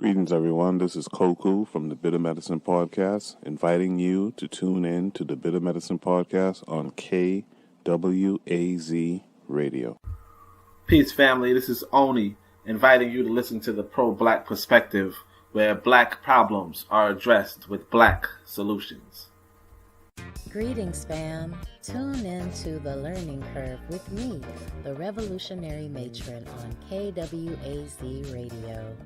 Greetings, everyone. This is Koku from the Bitter Medicine Podcast, inviting you to tune in to the Bitter Medicine Podcast on KWAZ Radio. Peace, family. This is Oni, inviting you to listen to the pro-black perspective, where black problems are addressed with black solutions. Greetings, fam. Tune in to The Learning Curve with me, the revolutionary matron on KWAZ Radio.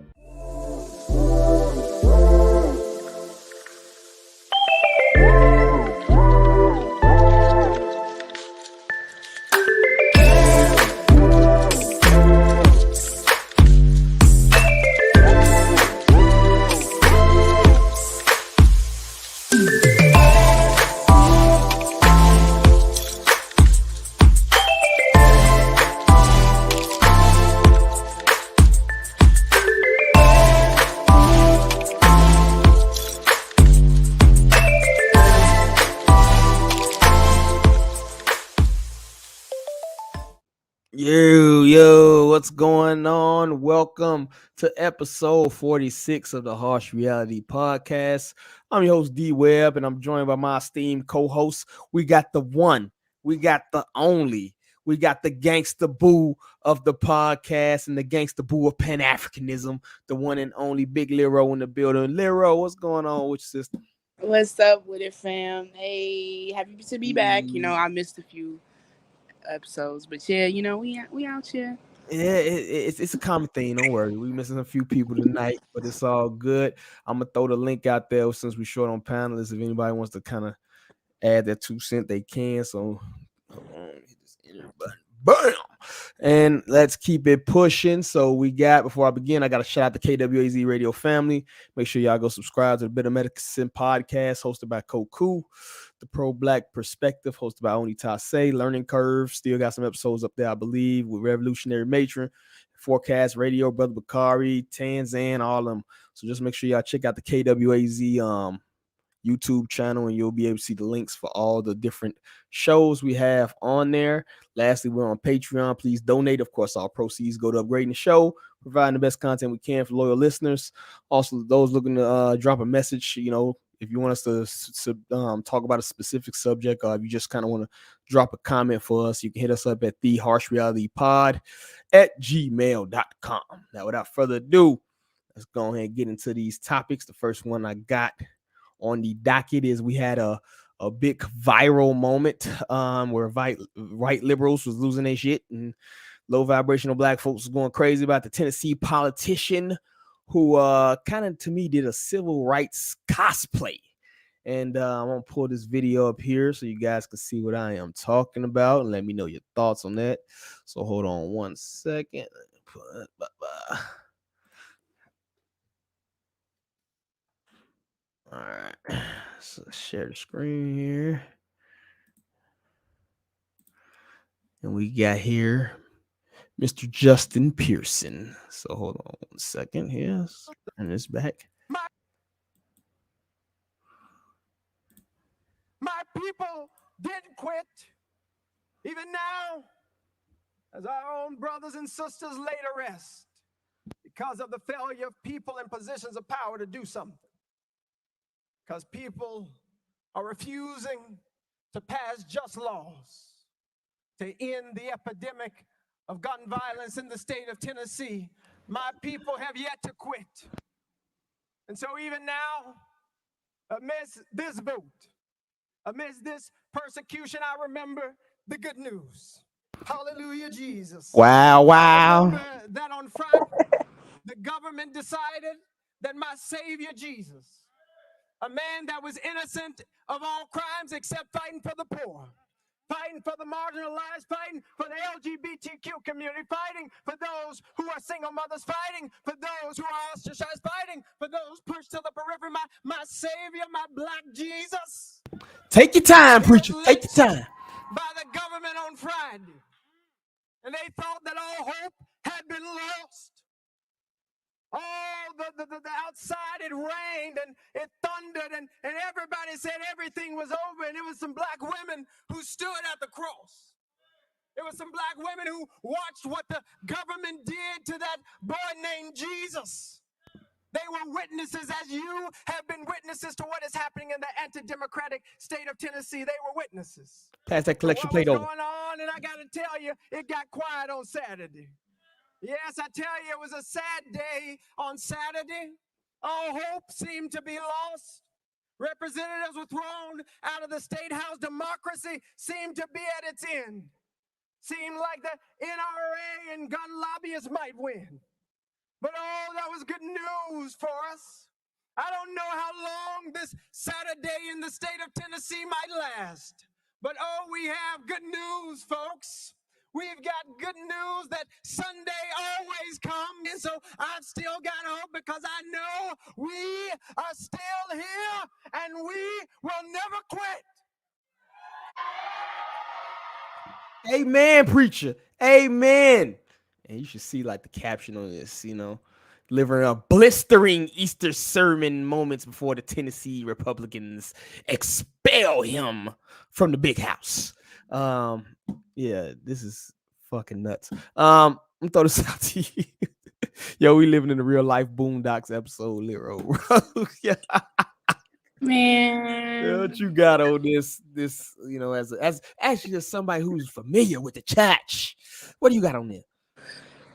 Yo, what's going on? Welcome to episode 46 of the Harsh Reality Podcast. I'm your host, D-Web, and I'm joined by my esteemed co-host. We got the one, we got the only, we got the gangster boo of the podcast and the gangster boo of Pan-Africanism, the one and only Big Lero in the building. Lero, what's going on with your sister? What's up with it, fam? Hey, happy to be back. You know, I missed a few episodes, but yeah, you know, we out here. Yeah, it's a common thing. Don't worry, we missing a few people tonight, but it's all good. I'm gonna throw the link out there since we're short on panelists. If anybody wants to kind of add their 2 cents, they can. So hold on, hit this enter button. Bam! And let's keep it pushing. So we got, before I begin, I got to shout out the KWAZ Radio family. Make sure y'all go subscribe to the Bitter Medicine Podcast, hosted by Koku. The Pro-Black Perspective, hosted by Oni Tase. Learning Curve, still got some episodes up there, I believe, with Revolutionary Matron, Forecast Radio, Brother Bakari, Tanzan, all of them. So just make sure y'all check out the KWAZ YouTube channel, and you'll be able to see the links for all the different shows we have on there. Lastly, we're on Patreon. Please donate. Of course, all proceeds go to upgrading the show, providing the best content we can for loyal listeners. Also, those looking to drop a message, you know, if you want us to talk about a specific subject, or if you just kind of want to drop a comment for us, you can hit us up at theharshrealitypod@gmail.com. Now, without further ado, let's go ahead and get into these topics. The first one I got on the docket is we had a big viral moment where right liberals was losing their shit, and low vibrational black folks was going crazy about the Tennessee politician who kind of, to me, did a civil rights cosplay. And I'm going to pull this video up here so you guys can see what I am talking about, and let me know your thoughts on that. So hold on one second. All right, so share the screen here. And we got here Mr. Justin Pearson. So hold on one second here. Let's turn this back. My people didn't quit. Even now, as our own brothers and sisters lay to rest because of the failure of people in positions of power to do something. Because people are refusing to pass just laws to end the epidemic of gun violence in the state of Tennessee. My people have yet to quit. And so even now, amidst this vote, amidst this persecution, I remember the good news. Hallelujah, Jesus. Wow. I remember that on Friday, the government decided that my Savior Jesus, a man that was innocent of all crimes except fighting for the poor, fighting for the marginalized, fighting for the LGBTQ community, fighting for those who are single mothers, fighting for those who are ostracized, fighting for those pushed to the periphery. My Savior, my black Jesus. Take your time, preacher. Take your time. By the government on Friday. And they thought that all hope had been lost. All the outside, it rained and it thundered and everybody said everything was over, and it was some black women who stood at the cross. It was some black women who watched what the government did to that boy named Jesus. They were witnesses, as you have been witnesses to what is happening in the anti-democratic state of Tennessee. They were witnesses. Pass that collection What plate was over. going on, and I got to tell you, it got quiet on Saturday. Yes, I tell you, it was a sad day on Saturday. All hope seemed to be lost. Representatives were thrown out of the State House. Democracy seemed to be at its end. Seemed like the NRA and gun lobbyists might win. But oh, that was good news for us. I don't know how long this Saturday in the state of Tennessee might last. But oh, we have good news, folks. We've got good news that Sunday always comes. And so I've still got hope because I know we are still here and we will never quit. Amen, preacher. Amen. And you should see like the caption on this, delivering a blistering Easter sermon moments before the Tennessee Republicans expel him from the big house. Yeah, this is fucking nuts. I'm gonna throw this out to you. Yo, we living in the real life Boondocks episode, Lero, bro. Yeah. Man, What you got on this, as actually as somebody who's familiar with the church? What do you got on there?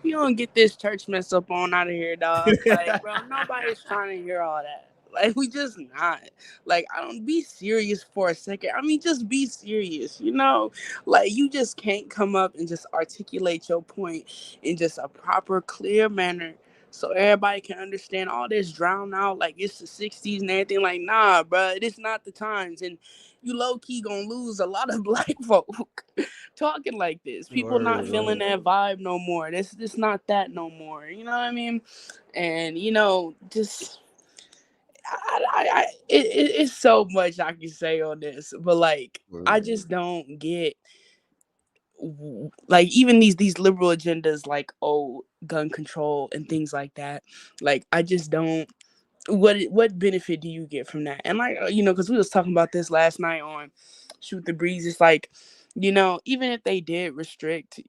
you don't get this church mess up on out of here, dog. Like, bro, nobody's trying to hear all that. Like, we just not. Like, I don't be serious for a second. I mean, just be serious, Like, you just can't come up and just articulate your point in just a proper, clear manner so everybody can understand all this drown out like it's the 60s and everything. Like, nah, bro, it's not the times. And you low-key gonna lose a lot of black folk talking like this. People not feeling that vibe no more. It's not that no more. You know what I mean? And, just... it's so much I can say on this, but like I just don't get like even these liberal agendas like gun control and things like that. Like I just don't. What benefit do you get from that? And like because we was talking about this last night on Shoot the Breeze. It's like even if they did restrict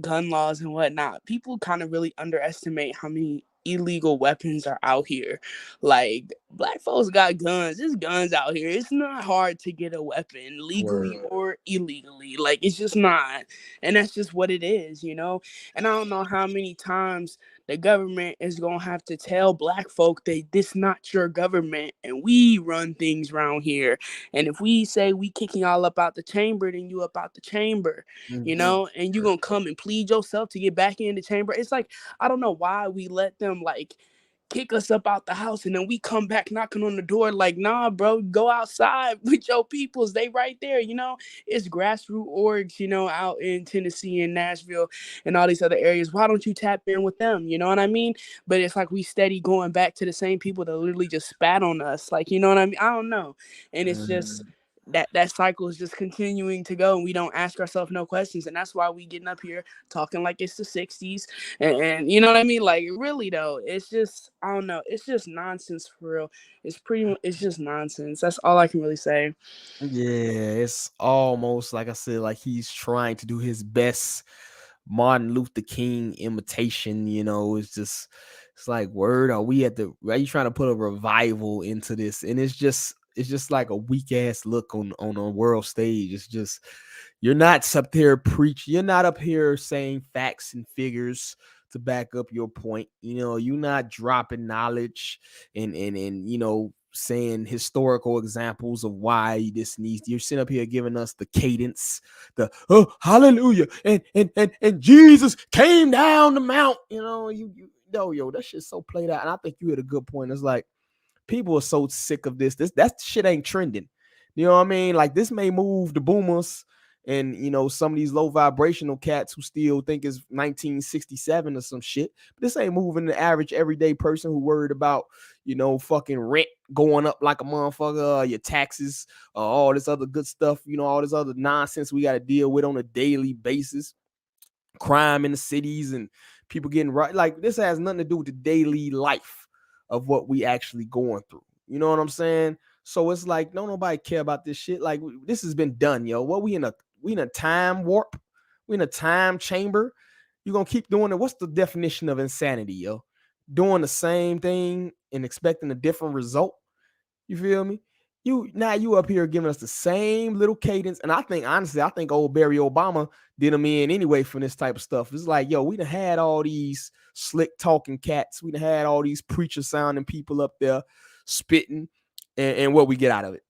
gun laws and whatnot, people kind of really underestimate how many illegal weapons are out here. Like black folks got guns. There's guns out here. It's not hard to get a weapon legally or illegally. Like it's just not. And that's just what it is, And I don't know how many times the government is going to have to tell black folk that this not your government and we run things around here. And if we say we kicking y'all up out the chamber, then you up out the chamber, and you're going to come and plead yourself to get back in the chamber. It's like, I don't know why we let them like kick us up out the house and then we come back knocking on the door like, nah, bro, go outside with your peoples. They right there, it's grassroots orgs, out in Tennessee and Nashville and all these other areas. Why don't you tap in with them? You know what I mean? But it's like we steady going back to the same people that literally just spat on us. Like, you know what I mean? I don't know. And it's just that cycle is just continuing to go and we don't ask ourselves no questions. And that's why we getting up here talking like it's the 60s. And you know what I mean? Like really though, it's just, I don't know. It's just nonsense for real. It's just nonsense. That's all I can really say. Yeah, it's almost like I said, like he's trying to do his best Martin Luther King imitation, it's like word, are you trying to put a revival into this? And it's just like a weak ass look on a world stage. It's just, you're not up here preaching, you're not up here saying facts and figures to back up your point. You're not dropping knowledge and saying historical examples of why this needs. You're sitting up here giving us the cadence, the hallelujah, and Jesus came down the mount. That shit's so played out. And I think you had a good point. It's like people are so sick of this. That shit ain't trending. You know what I mean? Like this may move the boomers and some of these low vibrational cats who still think it's 1967 or some shit. But this ain't moving the average everyday person who worried about fucking rent going up like a motherfucker, your taxes, all this other good stuff, all this other nonsense we got to deal with on a daily basis. Crime in the cities and people getting right. Like this has nothing to do with the daily life of what we actually going through. You know what I'm saying? So it's like, nobody care about this shit. Like this has been done, yo. What we in a time warp? We in a time chamber? You gonna keep doing it? What's the definition of insanity, yo? doing the same thing and expecting a different result. You feel me? You up here giving us the same little cadence. And I think, honestly, old Barry Obama did him in anyway from this type of stuff. It's like, yo, we done had all these slick talking cats. We done had all these preacher sounding people up there spitting. And what we get out of it?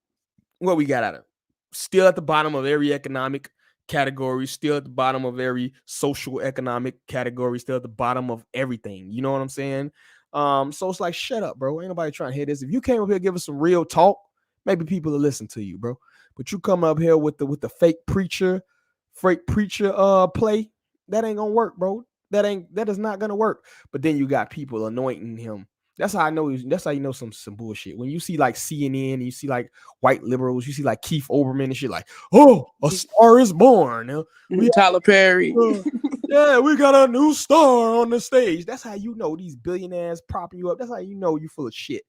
What we got out of it? Still at the bottom of every economic category, still at the bottom of every social economic category, still at the bottom of everything. You know what I'm saying? So it's like, shut up, bro. Ain't nobody trying to hear this. If you came up here give us some real talk, maybe people will listen to you, bro. But you come up here with the fake preacher play, that ain't gonna work, bro. That is not gonna work. But then you got people anointing him. That's how I know. That's how you know some bullshit. When you see like CNN, and you see like white liberals, you see like Keith Olbermann and shit, like, oh, a star is born. Tyler Perry. Yeah, we got a new star on the stage. That's how you know these billionaires propping you up. That's how you know you full of shit.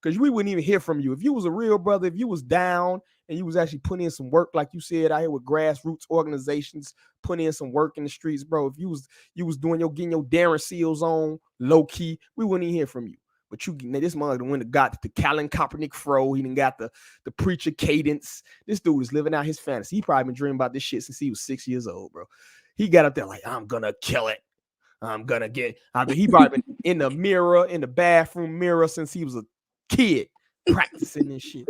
Because we wouldn't even hear from you. If you was a real brother, if you was down and you was actually putting in some work, like you said, out here with grassroots organizations, putting in some work in the streets, bro. If you was doing getting your Darren Seals on low key, we wouldn't even hear from you. But this mother went and got the Colin Kaepernick fro. He done got the preacher cadence. This dude is living out his fantasy. He probably been dreaming about this shit since he was 6 years old, bro. He got up there like, I'm gonna kill it. I'm gonna get. He probably been in the bathroom mirror since he was a kid practicing this shit.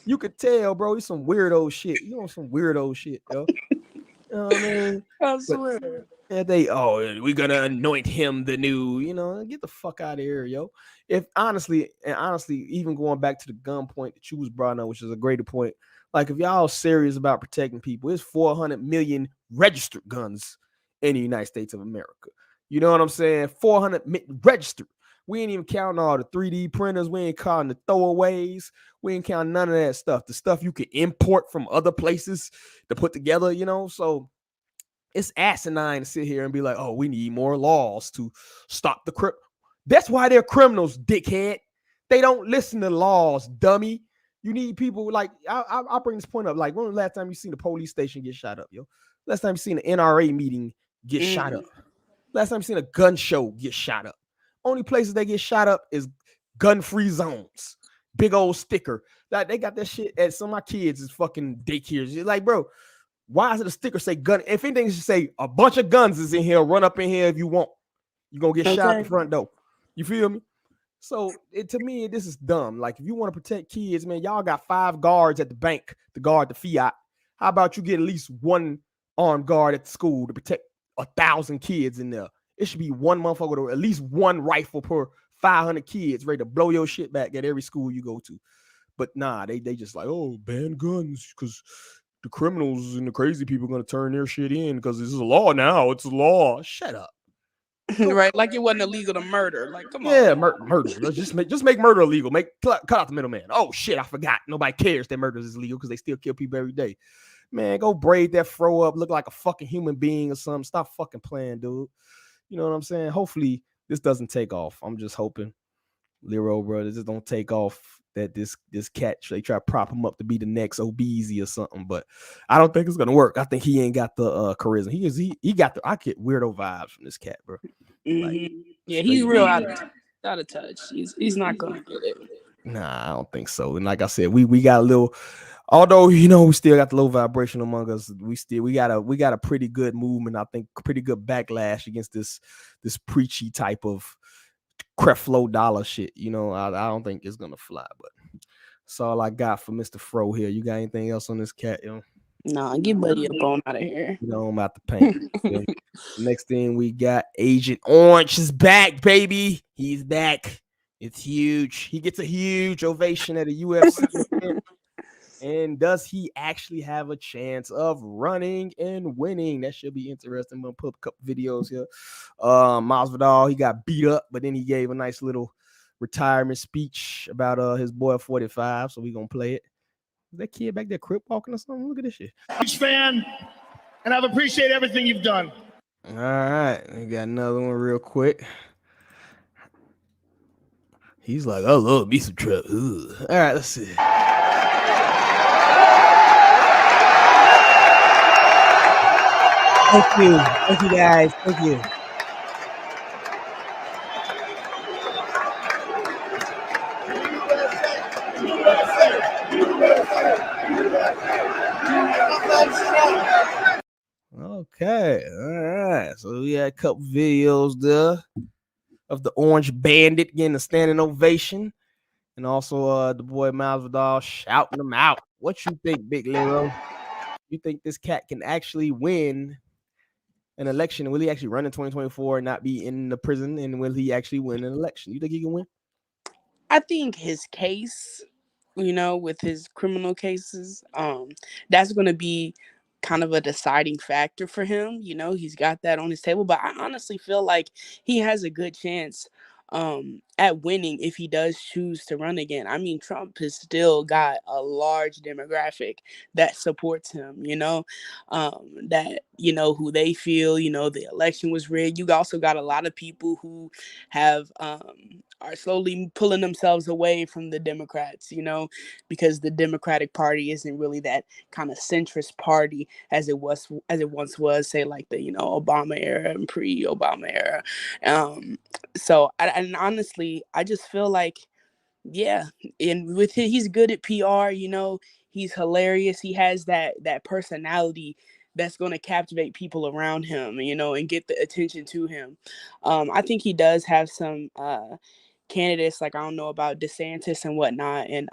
You could tell, bro. He's some weirdo shit. You know, some weirdo shit, yo. You know what I mean? I swear. We're gonna anoint him the new, get the fuck out of here, yo. If honestly, even going back to the gun point that you was brought up, which is a greater point, like if y'all serious about protecting people, it's 400 million registered guns in the United States of America. You know what I'm saying? 400 registered. We ain't even counting all the 3D printers. We ain't counting the throwaways. We ain't counting none of that stuff. The stuff you can import from other places to put together, So it's asinine to sit here and be like, oh, we need more laws to stop the crime. That's why they're criminals, dickhead. They don't listen to laws, dummy. You need people like, I'll bring this point up. Like, when was the last time you seen the police station get shot up, yo? Last time you seen an NRA meeting get shot up. Last time you seen a gun show get shot up. Only places they get shot up is gun-free zones. Big old sticker. Like, they got that shit at some of my kids' is fucking daycares. You're like, bro, why is it a sticker say gun? If anything, it should say a bunch of guns is in here. Run up in here if you want. You're going to get shot at the front door. You feel me? So to me, this is dumb. Like, if you want to protect kids, man, y'all got 5 guards at the bank to guard the fiat. How about you get at least one armed guard at the school to protect 1,000 kids in there? It should be one motherfucker or at least one rifle per 500 kids ready to blow your shit back at every school you go to. But nah, they just like, oh, ban guns because the criminals and the crazy people are going to turn their shit in because this is a law now. It's a law. Shut up. Right, like it wasn't illegal to murder. Like, come on. Yeah, murder. Let's just make murder illegal. Cut out the middleman. Oh shit, I forgot. Nobody cares that murder is illegal because they still kill people every day. Man, go braid that fro up, look like a fucking human being or something. Stop fucking playing, dude. You know what I'm saying? Hopefully this doesn't take off. I'm just hoping, Lero, bro, this don't take off. That this cat, they try to prop him up to be the next Obeezy or something, but I don't think it's gonna work. I think he ain't got the charisma. He got I get weirdo vibes from this cat, bro. Like, yeah, he's real out of touch. He's not gonna get it. Nah, I don't think so. And like I said, we got a little, although we still got the low vibration among us. We got a pretty good movement. I think pretty good backlash against this preachy type of Creflo Dollar shit. I don't think it's gonna fly, but that's all I got for Mr. Fro here. You got anything else on this cat, yo? Nah, get Buddy up on out of here. I'm about to paint. Next thing we got, Agent Orange is back, baby. He's back. It's huge. He gets a huge ovation at a UFC event. And does he actually have a chance of running and winning? That should be interesting. I'm gonna put up a couple videos here. Masvidal, he got beat up, but then he gave a nice little retirement speech about his boy 45. So we gonna play it. Is that kid back there crip walking or something? Look at this shit. Huge fan, and I've appreciated everything you've done. All right, we got another one real quick. He's like, I love me some trap. All right, let's see. Thank you guys. Thank you. fine. So we had a couple videos there of the Orange Bandit getting a standing ovation, and also the boy Masvidal shouting him out. What you think, Big Lero? You think this cat can actually win an election? Will he actually run in 2024 and not be in the prison? And will he actually win an election? You think he can win? I think his case, with his criminal cases, that's going to be kind of a deciding factor for him. He's got that on his table, but I honestly feel like he has a good chance at winning if he does choose to run again. I mean, Trump has still got a large demographic that supports him, that, who they feel, the election was rigged. You also got a lot of people who have, are slowly pulling themselves away from the Democrats, because the Democratic Party isn't really that kind of centrist party as it once was, say, like the Obama era and pre-Obama era. So and honestly, I just feel like, yeah, and with he's good at PR. He's hilarious. He has that personality that's going to captivate people around him, and get the attention to him. I think he does have some candidates, like I don't know about DeSantis and whatnot, and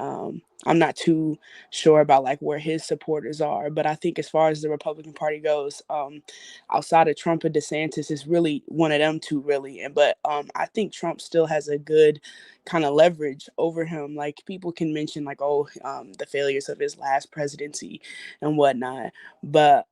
I'm not too sure about like where his supporters are, but I think as far as the Republican Party goes, outside of Trump and DeSantis, is really one of them two, really. But I think Trump still has a good kind of leverage over him. Like people can mention like, the failures of his last presidency and whatnot, but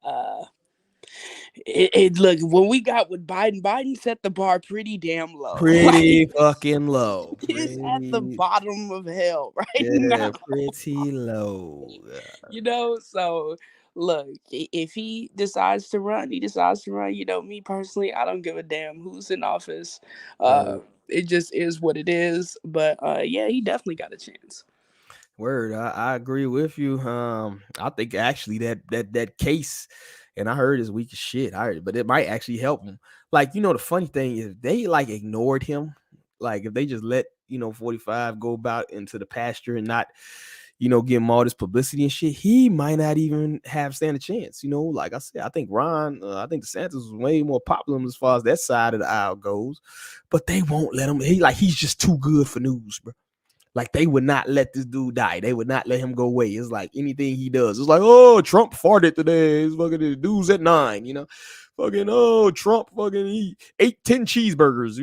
look, when we got with Biden set the bar pretty damn low. Pretty fucking low. He's at the bottom of hell now. Pretty low. So look, if he decides to run, he decides to run. Me personally, I don't give a damn who's in office. It just is what it is. But yeah, he definitely got a chance. Word, I agree with you. I think actually that case, and I heard is weak as shit. But it might actually help him. Like, the funny thing is they like ignored him. Like if they just let 45 go about into the pasture and not give him all this publicity and shit, he might not even stand a chance. Like I said, I think I think DeSantis was way more popular as far as that side of the aisle goes, but they won't let him. He's just too good for news, bro. Like they would not let this dude die. They would not let him go away. It's like anything he does, it's like, oh, Trump farted today. It's fucking the dude's at 9, fucking, Trump fucking he ate 10 cheeseburgers.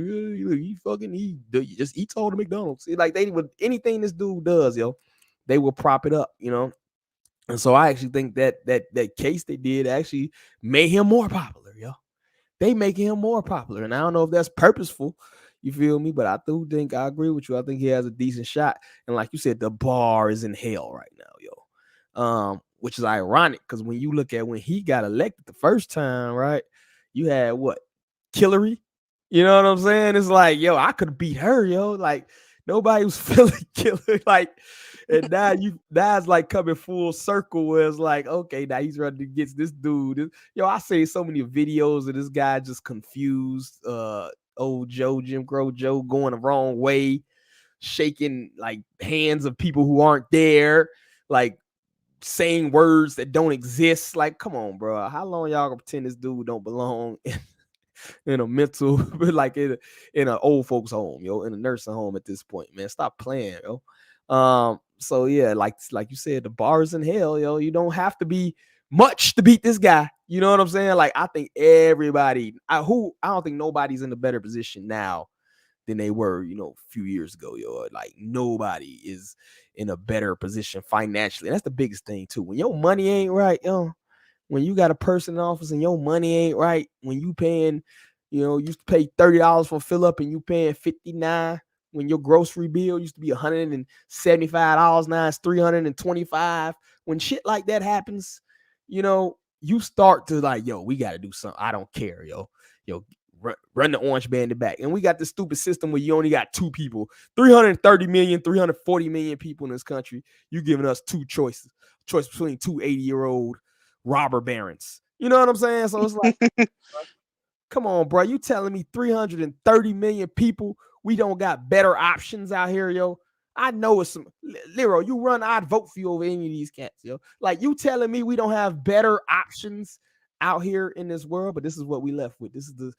He just eats all the McDonald's. Like they would, anything this dude does, they will prop it up, And so I actually think that case they did actually made him more popular, They making him more popular, and I don't know if that's purposeful. You feel me? But I do think I agree with you. I think he has a decent shot. And like you said, the bar is in hell right now, which is ironic because when you look at when he got elected the first time, right? You had what? Hillary. You know what I'm saying? It's like, I could beat her, Like nobody was feeling Hillary. Like, and now it's like coming full circle where it's like, okay, now he's running against this dude. I say so many videos of this guy just confused. Old Joe, Jim Crow Joe, going the wrong way, shaking like hands of people who aren't there, like saying words that don't exist. Like, come on, bro. How long y'all gonna pretend this dude don't belong in a mental, like in an old folks home, in a nursing home at this point, man? Stop playing, So yeah, like you said, the bar is in hell, You don't have to be much to beat this guy. You know what I'm saying? Like, I think everybody, I don't think nobody's in a better position now than they were, a few years ago, Like, nobody is in a better position financially. And that's the biggest thing, too. When your money ain't right, when you got a person in office and your money ain't right, when you paying, used to pay $30 for fill up and you paying $59, when your grocery bill used to be $175, now it's $325. When shit like that happens, you start to like, we got to do something. I don't care, run the Orange Bandit back. And we got this stupid system where you only got two people, 330 million, 340 million people in this country. You giving us two choices, choice between two 80-year-old robber barons. You know what I'm saying? So it's like, come on, bro. You telling me 330 million people, we don't got better options out here, I know it's some Lero. You run, I'd vote for you over any of these cats, Like, you telling me we don't have better options out here in this world, but this is what we left with. This is the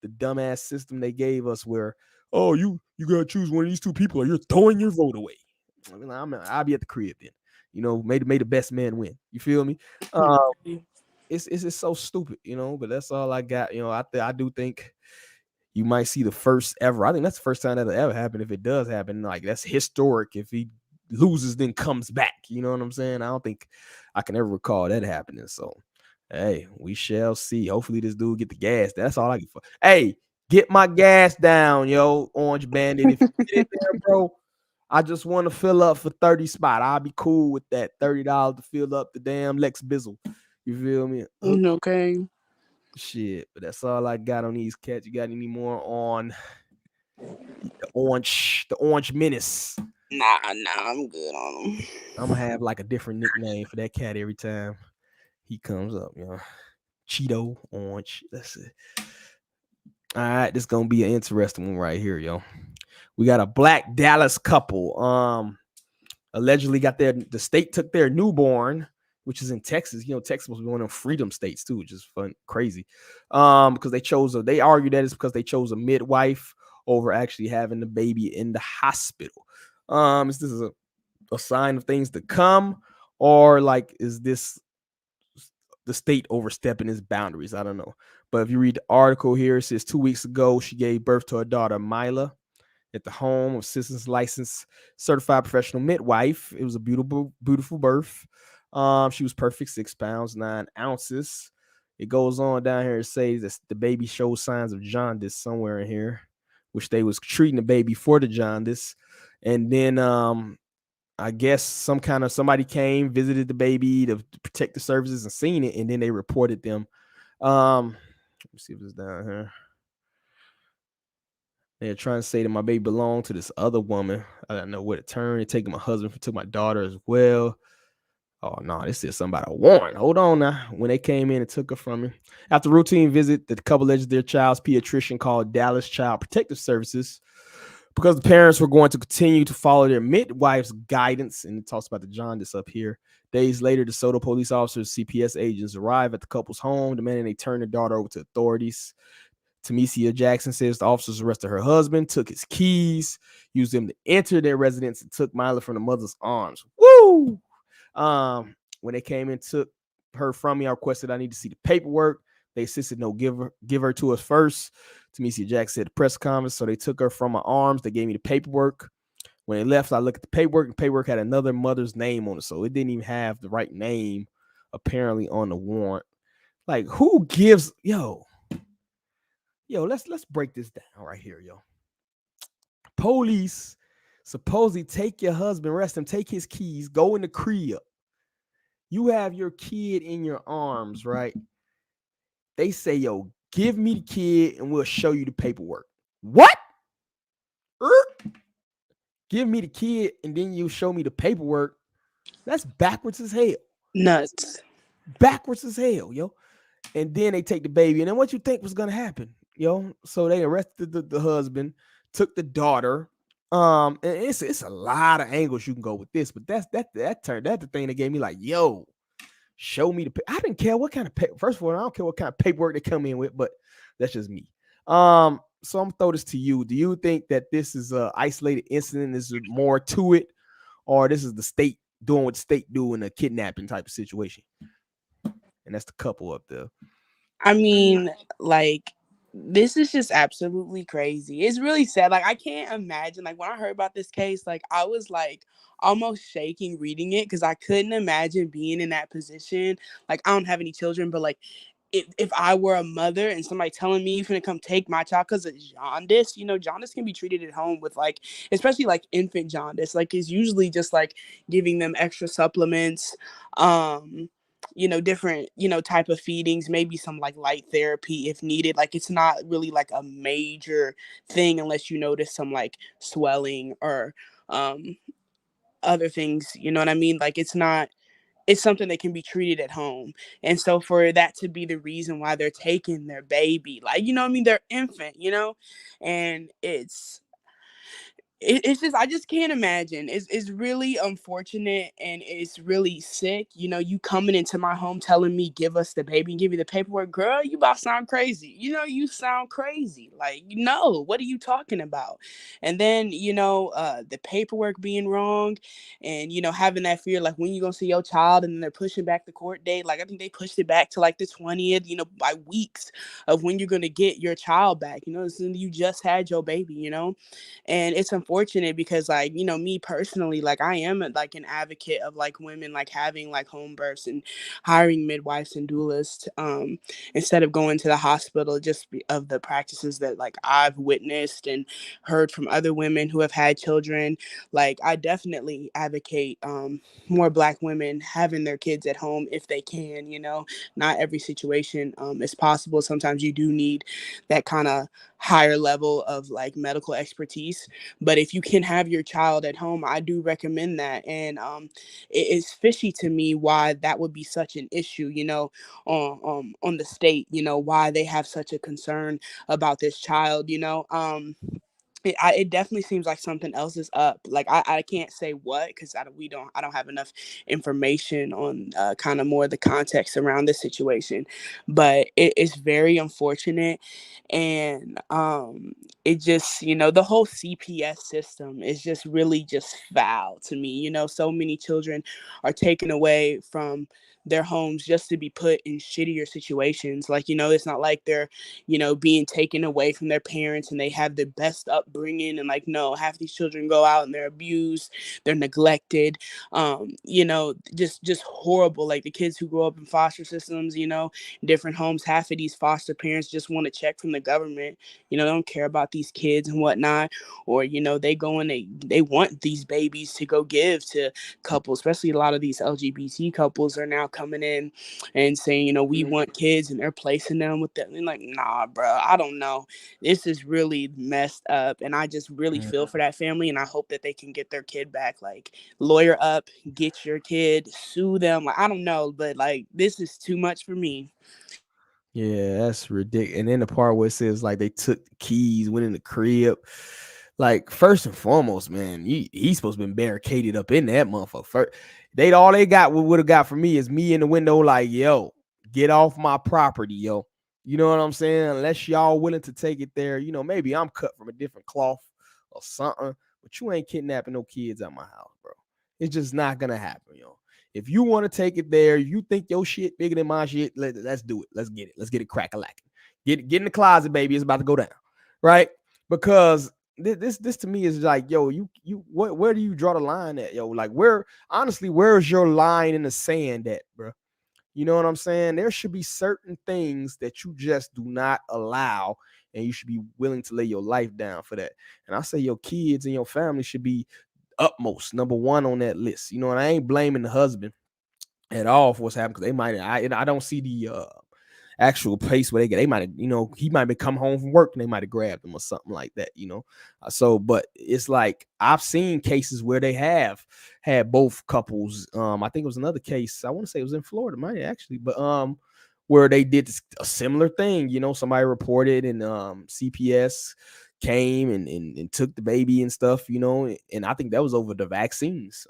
dumbass system they gave us where, oh, you gotta choose one of these two people or you're throwing your vote away. I mean, I'll be at the crib then. You know, may the best man win. You feel me? It's just so stupid, you know, but that's all I got. You know, I do think you might see the first ever. I think that's the first time that'll ever happen. If it does happen, like that's historic. If he loses, then comes back. You know what I'm saying? I don't think I can ever recall that happening. So, hey, we shall see. Hopefully, this dude get the gas. That's all I can. Hey, get my gas down, yo, Orange Bandit. If you get in there, bro, I just want to fill up for 30 spot. I'll be cool with that. $30 to fill up the damn Lex Bizzle. You feel me? Okay. Shit, but that's all I got on these cats. You got any more on the orange menace? Nah, I'm good on them. I'm gonna have like a different nickname for that cat every time he comes up, you know. Cheeto Orange. That's it. All right, this is gonna be an interesting one right here, yo. We got a Black Dallas couple. Allegedly got the state took their newborn, which is in Texas. You know, Texas was one of them freedom states too, which is fun, crazy. Because they argue that it's because they chose a midwife over actually having the baby in the hospital. Is this a sign of things to come, or like is this the state overstepping its boundaries? I don't know. But if you read the article here, it says 2 weeks ago she gave birth to her daughter Mila at the home of citizens licensed certified professional midwife. It was a beautiful birth. She was perfect, 6 pounds, 9 ounces. It goes on down here to say that the baby shows signs of jaundice somewhere in here, which they was treating the baby for the jaundice. And then I guess somebody came, visited the baby to protect the services and seen it, and then they reported them. Let me see if it's down here. They're trying to say that my baby belonged to this other woman. I don't know where to turn. They're taking my husband, took my daughter as well. Oh, no, this is somebody a warrant. Hold on now. When they came in and took her from me. After routine visit, the couple alleged their child's pediatrician called Dallas Child Protective Services because the parents were going to continue to follow their midwife's guidance. And it talks about the jaundice up here. Days later, the DeSoto police officers, CPS agents arrive at the couple's home, demanding they turn their daughter over to authorities. Tamicia Jackson says the officers arrested her husband, took his keys, used them to enter their residence, and took Mila from the mother's arms. Woo! When they came and took her from me, I requested I need to see the paperwork. They insisted no, give her to us first. Tamicia Jackson said the press conference, so they took her from my arms. They gave me the paperwork. When they left, I looked at the paperwork, and the paperwork had another mother's name on it, so it didn't even have the right name apparently on the warrant. Like, who gives Yo, let's break this down right here, yo. Police supposedly take your husband, arrest him, take his keys, go in the crib. You have your kid in your arms, right? They say, yo, give me the kid and we'll show you the paperwork. What? Give me the kid and then you show me the paperwork. That's backwards as hell. Nuts. Backwards as hell, yo. And then they take the baby. And then what you think was going to happen, yo? So they arrested the husband, took the daughter. And it's a lot of angles you can go with this, but that's the thing that gave me like, yo, show me the. I didn't care what kind of first of all, I don't care what kind of paperwork they come in with, but that's just me. So I'm gonna throw this to you. Do you think that this is a isolated incident? Is there more to it, or this is the state doing what the state do in a kidnapping type of situation? And that's the couple up there. I mean, like, this is just absolutely crazy. It's really sad. Like, I can't imagine. Like, when I heard about this case, like, I was like almost shaking reading it because I couldn't imagine being in that position. Like, I don't have any children, but like, if I were a mother and somebody telling me you're gonna come take my child because of jaundice, you know, jaundice can be treated at home with like, especially like infant jaundice. Like, it's usually just like giving them extra supplements. You know, different, you know, type of feedings, maybe some like light therapy if needed. Like, it's not really like a major thing unless you notice some like swelling or other things, you know what I mean? Like, it's something that can be treated at home. And so for that to be the reason why they're taking their baby, like, you know what I mean, their infant, you know, and it's it's just, I just can't imagine. It's really unfortunate, and it's really sick. You know, you coming into my home telling me give us the baby and give you the paperwork, girl. You about to sound crazy. You know, you sound crazy. Like, no, what are you talking about? And then, you know, the paperwork being wrong, and you know, having that fear, like when you gonna see your child, and then they're pushing back the court date. Like I think they pushed it back to like the 20th. You know, by weeks of when you're gonna get your child back. You know, since you just had your baby. You know. And it's unfortunate because, like, you know, me personally, like I am like an advocate of like women like having like home births and hiring midwives and doulas, instead of going to the hospital, just of the practices that like I've witnessed and heard from other women who have had children. Like I definitely advocate more Black women having their kids at home if they can. You know, not every situation is possible. Sometimes you do need that kind of higher level of like medical expertise, but if you can have your child at home, I do recommend that. And it is fishy to me why that would be such an issue, you know, on the state, you know, why they have such a concern about this child, you know. It definitely seems like something else is up. Like I can't say what, because I don't have enough information on kind of more the context around this situation, but it's very unfortunate. And it just, you know, the whole CPS system is just really just foul to me. You know, so many children are taken away from their homes just to be put in shittier situations. Like, you know, it's not like they're, you know, being taken away from their parents and they have the best upbringing. And like, no, half these children go out and they're abused, they're neglected, you know, just horrible. Like the kids who grow up in foster systems, you know, different homes, half of these foster parents just want a check from the government. You know, they don't care about these kids and whatnot. Or, you know, they go and they want these babies to go give to couples, especially a lot of these LGBT couples are now coming in and saying, you know, we want kids, and they're placing them with them. And like, nah, bro, I don't know. This is really messed up. And I just really feel for that family. And I hope that they can get their kid back. Like, lawyer up, get your kid, sue them. Like, I don't know, but like, this is too much for me. Yeah, that's ridiculous. And then the part where it says like they took the keys, went in the crib. Like, first and foremost, man, he's supposed to be barricaded up in that motherfucker. First, all they got would have got from me is me in the window, like, yo, get off my property, yo. You know what I'm saying? Unless y'all willing to take it there, you know, maybe I'm cut from a different cloth or something, but you ain't kidnapping no kids out my house, bro. It's just not gonna happen, yo. If you want to take it there, you think your shit bigger than my shit, let's do it. Let's get it. Let's get it crack-a-lacking. Get in the closet, baby. It's about to go down, right? Because this to me is like, yo, where do you draw the line at, yo? Like, where's your line in the sand at, bro? You know what I'm saying? There should be certain things that you just do not allow, and you should be willing to lay your life down for that. And I say your kids and your family should be utmost number one on that list. You know, and I ain't blaming the husband at all for what's happening, because they might, I don't see the actual pace where they might have, you know, he might have come home from work and they might have grabbed him or something like that, you know. But it's like I've seen cases where they have had both couples. I think it was another case, I want to say it was in Florida, might actually, but where they did a similar thing, you know, somebody reported and CPS came and took the baby and stuff, you know, and I think that was over the vaccines.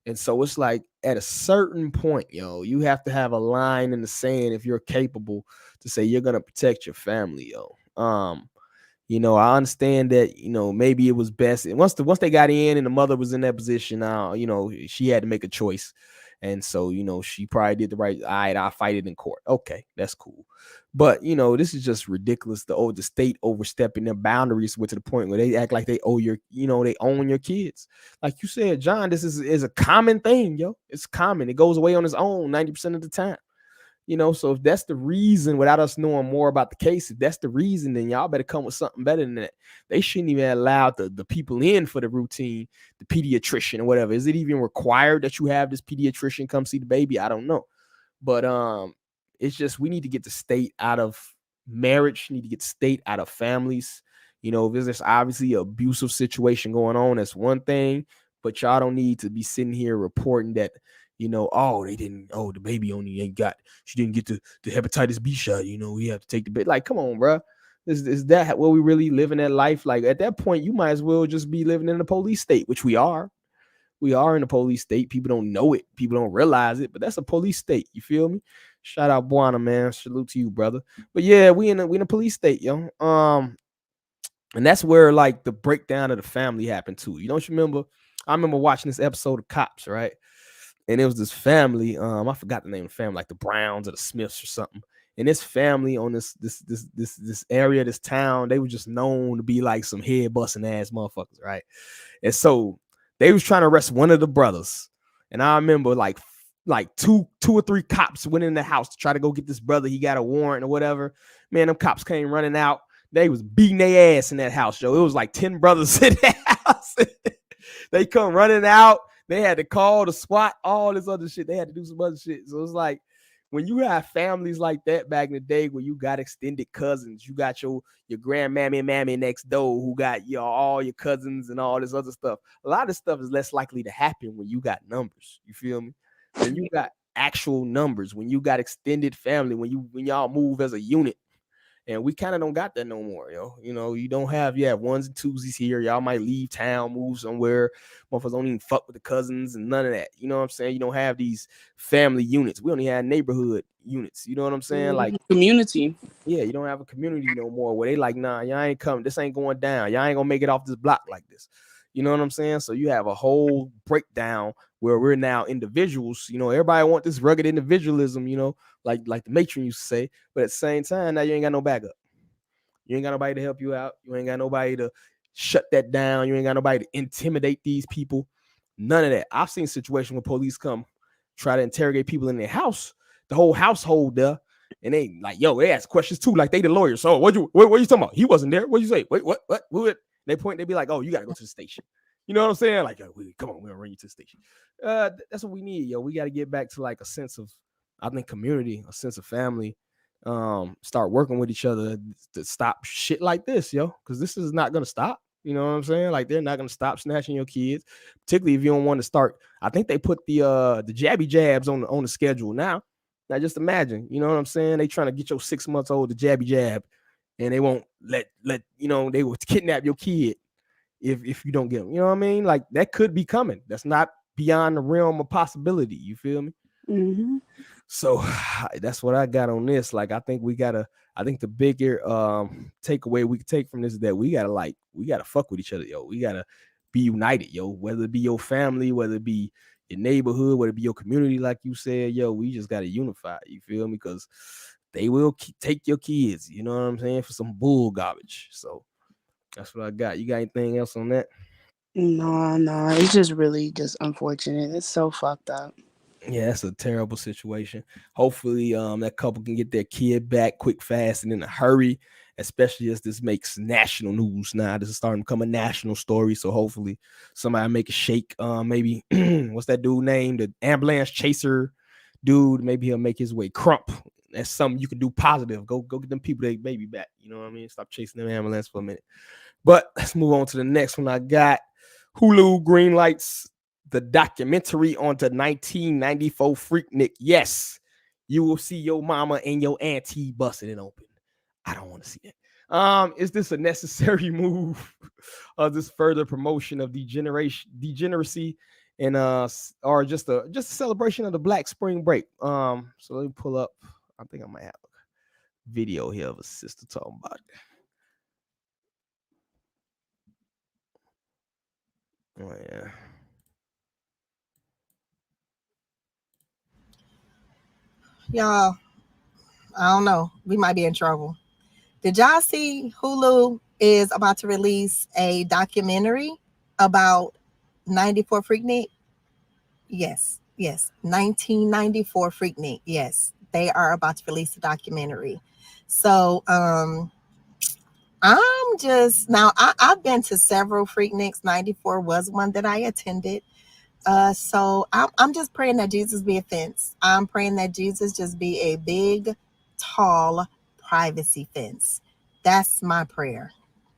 And so it's like at a certain point, yo, you have to have a line in the sand if you're capable to say you're gonna protect your family, yo. You know, I understand that, you know, maybe it was best. And once they got in and the mother was in that position, now, you know, she had to make a choice. And so, you know, she probably did the right. All right, I'll fight it in court. Okay, that's cool. But, you know, this is just ridiculous. The state overstepping their boundaries to the point where they act like they owe they own your kids. Like you said, John, this is a common thing, yo. It's common. It goes away on its own 90% of the time. You know, so if that's the reason, without us knowing more about the case, if that's the reason, then y'all better come with something better than that. They shouldn't even allow the people in for the routine, the pediatrician or whatever. Is it even required that you have this pediatrician come see the baby? I don't know. But it's just, we need to get the state out of marriage, need to get the state out of families. You know, if there's obviously an abusive situation going on, that's one thing, but y'all don't need to be sitting here reporting that, you know, the baby only she didn't get the hepatitis B shot, you know, we have to take the baby. Like, come on, bro. Is that what we really living that life? Like at that point, you might as well just be living in the police state, which we are. We are in a police state. People don't know it. People don't realize it, but that's a police state. You feel me? Shout out Buana, man. Salute to you, brother. But yeah, we in a police state, yo. And that's where like the breakdown of the family happened too. You don't remember? I remember watching this episode of Cops, right? And it was this family. I forgot the name of the family, like the Browns or the Smiths or something. And this family on this area, this town, they were just known to be like some head busting ass motherfuckers, right? And so they was trying to arrest one of the brothers. And I remember like two or three cops went in the house to try to go get this brother. He got a warrant or whatever. Man, them cops came running out. They was beating their ass in that house, yo. It was like 10 brothers in that house. They come running out. They had to call the SWAT, all this other shit. They had to do some other shit. So it's like when you have families like that back in the day where you got extended cousins, you got your grandmammy and mammy next door who got all your cousins and all this other stuff. A lot of stuff is less likely to happen when you got numbers. You feel me? When you got actual numbers, when you got extended family, when y'all move as a unit. And we kind of don't got that no more, yo. You know, you have ones and twosies here. Y'all might leave town, move somewhere. Motherfuckers don't even fuck with the cousins and none of that. You know what I'm saying? You don't have these family units. We only have neighborhood units. You know what I'm saying? Like community. Yeah, you don't have a community no more where they like, nah, y'all ain't coming. This ain't going down. Y'all ain't gonna make it off this block like this. You know what I'm saying? So you have a whole breakdown where we're now individuals. You know, everybody want this rugged individualism, you know, like the matron used to say. But at the same time, now you ain't got no backup. You ain't got nobody to help you out. You ain't got nobody to shut that down. You ain't got nobody to intimidate these people. None of that. I've seen situations where police come try to interrogate people in their house, the whole household there, and they like, yo, they ask questions too, like they the lawyers. So what you talking about? He wasn't there. What you say? Wait, what? They point, they be like, oh, you gotta go to the station. You know what I'm saying? Like, come on, we're gonna bring you to the station. That's what we need, yo. We got to get back to like a sense of, I think, community, a sense of family. Start working with each other to stop shit like this, yo, because this is not gonna stop. You know what I'm saying? Like, they're not gonna stop snatching your kids, particularly if you don't want to start. I think they put the jabby jabs on the schedule now. Now just imagine, you know what I'm saying? They trying to get your 6 months old the jabby jab, and they won't let you know, they will kidnap your kid if you don't get them. You know what I mean? Like, that could be coming. That's not beyond the realm of possibility. You feel me? Mm-hmm. So that's what I got on this. Like, I think the bigger takeaway we can take from this is that we gotta fuck with each other, yo. We gotta be united, yo. Whether it be your family, whether it be your neighborhood, whether it be your community, like you said, yo, we just gotta unify. You feel me? Because they will take your kids, you know what I'm saying, for some bull garbage. So that's what I got. You got anything else on that? No, it's just really just unfortunate. It's so fucked up. Yeah, that's a terrible situation. Hopefully, that couple can get their kid back quick, fast, and in a hurry, especially as this makes national news now. This is starting to become a national story. So hopefully somebody make a shake. Maybe what's that dude named? The ambulance chaser dude. Maybe he'll make his way. Crump. That's something you can do positive. Go get them people their baby back. You know what I mean? Stop chasing them ambulance for a minute. But let's move on to the next one. I got Hulu Greenlights, the documentary on the 1994 Freaknik. Yes, you will see your mama and your auntie busting it open. I don't want to see it. Is this a necessary move of this further promotion of degeneracy and or just a celebration of the Black Spring Break? So let me pull up. I think I might have a video here of a sister talking about it. Oh yeah. Y'all, I don't know. We might be in trouble. Did y'all see Hulu is about to release a documentary about 94 Freaknik? Yes. 1994 Freaknik. Yes. They are about to release a documentary. So I'm just now I've been to several Freakniks. 94 was one that I attended. So I'm just praying that Jesus be a fence. I'm praying that Jesus just be a big, tall privacy fence. That's my prayer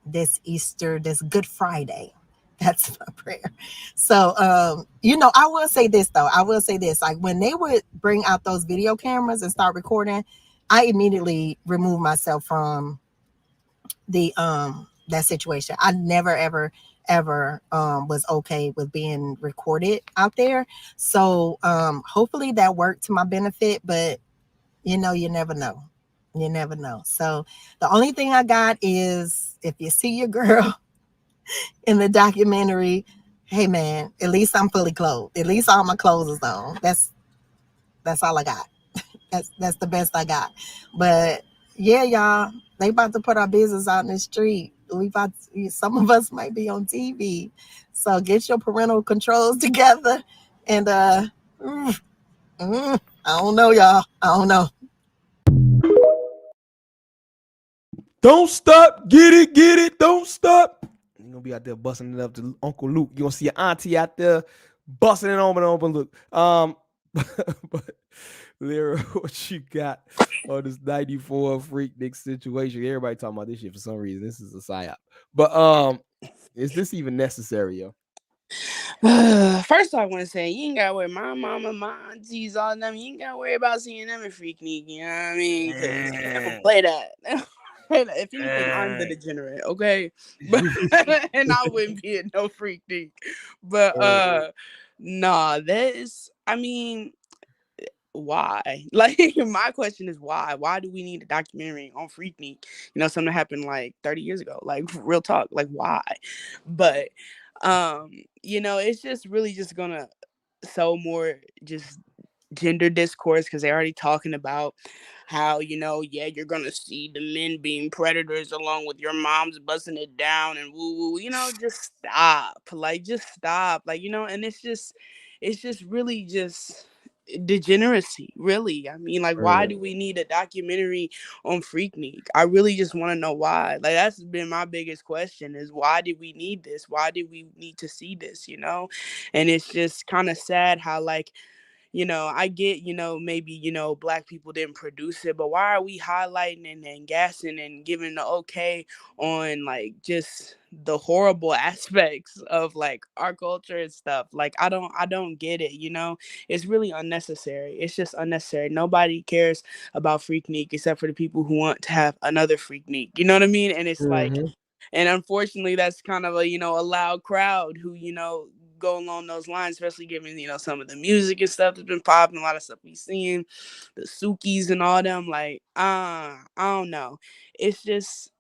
this Easter, this Good Friday. That's my prayer. So, I will say this though. Like, when they would bring out those video cameras and start recording, I immediately remove myself from that situation. I never ever was okay with being recorded out there. So hopefully that worked to my benefit, but you never know. You never know. So the only thing I got is, if you see your girl in the documentary, hey man, at least I'm fully clothed. At least all my clothes is on. That's all I got. That's the best I got. But yeah, y'all, they about to put our business out in the street. Some of us might be on TV. So get your parental controls together. And I don't know, y'all. I don't know. Don't stop, get it, don't stop. You're gonna be out there busting it up to Uncle Luke. You're gonna see your auntie out there busting it open Luke. But Lyra, what you got on this 94 Freaknik situation? Everybody talking about this shit for some reason. This is a psyop. But is this even necessary, yo? First, I want to say you ain't gotta worry. My mama, my aunties, all them. You ain't gotta worry about seeing them in Freaknik. You know what I mean? Because never play that. If anything, I'm the degenerate, okay? But and I wouldn't be at no Freaknik. But nah, I mean, why? Like, my question is why? Why do we need a documentary on Freaknik? Something happened like 30 years ago. Like, real talk. Like, why? But it's just really just gonna sow more just gender discourse, because they're already talking about how you're gonna see the men being predators along with your moms busting it down and woo woo. Just stop. And it's just really just degeneracy, really. I mean, like, why do we need a documentary on Freaknik? I really just want to know why. Like, that's been my biggest question, is why did we need this? Why did we need to see this? And it's just kind of sad how, like, I get, maybe, Black people didn't produce it, but why are we highlighting and gassing and giving the okay on, like, just the horrible aspects of, like, our culture and stuff? Like, I don't get it, It's really unnecessary. It's just unnecessary. Nobody cares about Freaknik except for the people who want to have another Freaknik. You know what I mean? And it's like, and unfortunately, that's kind of a loud crowd who go along those lines, especially given some of the music and stuff that's been popping, a lot of stuff we seeing, the Sukis and all them. Like, I don't know. It's just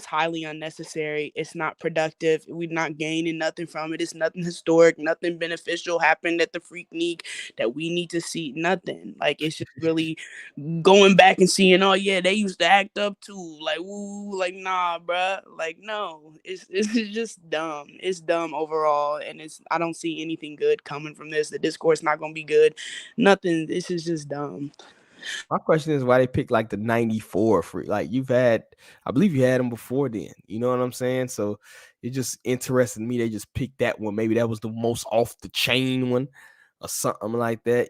highly unnecessary. It's not productive. We're not gaining nothing from it. It's nothing historic, nothing beneficial happened at the Freaknik that we need to see. Nothing. Like, it's just really going back and seeing, oh yeah, they used to act up too. Like, woo, like, nah, bruh. Like, no, it's just dumb. It's dumb overall, and I don't see anything good coming from this. The discourse not gonna be good. Nothing. This is just dumb. My question is why they picked like the 94 free. Like, I believe you had them before then. You know what I'm saying? So it just interested me. They just picked that one. Maybe that was the most off the chain one or something like that,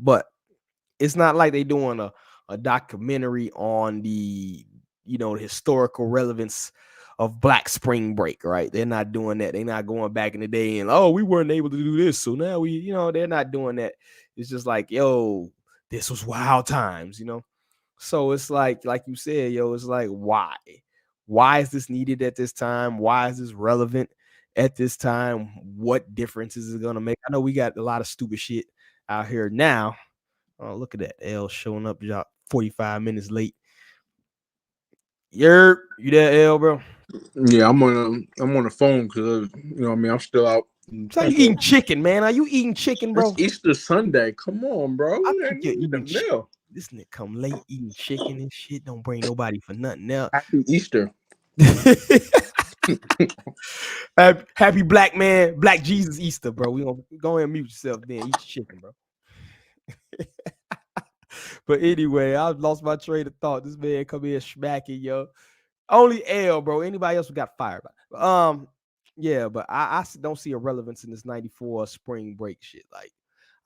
but it's not like they doing a documentary on the historical relevance of Black Spring Break, right? They're not doing that. They're not going back in the day and, oh, we weren't able to do this, so now we, they're not doing that. It's just like, yo, this was wild times, So it's like you said, yo, it's like, why is this needed at this time? Why is this relevant at this time? What difference is it gonna make? I know we got a lot of stupid shit out here now. Oh, look at that. L showing up 45 minutes late. You there, L, bro? Yeah, I'm on the phone because I'm still out. So you eating chicken, man? Are you eating chicken, bro? It's Easter Sunday. Come on, bro. I think you're eating chicken. This nigga come late eating chicken and shit. Don't bring nobody for nothing else. Happy Easter. Happy Black Jesus Easter, bro. We gonna go ahead and mute yourself then. Eat your chicken, bro. But anyway, I've lost my train of thought. This man come here smacking, yo. Only L, bro. Anybody else who got fired? Yeah, but I don't see a relevance in this 94 spring break shit. Like,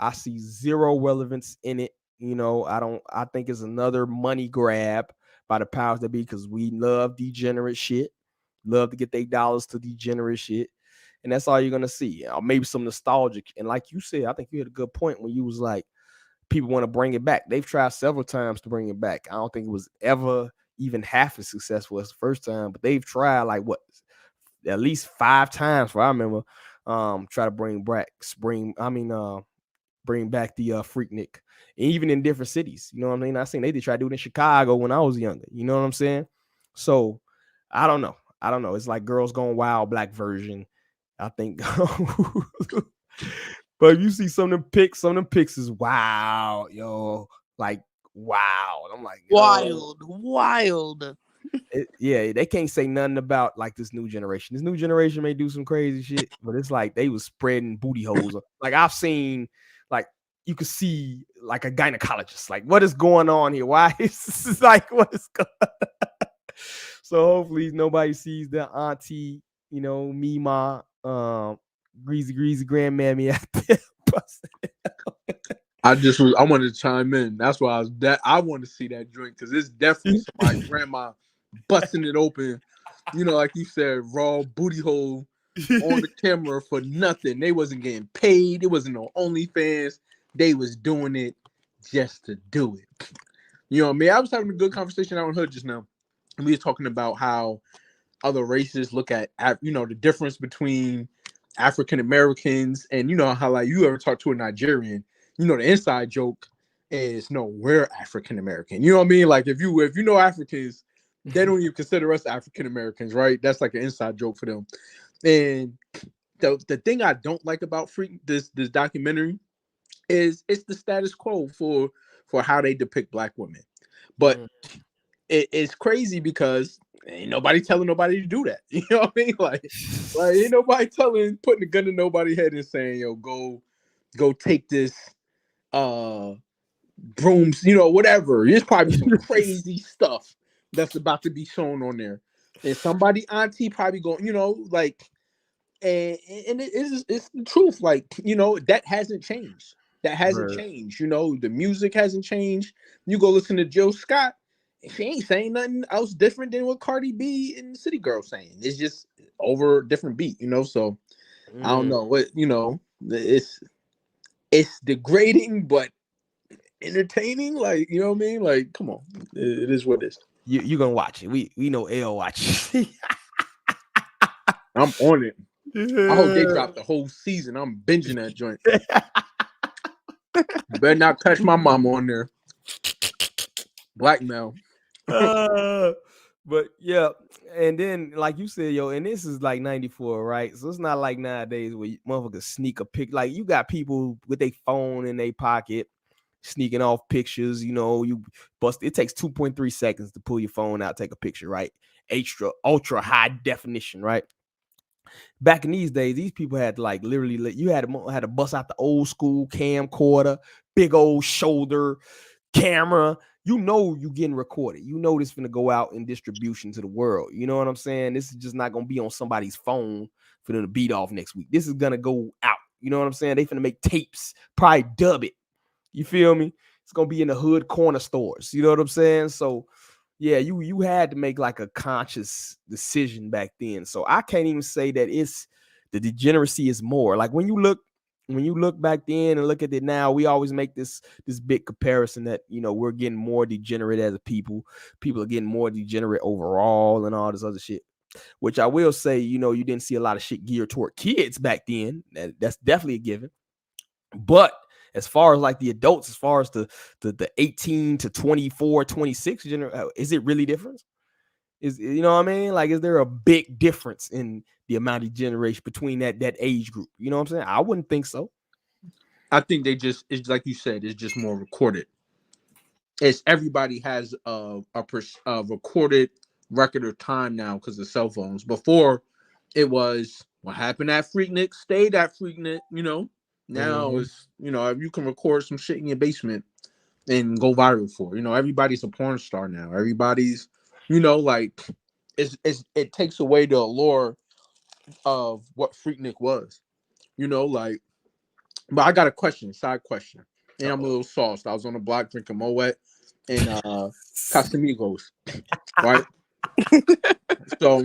I see zero relevance in it. I think it's another money grab by the powers that be, because we love degenerate shit. Love to get their dollars to degenerate shit. And that's all you're gonna see. Maybe some nostalgic. And like you said, I think you had a good point when you was like, people want to bring it back. They've tried several times to bring it back. I don't think it was ever even half as successful as the first time, but they've tried like what at least 5 times. For I remember, try to bring back the Freaknik, and even in different cities. You know what I mean? I seen they did try to do it in Chicago when I was younger. You know what I'm saying? So I don't know. It's like Girls Gone Wild black version, I think. But if you see some of them pics is wow, yo, like wow. And I'm like, wild. Yeah, they can't say nothing about like this new generation. This new generation may do some crazy shit, but it's like they was spreading booty holes. Like I've seen, like you could see like a gynecologist. Like, what is going on here? Why is this like what is going on? So hopefully nobody sees the auntie, Mima, greasy grandmammy out there. I wanted to chime in. That's why I wanted to see that joint, because it's definitely somebody's grandma busting it open. Like you said, raw booty hole on the camera for nothing. They wasn't getting paid. It wasn't no OnlyFans. They was doing it just to do it. You know what I mean? I was having a good conversation out in Hood just now. And we were talking about how other races look at the difference between African Americans, and how like you ever talk to a Nigerian, the inside joke is no, we're African American. You know what I mean? Like if you know Africans, they don't even consider us African Americans, right? That's like an inside joke for them. And the thing I don't like about this documentary is it's the status quo for how they depict black women. But it's crazy because ain't nobody telling nobody to do that. You know what I mean? Like ain't nobody putting a gun in nobody's head and saying, yo, go take this brooms, whatever. There's probably some crazy stuff that's about to be shown on there. And somebody auntie probably going, like, and it's the truth. Like, that hasn't changed. That hasn't changed. The music hasn't changed. You go listen to Jill Scott, she ain't saying nothing else different than what Cardi B and City Girl saying. It's just over a different beat, so I don't know what, it's degrading but entertaining, like, you know what I mean? Like, come on, it is what it is. You gonna watch it. We know L watch. I'm on it. I hope they drop the whole season. I'm binging that joint. Better not catch my mama on there. Blackmail. But yeah, and then like you said, yo, and this is like 94, right? So it's not like nowadays where motherfuckers sneak a pic. Like you got people with their phone in their pocket sneaking off pictures. You bust. It takes 2.3 seconds to pull your phone out, take a picture, right? Ultra high definition, right? Back in these days, these people had to like literally, you had to bust out the old school camcorder, big old shoulder camera. You getting recorded. This is going to go out in distribution to the world. You know what I'm saying? This is just not going to be on somebody's phone for them to beat off next week. This is going to go out. You know what I'm saying? They finna make tapes, probably dub it. You feel me? It's going to be in the hood corner stores. You know what I'm saying? So yeah, you had to make like a conscious decision back then. So I can't even say that it's the degeneracy is more. Like when you look back then and look at it now, we always make this big comparison that we're getting more degenerate as a people. People are getting more degenerate overall and all this other shit. Which I will say, you didn't see a lot of shit geared toward kids back then. That's definitely a given. But as far as like the adults, as far as the 18 to 24, 26, is it really different? Is what I mean? Like, is there a big difference in the amount of generation between that age group? You know what I'm saying? I wouldn't think so. I think it's like you said, it's just more recorded. It's everybody has a recorded record of time now because of cell phones. Before it was what happened at Freaknik stayed at Freaknik, Now it's, you can record some shit in your basement and go viral for. Everybody's a porn star now. Everybody's, like it takes away the allure of what Freaknik was. Like, but I got a side question. And I'm a little sauced. I was on the block drinking Moet and Casamigos, right? So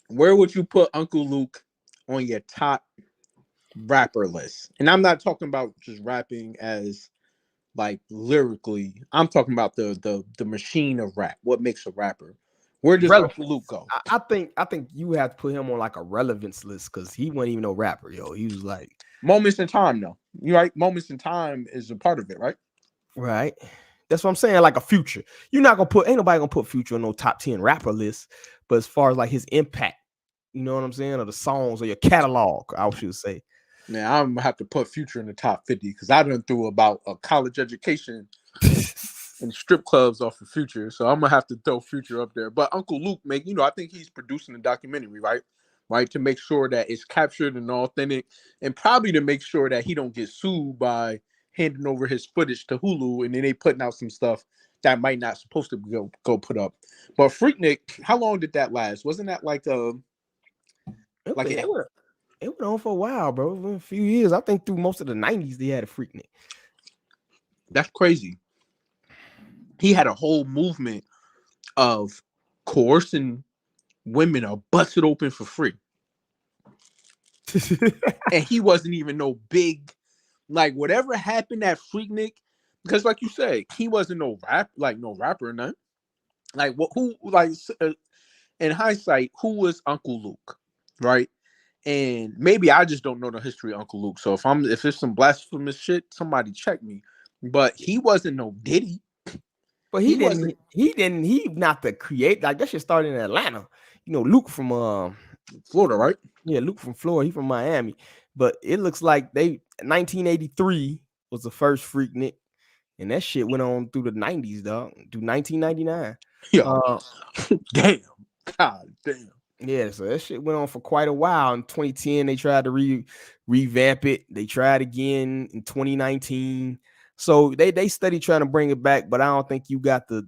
where would you put Uncle Luke on your top rapper list? And I'm not talking about just rapping as like lyrically. I'm talking about the machine of rap. What makes a rapper? Where does Uncle Luke go? I think you have to put him on like a relevance list because he wasn't even no rapper, yo. He was like moments in time, though. You right? Moments in time is a part of it, right? Right. That's what I'm saying. Like a Future. You're not gonna ain't nobody gonna put Future on no top 10 rapper list. But as far as like his impact, you know what I'm saying, or the songs or your catalog, I should say. Man, I'm gonna have to put Future in the top 50 because I done threw about a college education and strip clubs off of Future, so I'm gonna have to throw Future up there. But Uncle Luke, I think he's producing a documentary, right, to make sure that it's captured and authentic, and probably to make sure that he don't get sued by handing over his footage to Hulu, and then they putting out some stuff that might not supposed to go put up. But Freaknik, how long did that last? Wasn't that like it went on for a while, bro. It was a few years. I think through most of the 90s they had a Freaknik. That's crazy. He had a whole movement of coercing women to bust it open for free. And he wasn't even no big, like whatever happened at Freaknik, because like you say, he wasn't no rapper or nothing. Like in hindsight, who was Uncle Luke, right? And maybe I just don't know the history of Uncle Luke. So if it's some blasphemous shit, somebody check me. But he wasn't no Diddy. But he not the creator. Like that shit started in Atlanta. You know, Luke from Florida, right? Yeah, Luke from Florida. He from Miami. But it looks like 1983 was the first Freaknik, and that shit went on through the 90s, dog, through 1999. Yeah. Damn. God damn. Yeah, so that shit went on for quite a while. In 2010, they tried to revamp it. They tried again in 2019. So they study trying to bring it back, but I don't think you got I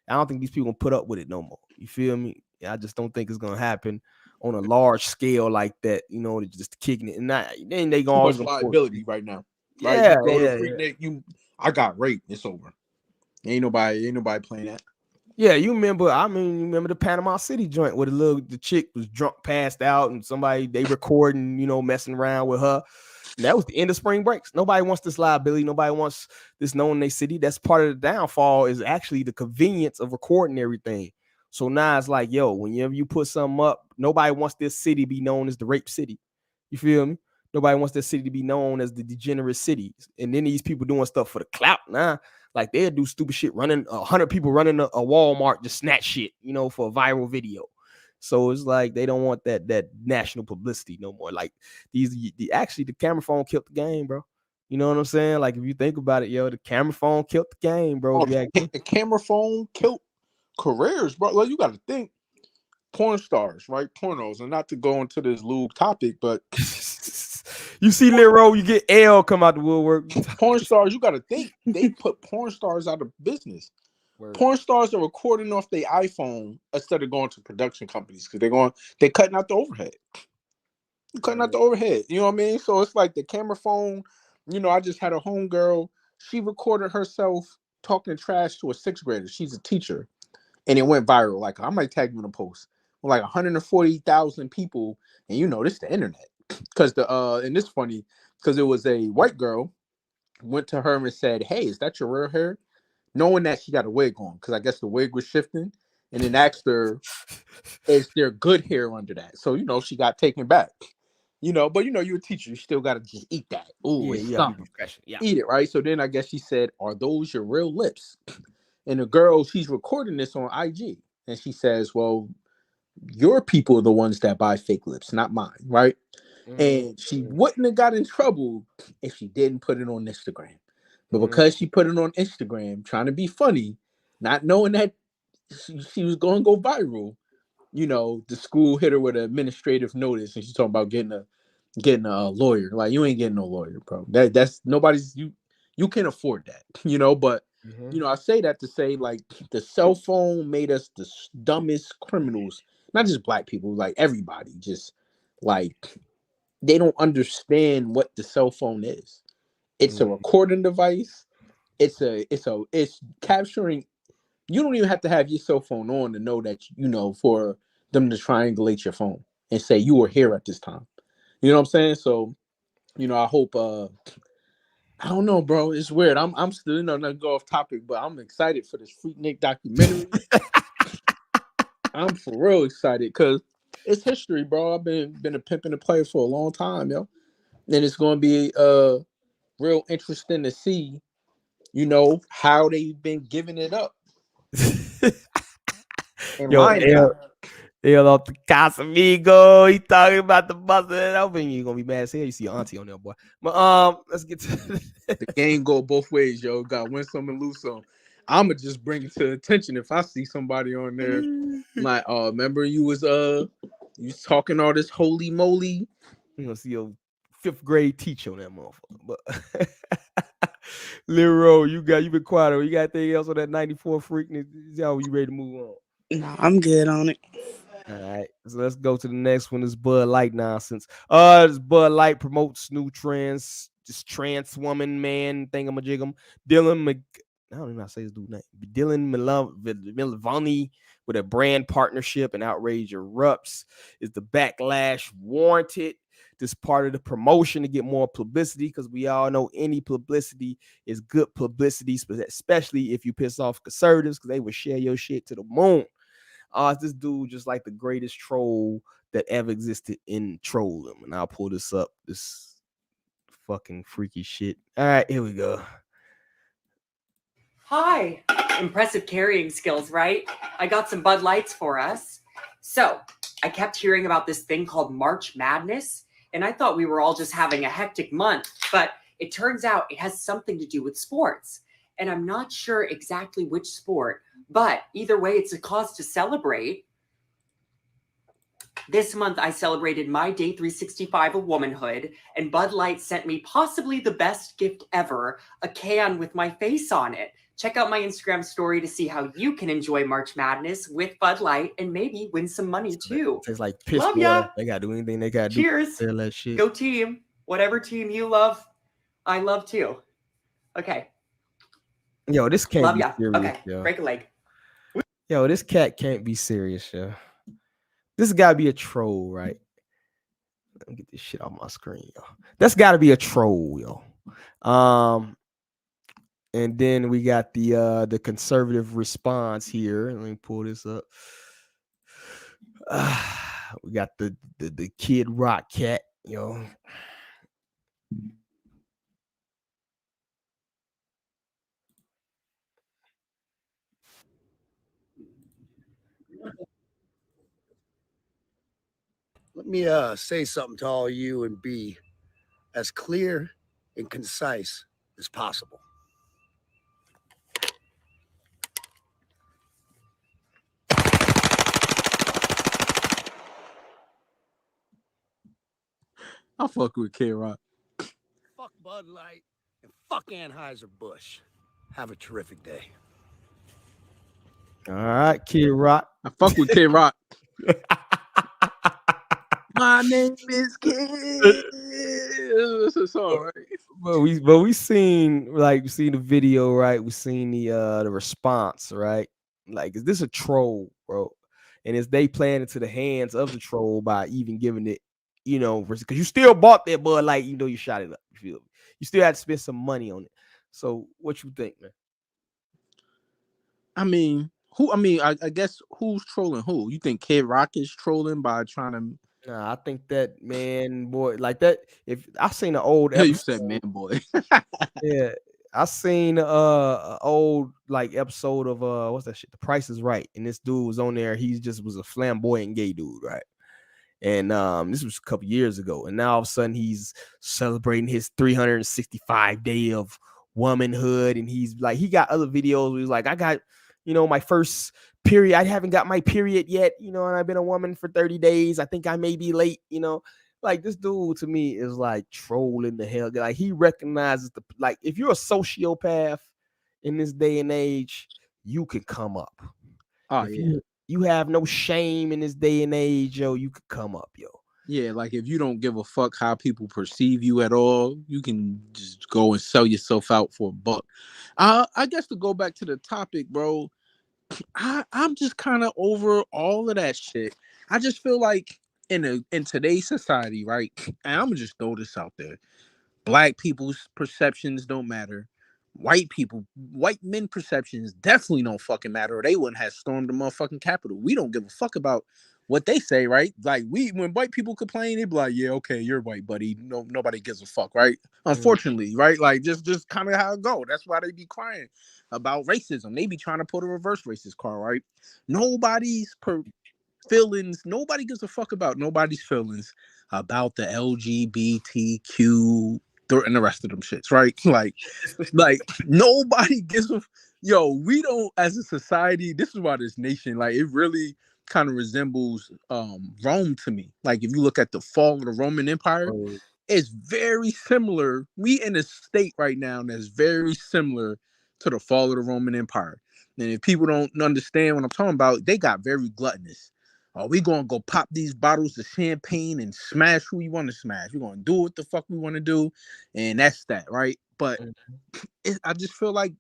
don't think these people gonna put up with it no more. You feel me? I just don't think it's gonna happen on a large scale like that. You know, just kicking it, and then they gonna always liability right now. Right? Yeah, Freaknik, I got raped. It's over. Ain't nobody playing that. Yeah, you remember the Panama City joint where the chick was drunk, passed out, and they recording, messing around with her. And that was the end of spring breaks. Nobody wants this liability. Nobody wants this known in their city. That's part of the downfall is actually the convenience of recording everything. So now it's like, yo, whenever you put something up, nobody wants this city to be known as the rape city. You feel me? Nobody wants this city to be known as the degenerate cities. And then these people doing stuff for the clout. Nah, like they'll do stupid shit, running 100 people running a Walmart, just snatch shit, for a viral video. So it's like they don't want that national publicity no more. Like the camera phone killed the game, bro. You know what I'm saying? Like if you think about it, yo, the camera phone killed the game, bro. The camera phone killed careers, bro. Like you got to think, porn stars, right? Pornos, and not to go into this lewd topic, but you see Lero, you get L come out the woodwork. Porn stars, you got to think they put porn stars out of business. Word. Porn stars are recording off their iPhone instead of going to production companies because they're cutting out the overhead. Cutting out the overhead, you know what I mean? So it's like the camera phone. I just had a homegirl. She recorded herself talking trash to a 6th grader. She's a teacher, and it went viral. Like I might tag you in a post. Like 140,000 people, and this is the internet. Because and it's funny because it was a white girl went to her and said, "Hey, is that your real hair?" Knowing that she got a wig on, because I guess the wig was shifting, and then asked her, "Is there good hair under that?" So she got taken back. But you're a teacher, you still gotta just eat that. Ooh, yeah. Eat it, right? So then I guess she said, "Are those your real lips?" And the girl, she's recording this on IG, and she says, "Well, your people are the ones that buy fake lips, not mine, right?" And she wouldn't have got in trouble if she didn't put it on Instagram. But because she put it on Instagram, trying to be funny, not knowing that she was going to go viral, the school hit her with an administrative notice, and she's talking about getting a lawyer. Like, you ain't getting no lawyer, bro. That's nobody's. You can't afford that, But I say that to say, like, the cell phone made us the dumbest criminals. Not just black people, like everybody. Just like they don't understand what the cell phone is. It's a recording device. It's capturing. You don't even have to have your cell phone on to know that, for them to triangulate your phone and say you were here at this time. You know what I'm saying? So, I hope I don't know, bro. It's weird. I'm still not to go off topic, but I'm excited for this Freaknik documentary. I'm for real excited because it's history, bro. I've been a pimp and a player for a long time, yo. And it's gonna be real interesting to see, how they've been giving it up. And Yo, lying about it. L off the Casamigo. He talking about the busting it open. You gonna be mad as hell. You see your auntie on there, boy. But let's get to The game go both ways, yo. Got win some and lose some. I'ma just bring it to attention if I see somebody on there like, oh, remember you was talking all this holy moly. You gonna see your 5th grade teacher on that motherfucker. But Lero, you been quiet. You got anything else on that 94 Freaknik? Y'all, you ready to move on? No, I'm good on it. All right, so let's go to the next one. This Bud Light nonsense. This Bud Light promotes new trends. This trans woman, man, thingamajigam. I don't even know how to say his dude's name. Dylan Mulvaney with a brand partnership and outrage erupts. Is the backlash warranted? This part of the promotion to get more publicity, because we all know any publicity is good publicity, especially if you piss off conservatives, because they will share your shit to the moon. This dude just like the greatest troll that ever existed in trolldom. And I'll pull this up. This fucking freaky shit. All right, here we go. Hi. Impressive carrying skills, right? I got some Bud Lights for us. So, I kept hearing about this thing called March Madness, and I thought we were all just having a hectic month, but it turns out it has something to do with sports. And I'm not sure exactly which sport, but either way, it's a cause to celebrate. This month, I celebrated my day 365 of womanhood, and Bud Light sent me possibly the best gift ever, a can with my face on it. Check out my Instagram story to see how you can enjoy March Madness with Bud Light and maybe win some money too. It's like piss. Love ya. They gotta do anything they gotta Cheers. do. That shit. Go team. Whatever team you love, I love too. Okay. Yo, this can't Love be ya. serious. Okay. Yo. Break a leg. Yo, this cat can't be serious, yo. This gotta be a troll, right? Let me get this shit off my screen, yo. That's gotta be a troll, yo. And then we got the conservative response here. Let me pull this up. We got the Kid Rock cat, yo. Let me say something to all of you and be as clear and concise as possible. I fuck with K-Rock. Fuck Bud Light and fuck Anheuser-Busch. Have a terrific day. All right, Kid Rock. I fuck with K-Rock. My name is Kid. That's a song, right? But we seen the video, right? We seen the response, right? Like, is this a troll, bro? And is they playing into the hands of the troll by even giving it, because you still bought that Bud Light, you know you shot it up. You feel me? You still had to spend some money on it. So what you think, man? I guess who's trolling who? You think Kid Rock is trolling by trying to? Nah, I think that man, boy, like that. If I seen an old episode, you said man, boy. Yeah, I seen a old episode of what's that shit? The Price is Right, and this dude was on there. He just was a flamboyant gay dude, right? And this was a couple years ago, and now all of a sudden he's celebrating his 365 day of womanhood, and he's like, he got other videos where he's like, I got, my first period. I haven't got my period yet, and I've been a woman for 30 days. I think I may be late, Like, this dude to me is like trolling the hell. Like, he recognizes if you're a sociopath in this day and age, you can come up. Oh, if you have no shame in this day and age, yo, you could come up, yo. Yeah, like if you don't give a fuck how people perceive you at all, you can just go and sell yourself out for $1. I guess to go back to the topic, bro, I'm just kind of over all of that shit. I just feel like in today's society, right? And I'm gonna just throw this out there. Black people's perceptions don't matter. White men perceptions definitely don't fucking matter, or they wouldn't have stormed the motherfucking Capitol. We don't give a fuck about what they say, right? Like when white people complain, they be like, yeah, okay, you're white, buddy. No, nobody gives a fuck, right? Unfortunately, right? Like just kind of how it go. That's why they be crying about racism. They be trying to put a reverse racist card, right? Nobody's feelings, nobody gives a fuck about nobody's feelings about the LGBTQ and the rest of them shits, right? Like nobody gives a we don't, as a society, this is why this nation, like, it really kind of resembles Rome to me. Like, if you look at the fall of the Roman Empire, it's very similar. We in a state right now that's very similar to the fall of the Roman Empire. And if people don't understand what I'm talking about, they got very gluttonous. Oh, we gonna go pop these bottles of champagne and smash who we want to smash. We're gonna do what the fuck we want to do, and that's that, right? But I just feel like,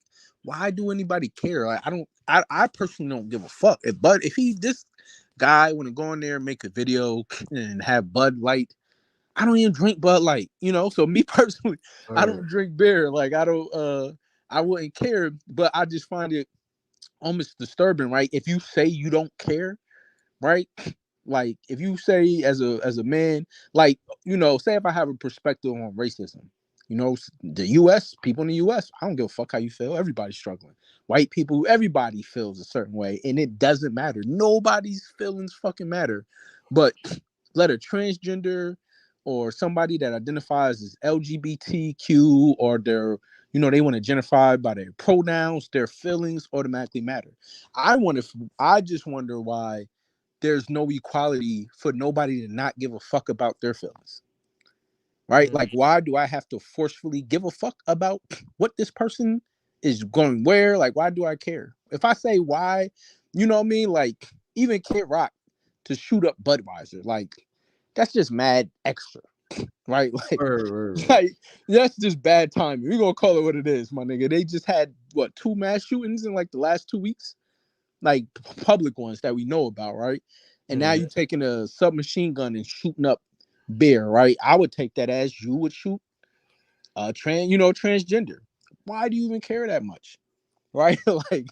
why do anybody care? Like, I personally don't give a fuck. If this guy want to go in there and make a video and have Bud Light, I don't even drink Bud Light, So me personally, I don't drink beer. Like, I wouldn't care. But I just find it almost disturbing, right? If you say you don't care, right? Like, if you say as a man, like, say if I have a perspective on racism, the US, people in the US, I don't give a fuck how you feel. Everybody's struggling. White people, everybody feels a certain way, and it doesn't matter. Nobody's feelings fucking matter. But let a transgender or somebody that identifies as LGBTQ, or they're, they want to identify by their pronouns, their feelings automatically matter. I just wonder why there's no equality for nobody to not give a fuck about their feelings, right? Like, why do I have to forcefully give a fuck about what this person is going where? Like, why do I care? If I say why, you know what I mean? Like, even Kid Rock to shoot up Budweiser, like, that's just mad extra, right? Like, that's just bad timing. We're gonna call it what it is, my nigga. They just had 2 mass shootings in like the last 2 weeks, like public ones that we know about, right? And now you're taking a submachine gun and shooting up beer, right? I would take that as you would shoot transgender. Why do you even care that much, right? Like,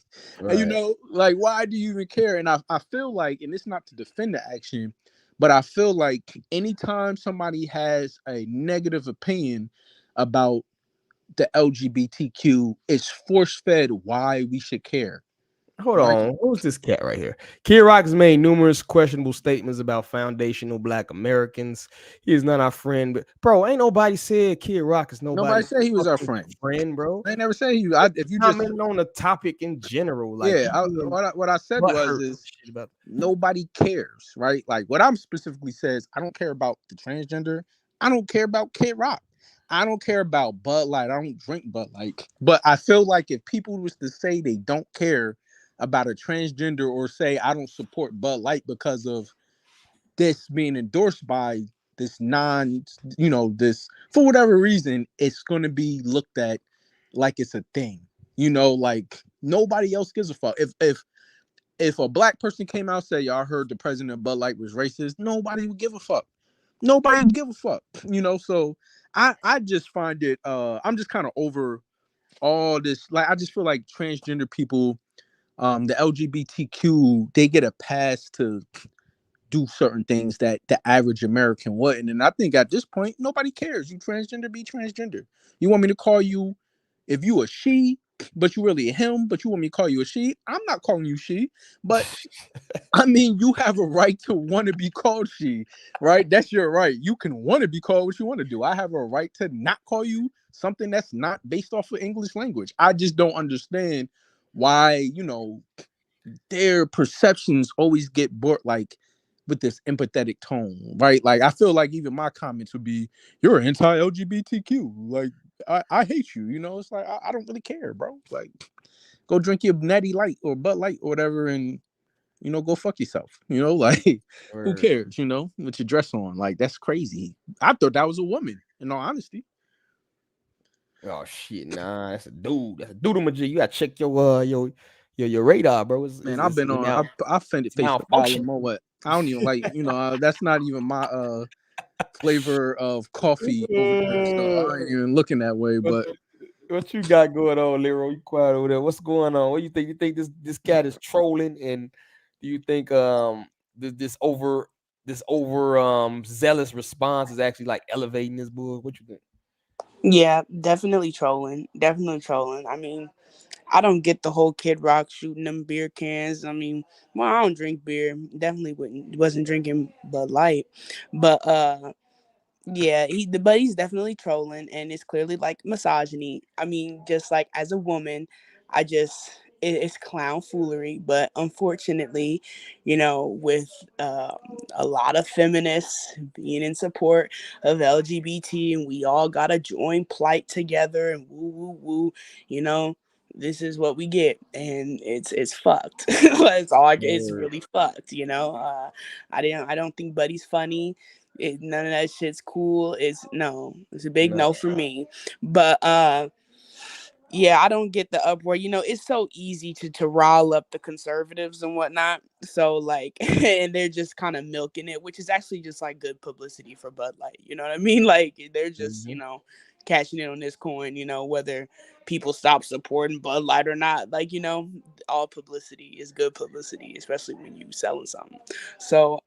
like, why do you even care? And I feel like, and it's not to defend the action, but I feel like anytime somebody has a negative opinion about the LGBTQ, it's force-fed why we should care. Hold on, who's this cat right here? Kid Rock has made numerous questionable statements about foundational Black Americans. He is not our friend, but bro, ain't nobody said Kid Rock is nobody said he was our friend, bro. I never say he. If you just commenting on the topic in general, like, what I said was nobody cares, right? Like, what I'm specifically says, I don't care about the transgender. I don't care about Kid Rock. I don't care about Bud Light. I don't drink Bud Light. But I feel like if people was to say they don't care about a transgender, or say I don't support Bud Light because of this being endorsed by this this, for whatever reason, it's going to be looked at like it's a thing, like nobody else gives a fuck. If a Black person came out and said, y'all heard the president of Bud Light was racist, nobody would give a fuck. Nobody would give a fuck, so I just find it, I'm just kind of over all this. Like, I just feel like transgender people, the LGBTQ, they get a pass to do certain things that the average American wouldn't. And I think at this point, nobody cares. You transgender, be transgender. You want me to call you, if you a she, but you really a him, but you want me to call you a she, I'm not calling you she. But I mean, you have a right to want to be called she, right? That's your right. You can want to be called what you want to do. I have a right to not call you something that's not based off of English language. I just don't understand why, their perceptions always get brought like with this empathetic tone, right? Like, I feel like even my comments would be, you're anti-LGBTQ. Like, I hate you, It's like, I don't really care, bro. Like, go drink your Natty Light or Bud Light or whatever, and go fuck yourself. Like, who cares, with your dress on? Like, that's crazy. I thought that was a woman, in all honesty. Oh shit, nah, that's a dude. That's a doodle-majig. You gotta check your radar, bro. I've been on. I offended face the problem or what? I don't even like. That's not even my flavor of coffee over there, so I ain't even looking that way. But what you got going on, Leroy? You quiet over there. What's going on? What do you think? You think this cat is trolling, and do you think this over zealous response is actually like elevating this bull? What you think? Yeah, definitely trolling. Definitely trolling. I mean, I don't get the whole Kid Rock shooting them beer cans. I mean, well, I don't drink beer. Definitely wasn't drinking Bud Light, but yeah, but he's definitely trolling, and it's clearly like misogyny. I mean, just like as a woman, it's clown foolery. But unfortunately, with a lot of feminists being in support of LGBT, and we all gotta join plight together and woo woo woo, this is what we get, and it's fucked. It's really fucked. I don't think Buddy's funny. None of that shit's cool. It's a big no for me. But yeah, I don't get the uproar. It's so easy to rile up the conservatives and whatnot. So like, and they're just kind of milking it, which is actually just like good publicity for Bud Light. You know what I mean? Like they're just cashing in on this coin. Whether people stop supporting Bud Light or not. Like all publicity is good publicity, especially when you selling something. So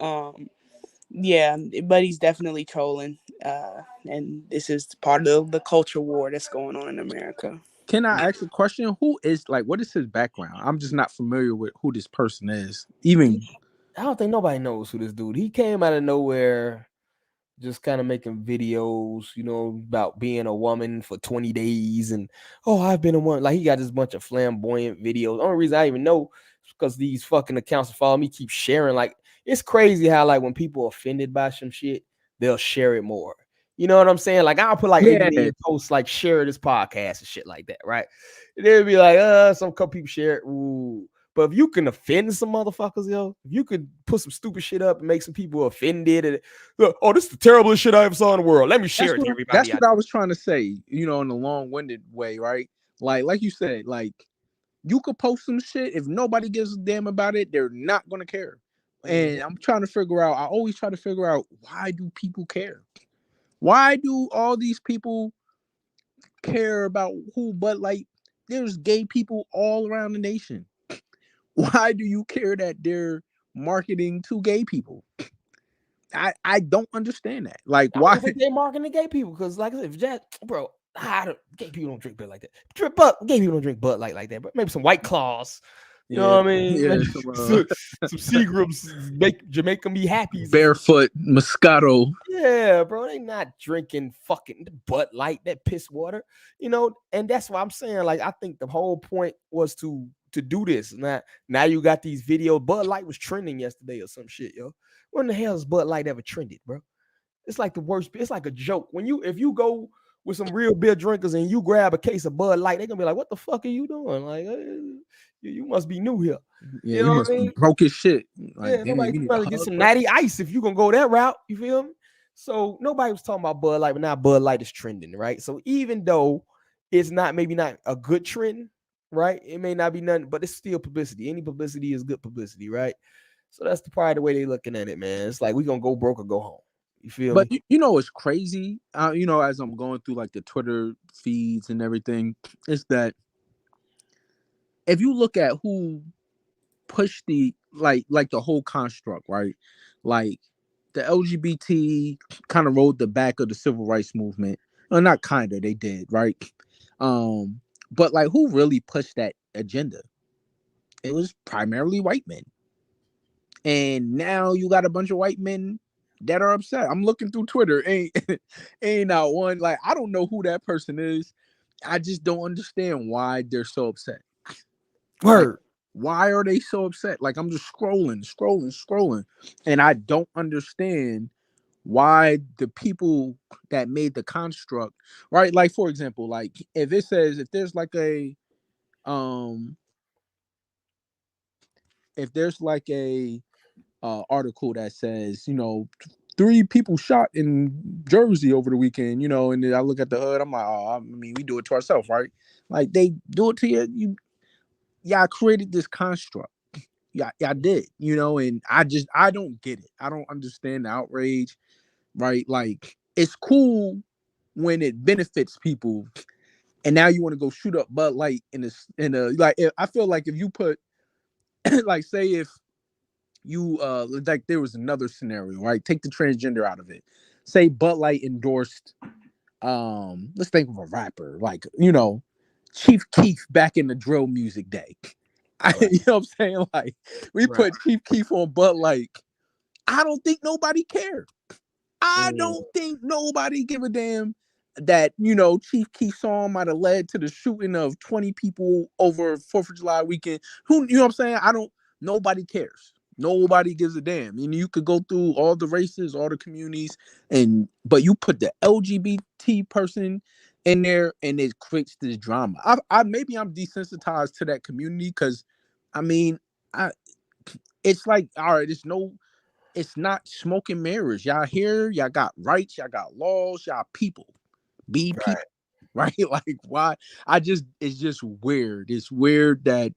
yeah, but he's definitely trolling, and this is part of the culture war that's going on in America. Can I ask a question? Who is what is his background? I'm just not familiar with who this person is. Even I don't think nobody knows who this dude. He came out of nowhere, just kind of making videos, about being a woman for 20 days, and I've been a woman. Like he got this bunch of flamboyant videos. The only reason I even know is because these fucking accounts that follow me keep sharing. Like it's crazy how like when people are offended by some shit, they'll share it more. You know what I'm saying? Like I'll put like 80 million posts like share this podcast and shit like that, right? And they'll be like, some couple people share it. Ooh. But if you can offend some motherfuckers, if you could put some stupid shit up and make some people offended, and this is the terriblest shit I ever saw in the world. Let me share it to everybody. That's what I was trying to say, in a long-winded way, right? Like you said, like you could post some shit. If nobody gives a damn about it, they're not gonna care. And I'm trying to figure out. I always try to figure out, why do people care? Why do all these people care about who Bud Light? There's gay people all around the nation. Why do you care that they're marketing to gay people? I don't understand that. Like, why they're marketing to gay people? Because, like I said, gay people don't drink Bud like that. Gay people don't drink Bud Light like that. But maybe some White Claws. You know what I mean? Yeah, some Seagrams make Jamaica be happy. Barefoot Moscato. Yeah, bro, they not drinking fucking Bud Light, that piss water. And that's why I'm saying, like, I think the whole point was to do this. Now you got these videos. Bud Light was trending yesterday or some shit, yo. When the hell has Bud Light ever trended, bro? It's like the worst. It's like a joke. If you go with some real beer drinkers and you grab a case of Bud Light, they're gonna be like, "What the fuck are you doing? Like, you must be new here." Yeah, you must be broke as shit. Like, nobody probably get some natty ice if you gonna go that route. You feel me? So nobody was talking about Bud Light, but now Bud Light is trending, right? So even though it's maybe not a good trend, right? It may not be nothing, but it's still publicity. Any publicity is good publicity, right? So that's probably the way they're looking at it, man. It's like we gonna go broke or go home. You feel me? But it's crazy. As I'm going through like the Twitter feeds and everything, is that if you look at who pushed the like the whole construct, right? Like the LGBT kind of rode the back of the civil rights movement. Well, not kind of, they did, right? But like, who really pushed that agenda? It was primarily white men. And now you got a bunch of white men that are upset. I'm looking through Twitter. Ain't not one. Like, I don't know who that person is. I just don't understand why they're so upset. Word. Like, why are they so upset? Like, I'm just scrolling. And I don't understand why the people that made the construct, right? Like, for example, like if there's like a article that says, 3 people shot in Jersey over the weekend, and then I look at the hood, I'm like, I mean, we do it to ourselves, right? Like, they do it to you. Y'all created this construct. Y'all did, and I don't get it. I don't understand the outrage. right? Like it's cool when it benefits people, and now you want to go shoot up Bud Light in a like. I feel like if you put like say if you like there was another scenario, right? Take the transgender out of it. Say Bud Light endorsed let's think of a rapper like Chief Keef back in the drill music day. Right. You know what I'm saying? Like we put Chief Keef on Bud Light. I don't think nobody cared. I don't think nobody give a damn that Chief Keef song might have led to the shooting of 20 people over 4th of July weekend. Who you know what I'm saying? Nobody cares. Nobody gives a damn. You could go through all the races, all the communities, but you put the LGBT person in there and it creates this drama. I maybe I'm desensitized to that community because it's like, all right, it's not smoke and mirrors. Y'all here, y'all got rights, y'all got laws, y'all people. Be people. Right? Like why? It's just weird. It's weird that,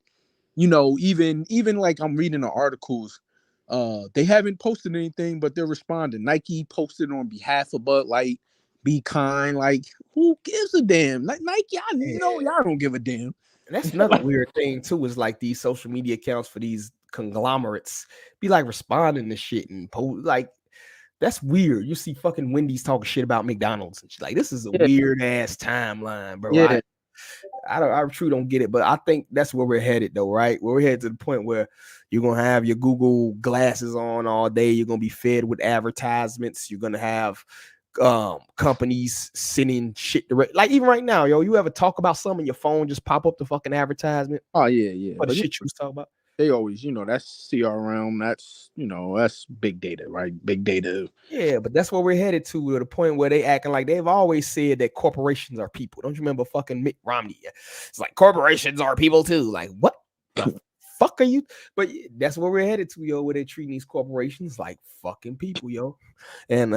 even like I'm reading the articles, they haven't posted anything, but they're responding. Nike posted on behalf of Bud Light, be kind. Like, who gives a damn? Like Nike, I know y'all don't give a damn. And that's another weird thing too, is like these social media accounts for these conglomerates be like responding to shit and post like that's weird. You see fucking Wendy's talking shit about McDonald's and shit. Like this is a weird ass timeline, bro. Yeah. I truly don't get it, but I think that's where we're headed though, right? We're headed to the point where you're gonna have your Google glasses on all day, you're gonna be fed with advertisements, you're gonna have companies sending shit direct. Like even right now, yo, you ever talk about something, your phone just pop up the fucking advertisement? Oh yeah. What the shit you was talking about? They always, that's CRM, that's big data, right? Big data. Yeah, but that's where we're headed to the point where they acting like they've always said that corporations are people. Don't you remember fucking Mitt Romney? It's like corporations are people too. Like what the fuck are you? But that's where we're headed to, yo, where they're treating these corporations like fucking people, yo. And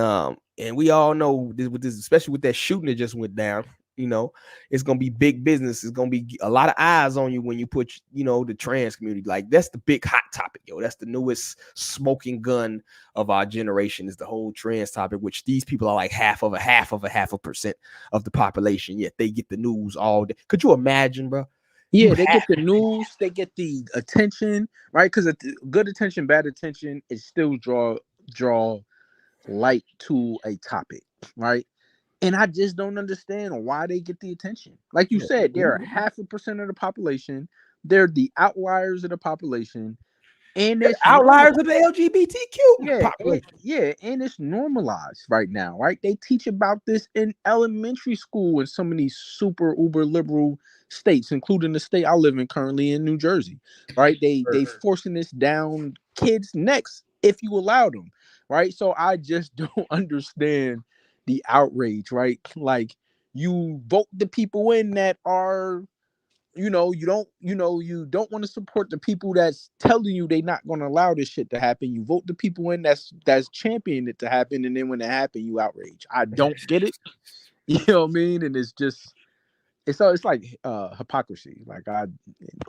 we all know this, especially with that shooting that just went down. It's gonna be big business. It's gonna be a lot of eyes on you when you put, the trans community. Like that's the big hot topic, yo. That's the newest smoking gun of our generation is the whole trans topic, which these people are like half of a percent of the population. Yet they get the news all day. Could you imagine, bro? Yeah, they get the news, they get the attention, right? Because good attention, bad attention, it still draw light to a topic, right? And I just don't understand why they get the attention. Like you said, they're 0.5% of the population. They're the outliers of the population. And it's outliers of the LGBTQ population. And it's normalized right now, right? They teach about this in elementary school in some of these super uber liberal states, including the state I live in currently in New Jersey, right? They forcing this down kids' necks if you allow them, right? So I just don't understand the outrage, right? Like you vote the people in that are, you don't want to support the people that's telling you they're not going to allow this shit to happen. You vote the people in that's championing it to happen, and then when it happens, you outrage. I don't get it. You know what I mean? And it's like hypocrisy. Like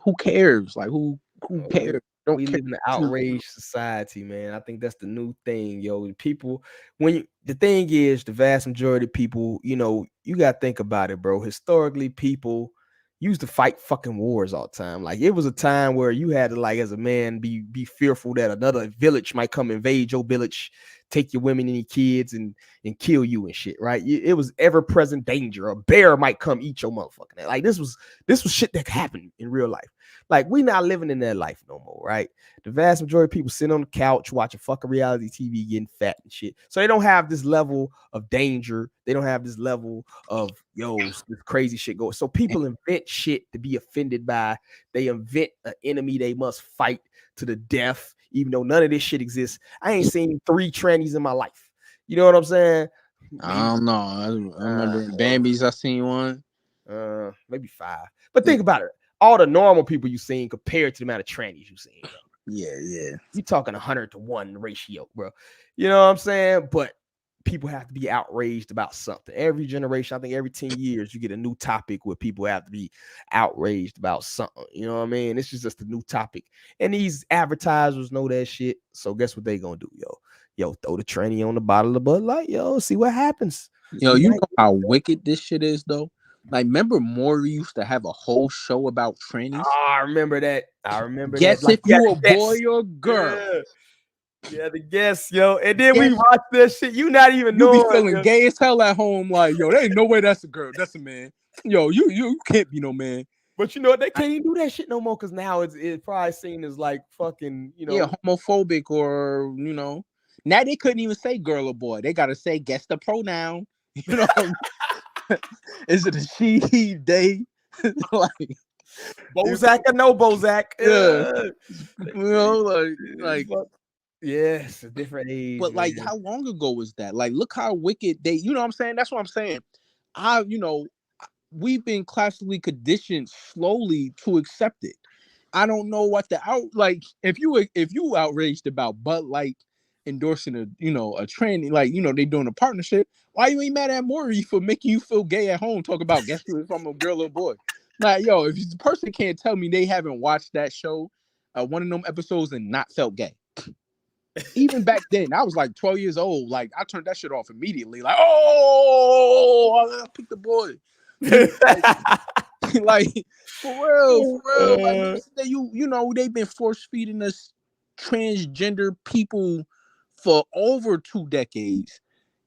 who cares? Like who cares? We live in an outraged society, man. I think that's the new thing, yo. People, the thing is, the vast majority of people, you got to think about it, bro. Historically, people used to fight fucking wars all the time. Like it was a time where you had to, like, as a man, be fearful that another village might come invade your village, take your women and your kids and kill you and shit, right? It was ever-present danger. A bear might come eat your motherfucking ass. Like this was shit that happened in real life. Like we not living in that life no more, right? The vast majority of people sitting on the couch watching fucking reality TV, getting fat and shit. So they don't have this level of danger. They don't have this level of this crazy shit going. So people invent shit to be offended by. They invent an enemy they must fight to the death, even though none of this shit exists. I ain't seen 3 trannies in my life. You know what I'm saying? I don't know. I remember in Bambi's, I seen one. Maybe 5. But think about it. All the normal people you seen compared to the amount of trannies you seen, bro. Yeah. You talking 100-to-1 ratio, bro. You know what I'm saying? But people have to be outraged about something. Every generation, I think every 10 years, you get a new topic where people have to be outraged about something. You know what I mean? This is just a new topic. And these advertisers know that shit. So guess what they gonna do, yo? yo, throw the tranny on the bottle of Bud Light, yo, see what happens. Yo, you know how wicked this shit is though. Like, remember Maury used to have a whole show about trannies? Oh, I remember that. Guess Like, if you a boy or girl. Yeah, the guess, yo. And then we watch this shit. You not even You knowing. be feeling gay as hell at home. Like, yo, there ain't no way that's a girl. That's a man. Yo, you can't be no man. But you know what? They can't even do that shit no more because now it's probably seen as like fucking, you know. Yeah, homophobic or, you know. Now they couldn't even say girl or boy. They got to say guess the pronoun. You know, is it a she, he, they? Like Bozak or no Bozak? Yeah, you know, like yeah, it's a different age. But like, how long ago was that? Like, look how wicked they. You know what I'm saying? That's what I'm saying. We've been classically conditioned slowly to accept it. I don't know what if you outraged about Bud Light endorsing a trend, like, they doing a partnership, why you ain't mad at Maury for making you feel gay at home? Talk about guess if I'm a girl or boy. Like, yo, if the person can't tell me they haven't watched that show, one of them episodes, and not felt gay. Even back then, I was like 12 years old. Like, I turned that shit off immediately. Like, oh, I picked the boy. Like, for real. Like, they've been force feeding us transgender people for over 2 decades,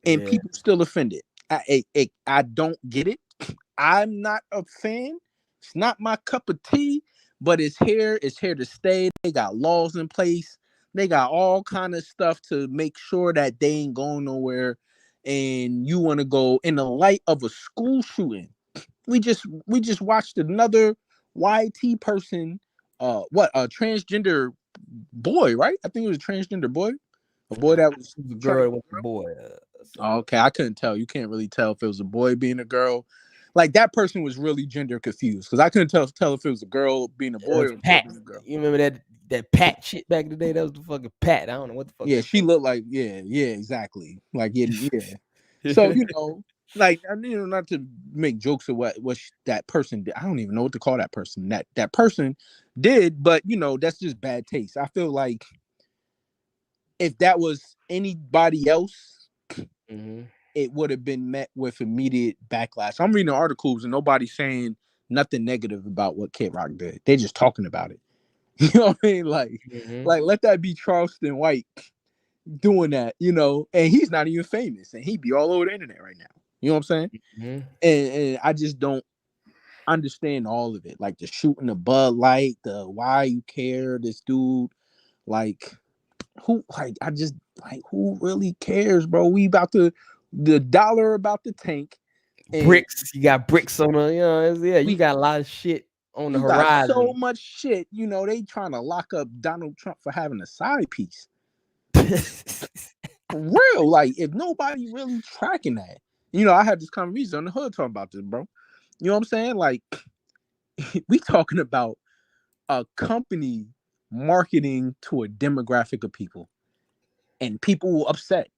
and people still offended. I don't get it. I'm not a fan. It's not my cup of tea, but it's here. It's here to stay. They got laws in place. They got all kind of stuff to make sure that they ain't going nowhere. And you want to go in the light of a school shooting. We just watched another YT person, a transgender boy, right? I think it was a transgender boy. A boy that was a girl with a boy. Okay, I couldn't tell. You can't really tell if it was a boy being a girl. Like, that person was really gender confused because I couldn't tell if it was a girl being a boy or Pat. being a girl. You remember that Pat shit back in the day? That was the fucking Pat. I don't know what the fuck. Yeah, she looked like exactly. Like yeah. So like, not to make jokes of what that person did. I don't even know what to call that person. That person did, but that's just bad taste. I feel like if that was anybody else, it would have been met with immediate backlash. I'm reading articles and nobody's saying nothing negative about what Kid Rock did. They're just talking about it. You know what I mean? Like let that be Charleston White doing that, and he's not even famous, and he'd be all over the internet right now. You know what I'm saying? And I just don't understand all of it. Like the shooting the Bud Light, the why you care, this dude, like who really cares, bro? We about to the dollar about to tank. Bricks, you got bricks on the you got a lot of shit on the horizon. So much shit, they trying to lock up Donald Trump for having a side piece. For real, like if nobody really tracking that. I had this conversation on the hood talking about this, bro. You know what I'm saying? Like, we talking about a company marketing to a demographic of people, and people upset.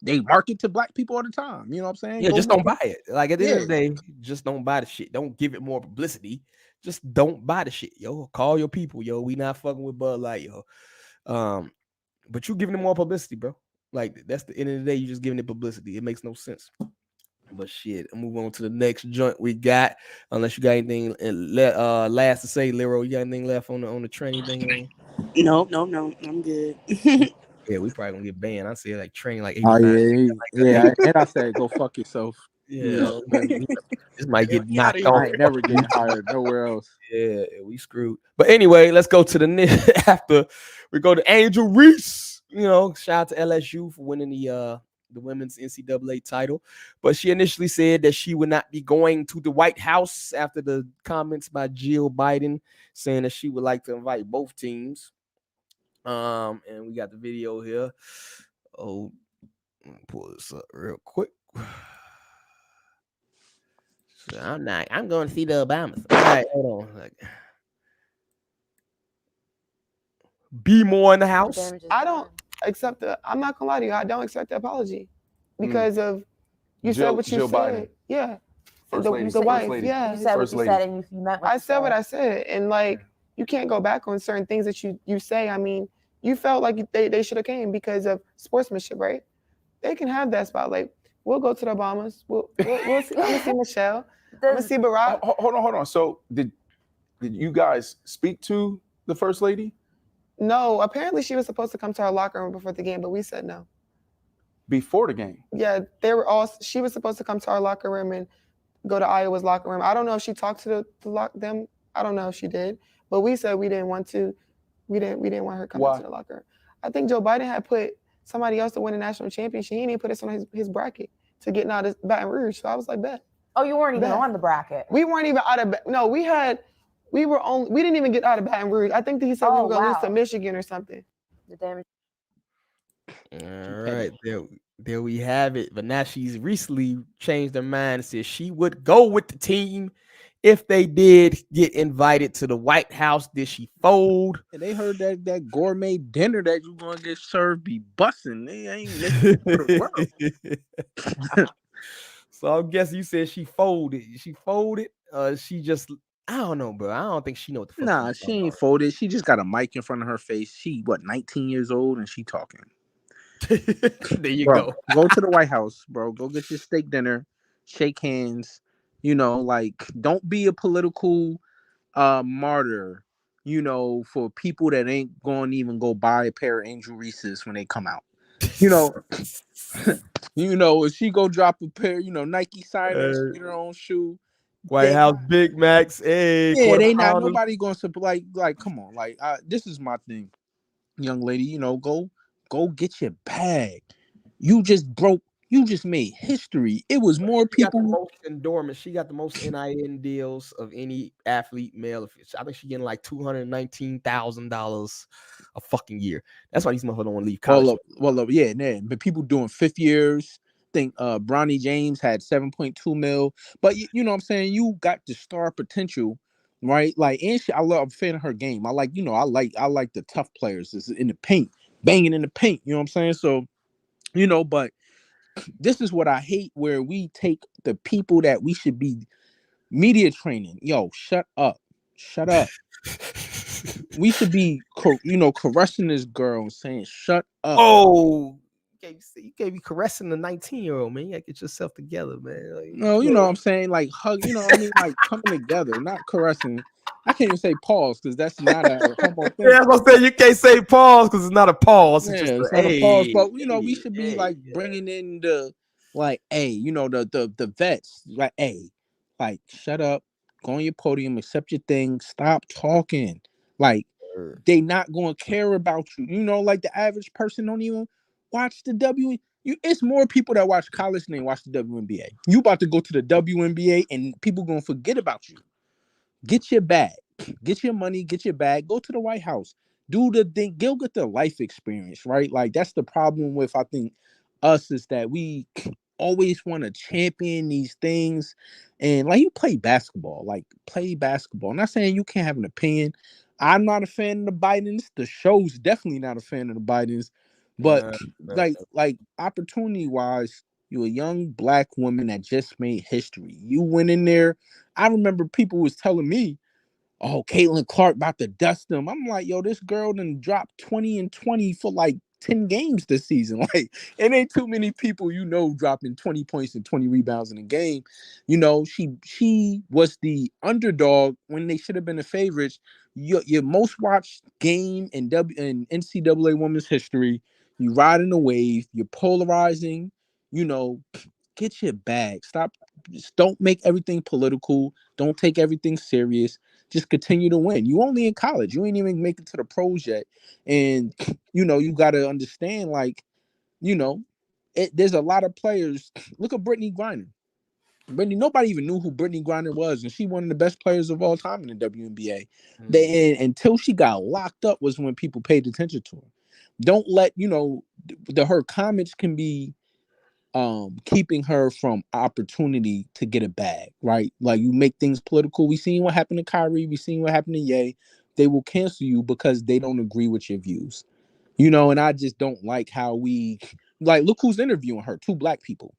They market to black people all the time. You know what I'm saying? Yeah, just don't buy it. Like, at the end of the day, just don't buy the shit. Don't give it more publicity. Just don't buy the shit, yo. Call your people, yo. We not fucking with Bud Light, yo. But you giving them more publicity, bro. Like, that's the end of the day. You just giving it publicity. It makes no sense. But shit, I'll move on to the next joint we got. Unless you got anything last to say, Lero. You got anything left on the training thing? No, I'm good. Yeah, we probably gonna get banned. I say like train like 89. Yeah, and I said go fuck yourself. Yeah, this might get knocked off. I ain't never getting hired nowhere else. Yeah, we screwed. But anyway, let's go to the after we go to Angel Reese. Shout out to LSU for winning the women's NCAA title. But she initially said that she would not be going to the White House after the comments by Jill Biden saying that she would like to invite both teams. And we got the video here. Oh, let me pull this up real quick. So I'm going to see the Obamas. All right, hold on. Be more in the house. I don't accept I'm not gonna lie to you. I don't accept the apology because of you said what you said. Biden. Yeah. The wife. Yeah. You said what you said and you meant what I said what I said. And you can't go back on certain things that you say. I mean, You felt like they should have came because of sportsmanship, right? They can have that spot. Like, we'll go to the Obamas. We'll see. I'm gonna see Michelle. I'm gonna see Barack. Hold on. So did you guys speak to the first lady? No, apparently she was supposed to come to our locker room before the game, but we said no. Before the game? Yeah, she was supposed to come to our locker room and go to Iowa's locker room. I don't know if she talked to them. I don't know if she did, but we said we didn't want to. We didn't want her coming to the locker room. I think Joe Biden had put somebody else to win a national championship. He didn't put us on his bracket to get out of Baton Rouge. So I was like, bet. Oh, you weren't even on the bracket. We weren't even out of. No, we didn't even get out of Baton Rouge. I think that he said we were going to lose to Michigan or something. All right, there we have it. But now she's recently changed her mind and said she would go with the team if they did get invited to the White House. Did she fold? And they heard that gourmet dinner that you gonna get served be busting. They ain't listening to the world. So I guess you said she folded. She folded. She just, I don't know, bro. I don't think she know what the fuck. Nah, she ain't folded. She just got a mic in front of her face. She 19 years old and she talking. There you bro, go. Go to the White House, bro. Go get your steak dinner, shake hands. You know, like, don't be a political martyr, you know, for people that ain't going to even go buy a pair of Angel Reese's when they come out. You know, if she go drop a pair, Nike signers, get her own shoe. White House Big Macs, hey, yeah, they not nobody going to like. Come on, like this is my thing, young lady. Go get your bag. You just made history. It was more people. Got the most endorsements. She got the most NIN deals of any athlete, male. I think she's getting like $219,000 a fucking year. That's why these motherfuckers don't want to leave college. Well, yeah, man. But people doing 5th years. I think Bronny James had 7.2 mil. But you know what I'm saying? You got the star potential, right? Like, and I'm a fan of her game. I like the tough players. This is in the paint, banging in the paint. You know what I'm saying? So, but this is what I hate, where we take the people that we should be media training. Yo, shut up. We should be, caressing this girl and saying, shut up. Oh, you can't be caressing the 19-year-old, man. You gotta get yourself together, man. Like, no, you know what I'm saying? Like, hug, like coming together, not caressing. I can't even say pause because that's not a homo thing. Yeah, I was gonna say you can't say pause because it's not a pause. It's just not a pause. But we should be bringing in the the vets. Like, like, shut up, go on your podium, accept your thing, stop talking. Like, they not gonna care about you. Like the average person don't even watch the it's more people that watch college than they watch the WNBA. You about to go to the WNBA and people gonna forget about you. Get your bag, get your money, get your bag, go to the White House, do the thing, go get the life experience, right? Like, that's the problem with, I think, us, is that we always want to champion these things. And like, you play basketball, I'm not saying you can't have an opinion. I'm not a fan of the Bidens. The show's definitely not a fan of the Bidens. But like opportunity wise, you're a young Black woman that just made history. You went in there. I remember people was telling me, oh, Caitlin Clark about to dust them. I'm like, yo, this girl done dropped 20 and 20 for like 10 games this season. Like, it ain't too many people, dropping 20 points and 20 rebounds in a game. She was the underdog when they should have been the favorites. Your most watched game in NCAA women's history. You riding the wave. You're polarizing. Get your bag. Stop. Just don't make everything political. Don't take everything serious. Just continue to win. You only in college. You ain't even make it to the pros yet. And, you got to understand, like, there's a lot of players. Look at Brittany Griner. Nobody even knew who Brittany Griner was, and she one of the best players of all time in the WNBA. Until she got locked up was when people paid attention to her. Don't let, her comments can be keeping her from opportunity to get a bag, right? Like, you make things political. We seen what happened to Kyrie. We seen what happened to Ye. They will cancel you because they don't agree with your views. And I just don't like how we, like, look who's interviewing her, 2 Black people.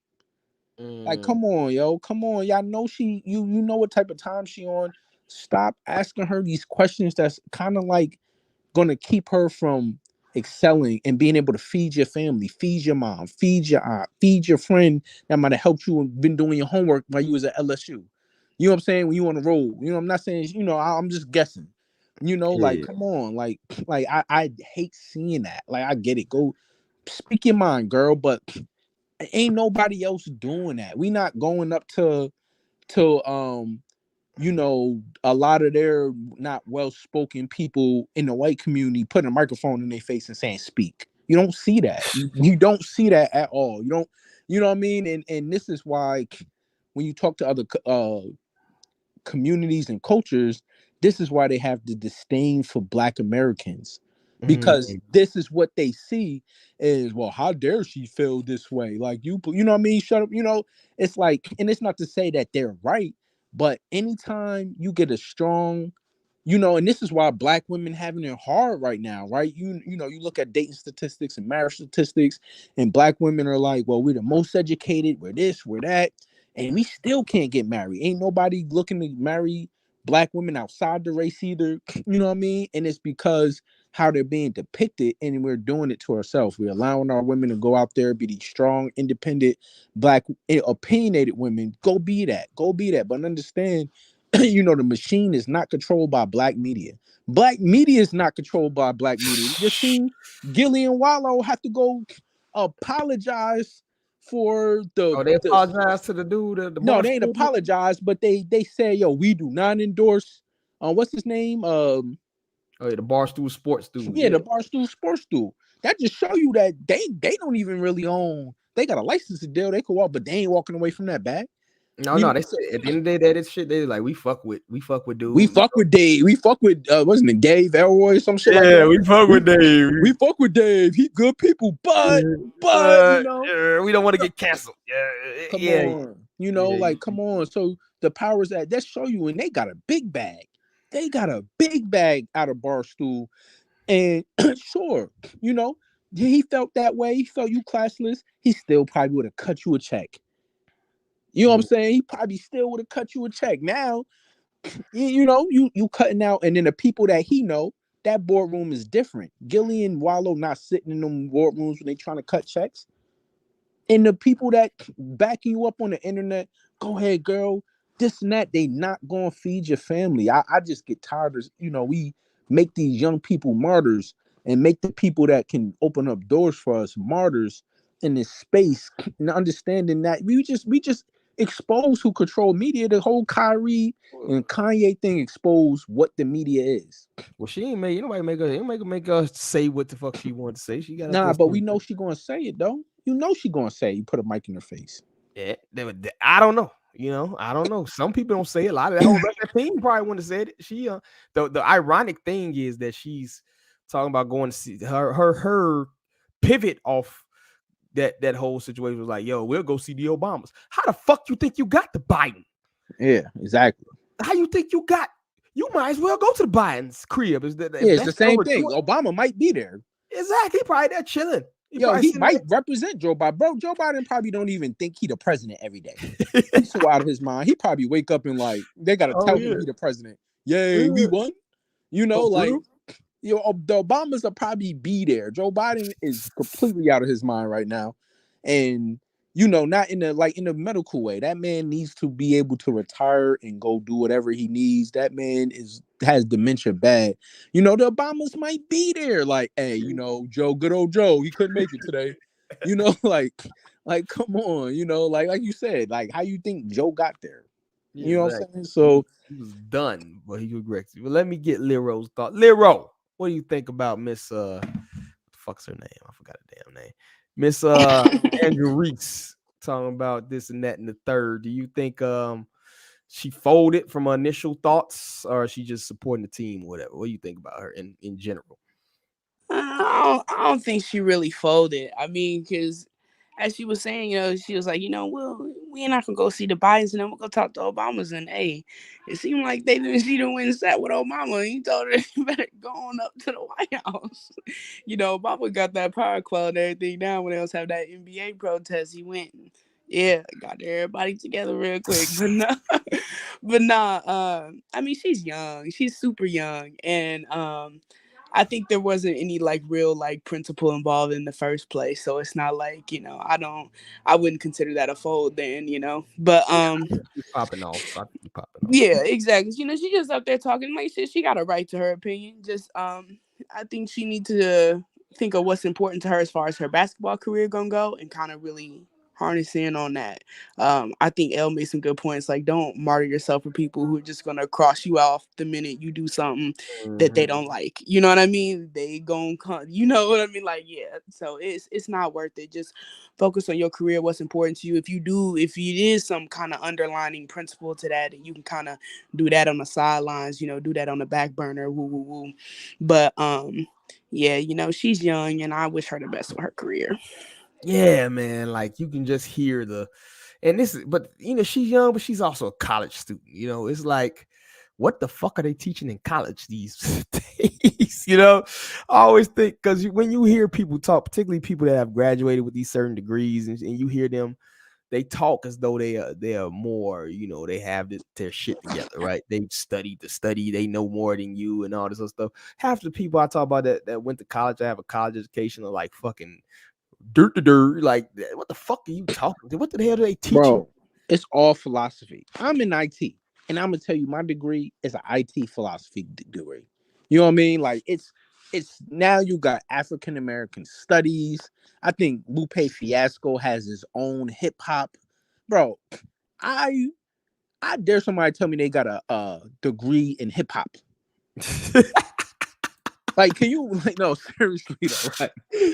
Like, come on, yo. Come on. Y'all know you know what type of time she on. Stop asking her these questions that's kind of like gonna keep her from excelling and being able to feed your family, feed your mom, feed your aunt, feed your friend that might have helped you and been doing your homework while you was at LSU. You know what I'm saying? When you on the road, you know, I'm not saying, you know, I'm just guessing. You know, like, come on, like I hate seeing that. Like, I get it. Go speak your mind, girl, but ain't nobody else doing that. We not going up to you know, a lot of their not well-spoken people in the white community putting a microphone in their face and saying speak. You don't see that. You don't see that at all. You don't, you know what I mean? And this is why when you talk to other communities and cultures, this is why they have the disdain for Black Americans, because this is what they see is, well, how dare she feel this way? Like, you know what I mean? Shut up. You know, it's like, and it's not to say that they're right, but anytime you get a strong, you know, and this is why Black women having it hard right now, right? You know, you look at dating statistics and marriage statistics, and Black women are like, well, we're the most educated, we're this, we're that, and we still can't get married. Ain't nobody looking to marry Black women outside the race either. You know what I mean? And it's because how they're being depicted, and we're doing it to ourselves. We're allowing our women to go out there, be these strong, independent, Black, opinionated women. Go be that. Go be that. But understand, you know, the machine is not controlled by Black media. Black media is not controlled by Black media. You just seen Gillian Wallow have to go apologize for the. They apologize to the dude. No, they ain't apologize, but they say, yo, we do not endorse. What's his name? Oh yeah, the Barstool Sports dude. Yeah, the Barstool Sports dude. That just show you that they don't even really own. They got a license deal. They could walk, but they ain't walking away from that bag. No, they said at the end of the day, that shit, they like, we fuck with dude. We fuck with Dave. We fuck with wasn't it Dave Elroy or some shit like that? Yeah, we fuck with Dave. We fuck with Dave. He good people, but you know, we don't want to get canceled. Come on. You know, like, come on. So the powers that show you, and they got a big bag. They got a big bag out of Barstool. And sure, you know, he felt that way. He felt you classless. He still probably would have cut you a check. You know what I'm saying? He probably still would have cut you a check. Now, you know, you cutting out, and then the people that he know, that boardroom is different. Gillian Wallow not sitting in them boardrooms when they trying to cut checks. And the people that backing you up on the internet, go ahead, girl, this and that, they not gonna feed your family. I just get tired of, you know, we make these young people martyrs and make the people that can open up doors for us martyrs in this space, and understanding that we just expose who control media. The whole Kyrie and Kanye thing exposed what the media is. Well, she ain't made nobody make her say what the fuck she wanted to say. She got but we know she gonna say it though. You know she gonna say it. You put a mic in her face. Yeah, I don't know. You know, I don't know. Some people don't say it. A lot of that whole team probably wouldn't have said it. She the ironic thing is that she's talking about going to see her pivot off that whole situation was like, yo, we'll go see the Obamas. How the fuck you think you got the Biden? Yeah, exactly. How you think you got? You might as well go to the Biden's crib. It's the same thing. Obama might be there. Exactly. He probably there chilling. He might represent Joe Biden. Bro, Joe Biden probably don't even think he the president every day. He's so out of his mind. He probably wake up and like, they got to tell him he the president. Yay, we won. You know, like, you know, the Obamas will probably be there. Joe Biden is completely out of his mind right now. And, you know, not in the medical way. That man needs to be able to retire and go do whatever he needs. That man has dementia bad. You know, the Obamas might be there. Like, hey, you know, Joe, good old Joe, he couldn't make it today. You know, like, come on, you know, like you said, like, how you think Joe got there? You know what I'm saying? So he was done, but he regrets it. Well, let me get Lero's thought. Lero, what do you think about Miss what the fuck's her name? I forgot her damn name. Miss Andrew Reese talking about this and that and the third. Do you think she folded from her initial thoughts, or is she just supporting the team or whatever? What do you think about her in general? I don't think she really folded. I mean, because as she was saying, you know, she was like, you know, well, we're not gonna go see the Bidens, and then we'll go talk to Obamas. And hey, it seemed like they didn't see the win sat with Obama. And he told her, you better go on up to the White House. You know, Obama got that power cloud and everything down when they was have that NBA protest. He went, got everybody together real quick. But nah, I mean, she's young. She's super young, and I think there wasn't any like real like principle involved in the first place, so it's not like, you know, I wouldn't consider that a fold then, you know. But She's popping off. I think you popping off. yeah, exactly. You know, she just up there talking like shit. She got a right to her opinion. Just I think she needs to think of what's important to her as far as her basketball career gonna go, and kind of really harness in on that. I think Elle made some good points. Like, don't martyr yourself for people who are just gonna cross you off the minute you do something that they don't like. You know what I mean? They gon' come. You know what I mean? Like, yeah. So it's not worth it. Just focus on your career, what's important to you. If it is some kind of underlining principle to that, and you can kind of do that on the sidelines, you know, do that on the back burner, woo woo woo. But yeah, you know, she's young, and I wish her the best with her career. Yeah, man. Like, you can just hear but you know, she's young, but she's also a college student. You know, it's like, what the fuck are they teaching in college these days? You know, I always think, because when you hear people talk, particularly people that have graduated with these certain degrees, and you hear them, they talk as though they are more, you know, they have their shit together, right? They studied the study, they know more than you, and all this other stuff. Half the people I talk about that went to college, that have a college education, are like fucking dirt. Like, what the fuck are you talking to? What the hell do they teach you? It's all philosophy. I'm in IT, and I'm gonna tell you, my degree is an IT philosophy degree. You know what I mean? Like, it's now you got African American studies. I think Lupe Fiasco has his own hip hop. Bro, I dare somebody tell me they got a degree in hip hop. Like, can you, like, no, seriously though,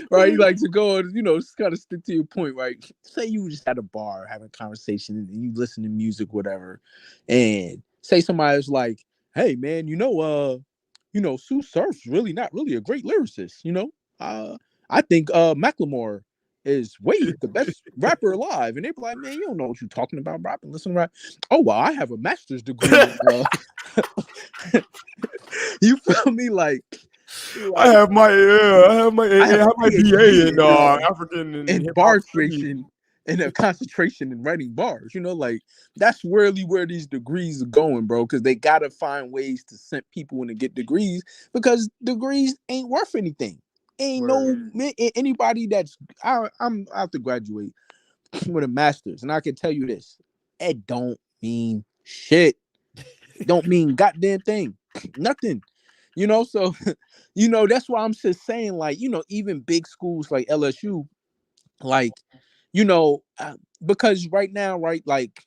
right? You like to go and, you know, just gotta stick to your point, right? Say you just at a bar having a conversation and you listen to music, whatever, and say somebody's like, "Hey, man, you know, Sue Surf's really not really a great lyricist, you know. I think Macklemore is the best rapper alive," and they be like, "Man, you don't know what you're talking about, bro. I've been listening to rap. Oh, well, I have a master's degree." You feel me? Like, I have my BA in African and bar creation and a concentration in writing bars. You know, like, that's really where these degrees are going, bro. Because they gotta find ways to send people in to get degrees, because degrees ain't worth anything. Ain't anybody that's I have to graduate with a master's, and I can tell you this: it don't mean shit. Don't mean goddamn thing. Nothing. You know, so, you know, that's why I'm just saying, like, you know, even big schools like LSU, like, you know, because right now, right, like,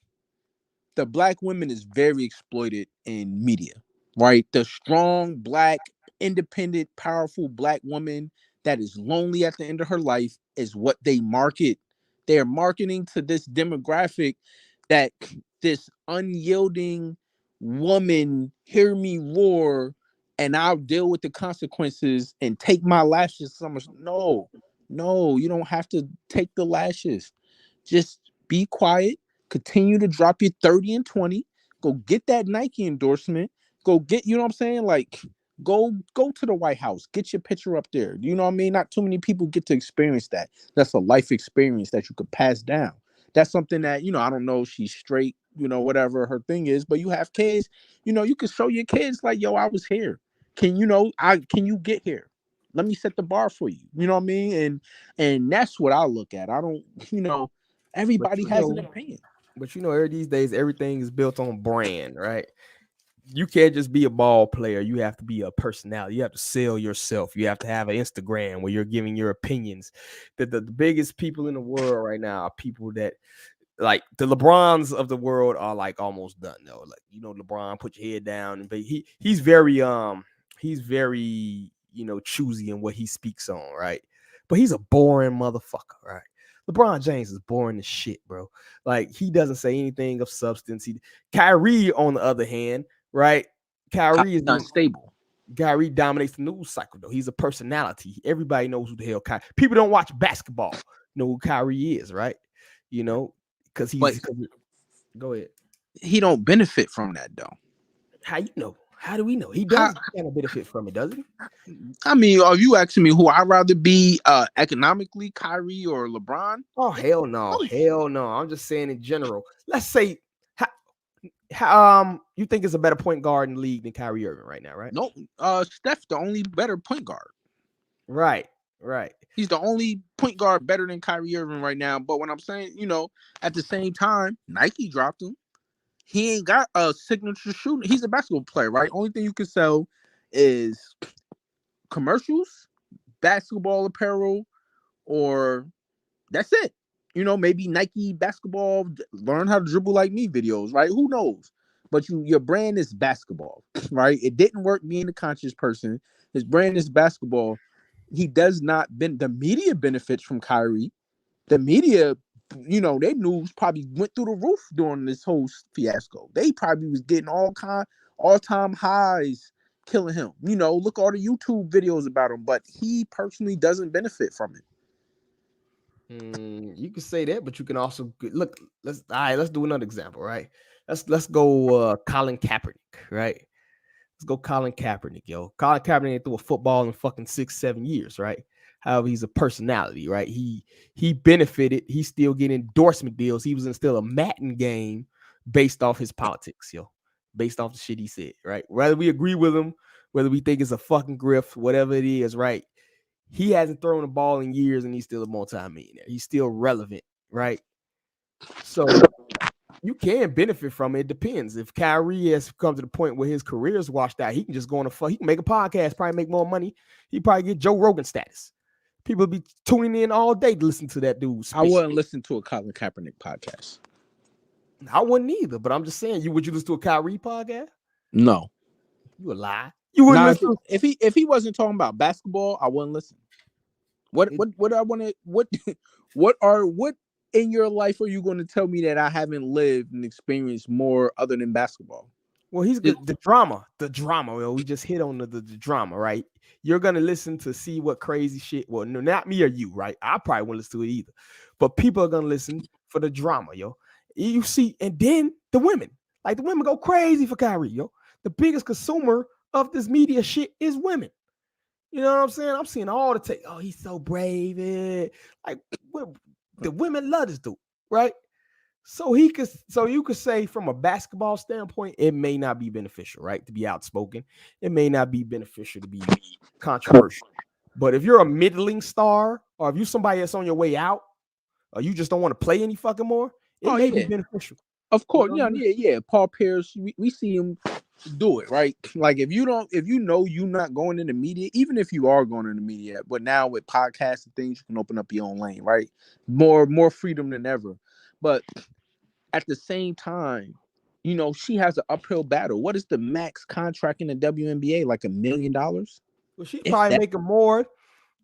the black women is very exploited in media, right? The strong, black, independent, powerful black woman that is lonely at the end of her life is what they market. They are marketing to this demographic that this unyielding woman, hear me roar, and I'll deal with the consequences and take my lashes. No, you don't have to take the lashes. Just be quiet, continue to drop your 30 and 20, go get that Nike endorsement, go get, you know what I'm saying? Like, go to the White House, get your picture up there. You know what I mean? Not too many people get to experience that. That's a life experience that you could pass down. That's something that, you know, I don't know if she's straight, you know, whatever her thing is, but you have kids, you know, you can show your kids like, yo, I was here. Can you get here? Let me set the bar for you. You know what I mean? And that's what I look at. I don't, you know, everybody has an opinion. But you know, these days everything is built on brand, right? You can't just be a ball player. You have to be a personality. You have to sell yourself. You have to have an Instagram where you're giving your opinions. The biggest people in the world right now are people that, like, the LeBrons of the world are like almost done though. Like, you know, LeBron, put your head down, and he's very you know, choosy in what he speaks on, right? But he's a boring motherfucker, right? LeBron James is boring as shit, bro. Like, he doesn't say anything of substance. Kyrie, on the other hand, right? Kyrie is unstable. Kyrie dominates the news cycle, though. He's a personality. Everybody knows who the hell Kyrie. People don't watch basketball know who Kyrie is, right? You know, because he's. Go ahead. He don't benefit from that, though. How you know? How do we know? He does kind of benefit from it, doesn't he? I mean, are you asking me who I'd rather be economically, Kyrie or LeBron? Oh, hell no. Hell no. I'm just saying in general. Let's say, You think it's a better point guard in the league than Kyrie Irving right now, right? No, Steph the only better point guard. Right. He's the only point guard better than Kyrie Irving right now. But when I'm saying, at the same time, Nike dropped him. He ain't got a signature shooting. He's a basketball player, right? Only thing you can sell is commercials, basketball apparel, or that's it. Maybe Nike basketball, learn how to dribble like me videos, right? Who knows? But your brand is basketball, right? It didn't work being a conscious person. His brand is basketball. He does not the media benefits from Kyrie. The media, their news probably went through the roof during this whole fiasco. They probably was getting all-time highs killing him. Look at all the YouTube videos about him, but he personally doesn't benefit from it. You can say that, but you can also look. Let's do another example, right? Let's go Colin Kaepernick, right? Let's go Colin Kaepernick, yo. Colin Kaepernick ain't threw a football in fucking 6-7 years, right? However, he's a personality, right? He benefited. He's still getting endorsement deals. He was in still a Madden game based off his politics, yo. Based off the shit he said, right? Whether we agree with him, whether we think it's a fucking grift, whatever it is, right? He hasn't thrown a ball in years, and he's still a multi-millionaire. He's still relevant, right? So you can benefit from it. It depends. If Kyrie has come to the point where his career is washed out, he can just go on he can make a podcast, probably make more money. He probably get Joe Rogan status. People be tuning in all day to listen to that dude. I wouldn't listen to a Colin Kaepernick podcast. I wouldn't either, but I'm just saying, would you listen to a Kyrie podcast? No. You a lie. You wouldn't listen. If he wasn't talking about basketball, I wouldn't listen. What I want to what in your life are you going to tell me that I haven't lived and experienced more other than basketball? Well, he's good. The drama. Well, we just hit on the drama, right? You're gonna listen to see what crazy shit. Well, no, not me or you, right? I probably won't listen to it either. But people are gonna listen for the drama, yo. You see, and then the women, the women go crazy for Kyrie, yo. The biggest consumer of this media shit is women. You know what I'm saying? I'm seeing all the take. Oh, he's so brave. The women love this dude, right? So you could say from a basketball standpoint, it may not be beneficial, right? To be outspoken. It may not be beneficial to be controversial. But if you're a middling star, or if you're somebody that's on your way out, or you just don't want to play any fucking more, it may be beneficial. Of course, yeah. Paul Pierce, we see him do it, right? Like if you know you're not going in the media, even if you are going in the media, but now with podcasts and things, you can open up your own lane, right? More freedom than ever. But at the same time, she has an uphill battle. What is the max contract in the WNBA? Like $1 million? Well, she's probably making more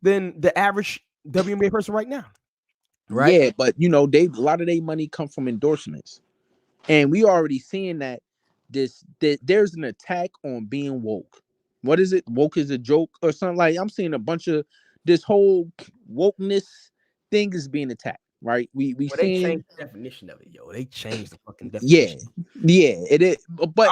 than the average WNBA person right now. Right? Yeah, but a lot of their money come from endorsements. And we already seeing that there's an attack on being woke. What is it? Woke is a joke or something. Like I'm seeing a bunch of this whole wokeness thing is being attacked, right? We they changed the definition of it, yo. They changed the fucking definition. Yeah, it is. But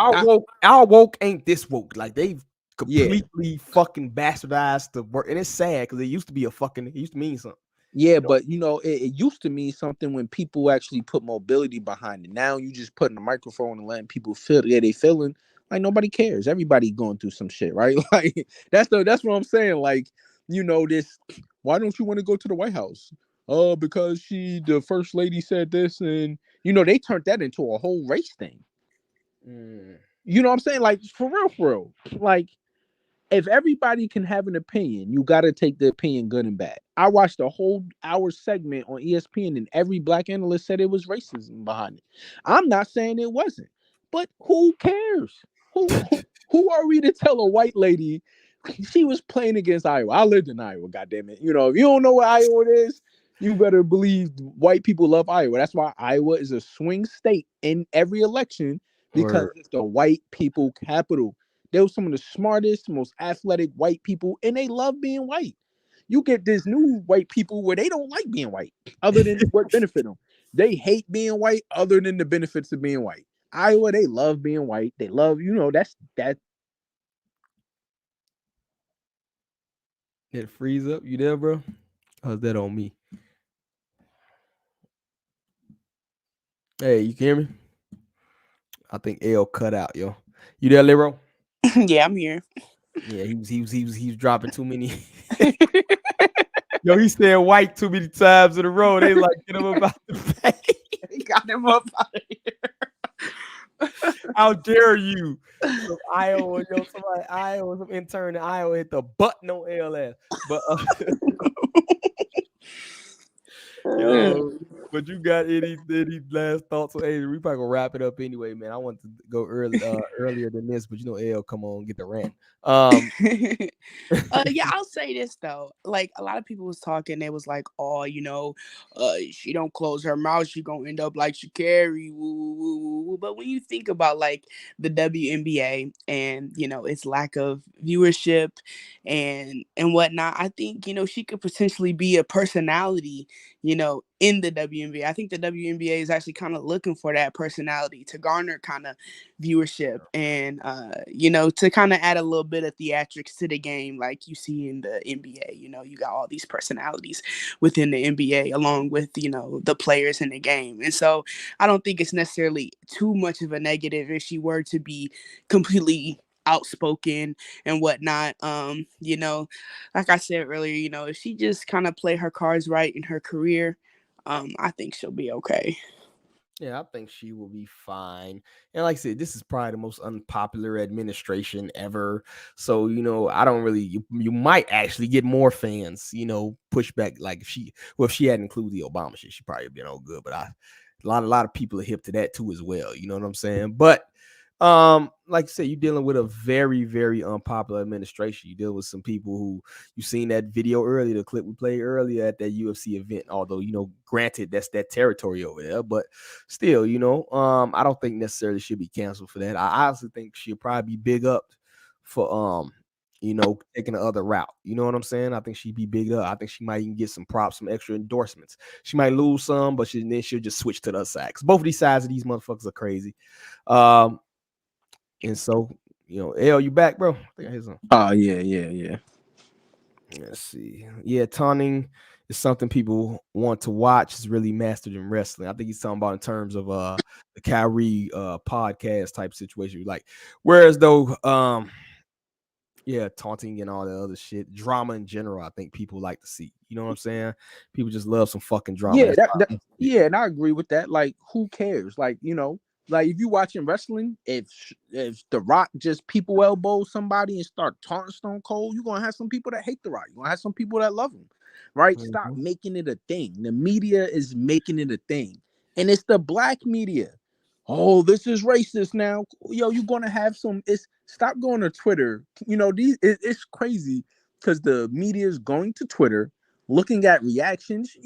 our woke ain't this woke. Like they've completely fucking bastardized the word, and it's sad because it used to mean something. Yeah, but it used to mean something when people actually put mobility behind it. Now you just putting a microphone and letting people feel they feeling like nobody cares. Everybody going through some shit, right? Like that's what I'm saying. Like, this, why don't you want to go to the White House? Because the first lady said this, and they turned that into a whole race thing. You know what I'm saying? Like for real. Like if everybody can have an opinion, you got to take the opinion good and bad. I watched a whole hour segment on ESPN and every black analyst said it was racism behind it. I'm not saying it wasn't, but who cares? Who are we to tell a white lady she was playing against Iowa? I lived in Iowa, goddammit. If you don't know what Iowa is, you better believe white people love Iowa. That's why Iowa is a swing state in every election because it's the white people capital. They were some of the smartest, most athletic white people, and they love being white. You get this new white people where they don't like being white, other than what benefit them. They hate being white, other than the benefits of being white. Iowa, they love being white. They love, that's that. Did it freeze up? You there, bro? Or is that on me? Hey, you can hear me? I think L cut out, yo. You there, Lero? Yeah, I'm here. Yeah, he was dropping too many. Yo, he said white too many times in a row. They like get him about the face. He got him up out of here. How dare you? Some Iowa, yo, somebody Iowa, some intern in Iowa hit the button on LS. But yo, but you got any last thoughts on Asia? We probably gonna wrap it up anyway, man. I want to go earlier than this, but you know, L, come on, get the rant. Yeah, I'll say this though. Like a lot of people was talking, they was like, "Oh, she don't close her mouth, she gonna end up like Sha'Carri." Woo, woo, woo, woo. But when you think about like the WNBA and its lack of viewership and whatnot, I think she could potentially be a personality, in the WNBA. I think the WNBA is actually kind of looking for that personality to garner kind of viewership and to kind of add a little bit of theatrics to the game like you see in the NBA. You got all these personalities within the NBA along with the players in the game. And so I don't think it's necessarily too much of a negative if she were to be completely outspoken and whatnot. Like I said earlier, if she just kind of play her cards right in her career, I think she'll be okay. Yeah, I think she will be fine. And like I said, this is probably the most unpopular administration ever. So, I don't really, you might actually get more fans, pushback. Like if she hadn't included the Obama shit, she probably been all good. But a lot of people are hip to that too as well. You know what I'm saying? But like I said, you're dealing with a very, very unpopular administration. You deal with some people who you seen that video earlier, the clip we played earlier at that UFC event. Although, granted that's that territory over there, but still, I don't think necessarily she'll be canceled for that. I honestly think she'll probably be big up for taking the other route. You know what I'm saying? I think she'd be big up. I think she might even get some props, some extra endorsements. She might lose some, but then she'll just switch to the other side. Both of these sides of these motherfuckers are crazy. And so, L, you back, bro? I think I hear something. Oh, yeah. Let's see. Yeah, taunting is something people want to watch. It's really mastered in wrestling. I think he's talking about in terms of the Kyrie podcast type situation. Like, whereas though, taunting and all that other shit, drama in general, I think people like to see. You know what I'm saying? People just love some fucking drama. Yeah, and I agree with that. Like, who cares? Like, like if you watching wrestling, if The Rock just people elbow somebody and start taunting Stone Cold, you're gonna have some people that hate The Rock. You're gonna have some people that love him, right? Mm-hmm. Stop making it a thing. The media is making it a thing, and it's the black media. Oh, this is racist now. Yo, you're gonna have some. Stop going to Twitter. It's crazy because the media is going to Twitter, looking at reactions.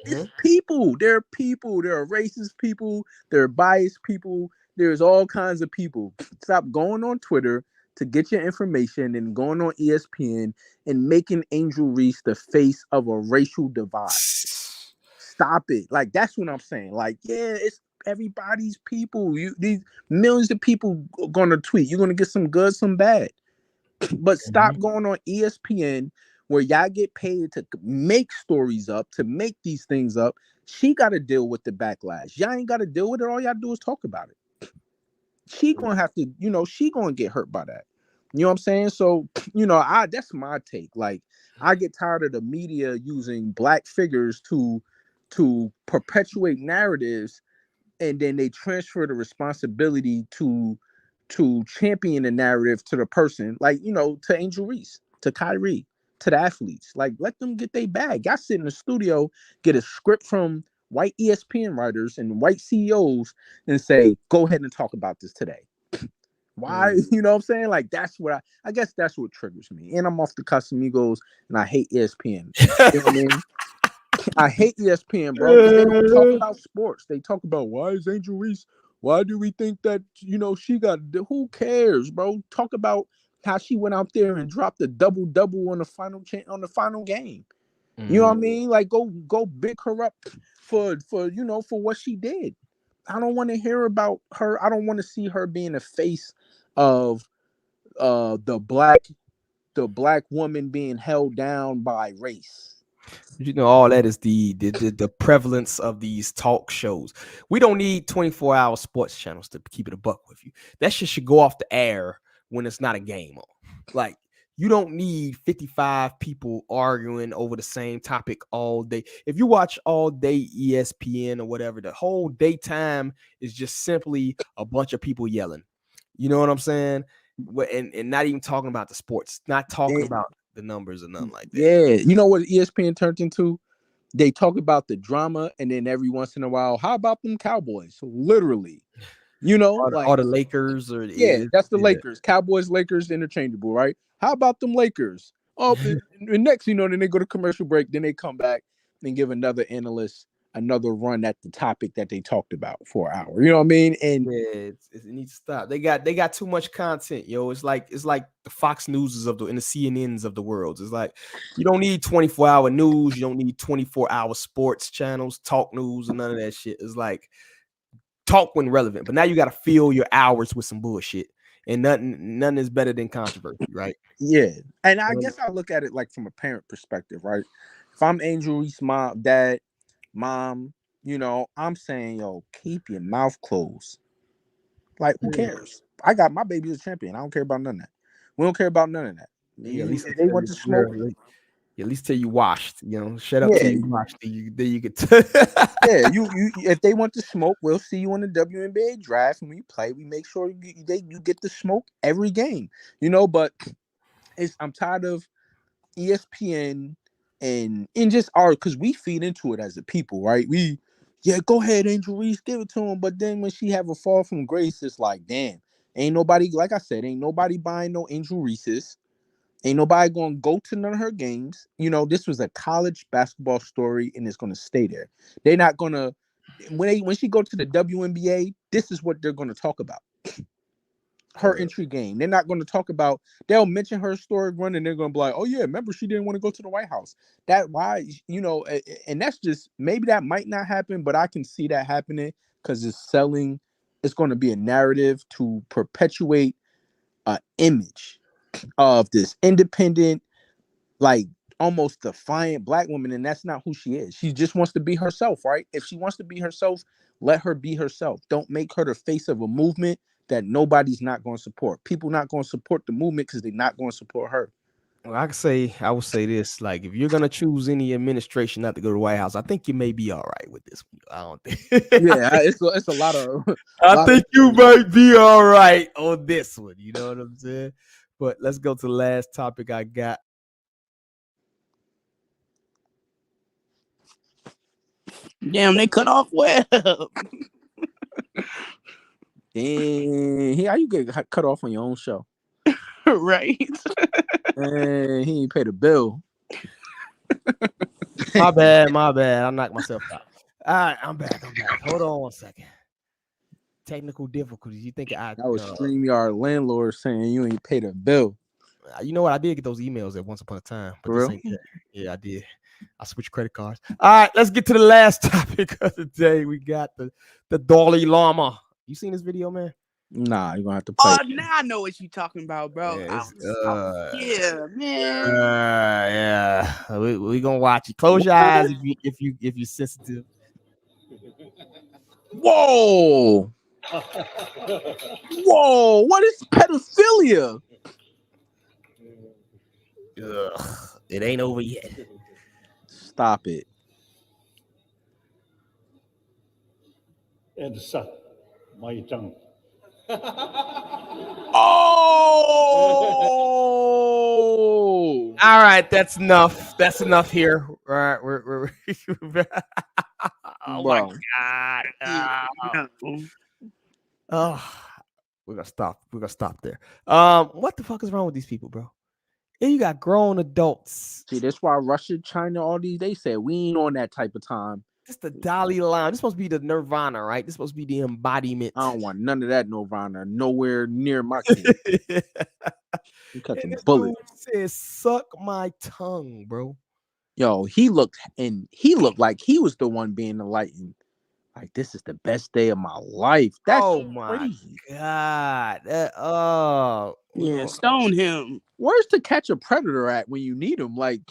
It's people. There are people. There are racist people. There are biased people. There's all kinds of people. Stop going on Twitter to get your information and going on ESPN and making Angel Reese the face of a racial divide. Stop it. Like, that's what I'm saying. Like, yeah, it's everybody's people. These millions of people are gonna tweet. You're gonna get some good, some bad. But stop going on ESPN where y'all get paid to make stories up, to make these things up. She got to deal with the backlash. Y'all ain't got to deal with it. All y'all do is talk about it. She gonna have to, she gonna get hurt by that. You know what I'm saying? So, that's my take. Like, I get tired of the media using black figures to perpetuate narratives, and then they transfer the responsibility to champion the narrative to the person, like, to Angel Reese, to Kyrie, to the athletes. Like, let them get their bag. Y'all sit in the studio, get a script from white ESPN writers and white CEOs and say, go ahead and talk about this today. Why? You know what I'm saying? Like, that's what I guess that's what triggers me. And I'm off the Casamigos and I hate ESPN. You know what I mean? I hate ESPN, bro, because they don't talk about sports. They talk about, why is Angel Reese? Why do we think that, she got, who cares, bro? Talk about how she went out there and dropped a double-double on the final game. You know what I mean? Like, go big her up for what she did. I don't want to hear about her. I don't want to see her being the face of the black woman being held down by race. You know, all that is the prevalence of these talk shows. We don't need 24-hour sports channels to keep it a buck with you. That shit should go off the air when it's not a game on. Like, you don't need 55 people arguing over the same topic all day. If you watch all day ESPN or whatever, the whole daytime is just simply a bunch of people yelling. You know what I'm saying? And not even talking about the sports, not talking about the numbers or nothing like that. Yeah, you know what ESPN turned into? They talk about the drama, and then every once in a while, how about them Cowboys? Literally, you know, all the Lakers or that's the Lakers, Cowboys, Lakers, interchangeable, right? How about them Lakers? Oh, and next, you know, then they go to commercial break, then they come back and give another analyst another run at the topic that they talked about for an hour. You know what I mean? And it needs to stop. They got too much content, yo. It's like the Fox Newses and the CNNs of the world. It's like you don't need 24-hour news, you don't need 24-hour sports channels, talk news, and none of that shit. It's like talk when relevant, but now you got to fill your hours with some bullshit, and nothing is better than controversy, right? Yeah, and I guess I look at it like from a parent perspective, right? If I'm Angel Reese, mom, you know, I'm saying, yo, keep your mouth closed. Like, who cares? I got my baby's a champion. I don't care about none of that. We don't care about none of that. If they want to smoke, at least till you washed, you know, shut up till you washed. Then you get yeah, you if they want to smoke, we'll see you on the WNBA draft, and we play. We make sure you get to smoke every game, you know. But I'm tired of ESPN and just because we feed into it as a people, right? Go ahead, Angel Reese, give it to him. But then when she have a fall from grace, it's like, damn, ain't nobody, like I said, ain't nobody buying no Angel Reese's. Ain't nobody gonna go to none of her games. You know, this was a college basketball story, and it's gonna stay there. They're not gonna when she go to the WNBA, this is what they're gonna talk about. Her entry game. They're not going to talk about. They'll mention her story run, and they're going to be like, "Oh yeah, remember she didn't want to go to the White House." That why, you know, and that's just maybe that might not happen, but I can see that happening because it's selling. It's going to be a narrative to perpetuate an image of this independent, like almost defiant black woman, and that's not who she is. She just wants to be herself, right? If she wants to be herself, let her be herself. Don't make her the face of a movement that nobody's not going to support. People not going to support the movement because they're not going to support her. Well, I would say this: like, if you're gonna choose any administration not to go to the White House, I think you may be all right with this one. I don't think. It's a lot of. I think you might be all right on this one. You know what I'm saying? But let's go to the last topic I got. Damn, they cut off Webb. Dang, how you get cut off on your own show? Right. And he ain't paid a bill. My bad. I knocked myself out. All right, I'm back. Hold on 1 second. Technical difficulties. You think that was StreamYard landlord saying you ain't paid a bill? You know what? I did get those emails at once upon a time. But for real? Yeah, I did. I switched credit cards. All right, let's get to the last topic of the day. We got the Dalai Lama. You seen this video, man? Nah, you're gonna have to play. Oh, now I know what you're talking about, bro. Yeah, man. Yeah. We gonna watch it. Close your eyes if you're sensitive. Whoa! Whoa! What is pedophilia? It ain't over yet. Stop it. Oh! All right, that's enough. That's enough here. All right, we're oh my god. We're gonna stop. We're gonna stop there. What the fuck is wrong with these people, bro? And you got grown adults. See, that's why Russia, China, all these, they said we ain't on that type of time. This the Dalai Lama. This supposed to be the Nirvana, right? This supposed to be the embodiment. I don't want none of that Nirvana nowhere near my kid. You cut the bullet. Says, suck my tongue, bro. Yo, he looked like he was the one being enlightened. Like, this is the best day of my life. That's crazy. God. Yeah, stone him. Where's to catch a predator at when you need him? Like,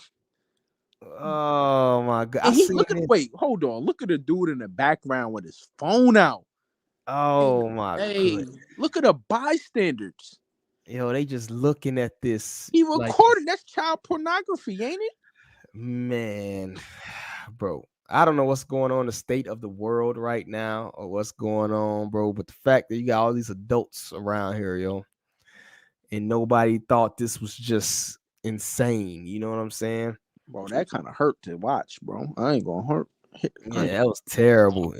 Oh my god! I And he seen look at it. wait, hold on. Look at the dude in the background with his phone out. Oh my Hey, god! look at the bystanders. Yo, they just looking at this He like, recorded. That's child pornography, ain't it? man, bro. I don't know what's going on in the state of the world right now or what's going on, bro. But the fact that you got all these adults around here, yo, and nobody thought this was just insane. You know what I'm saying? Bro, that kind of hurt to watch, bro. I ain't gonna hurt. Yeah, that was terrible.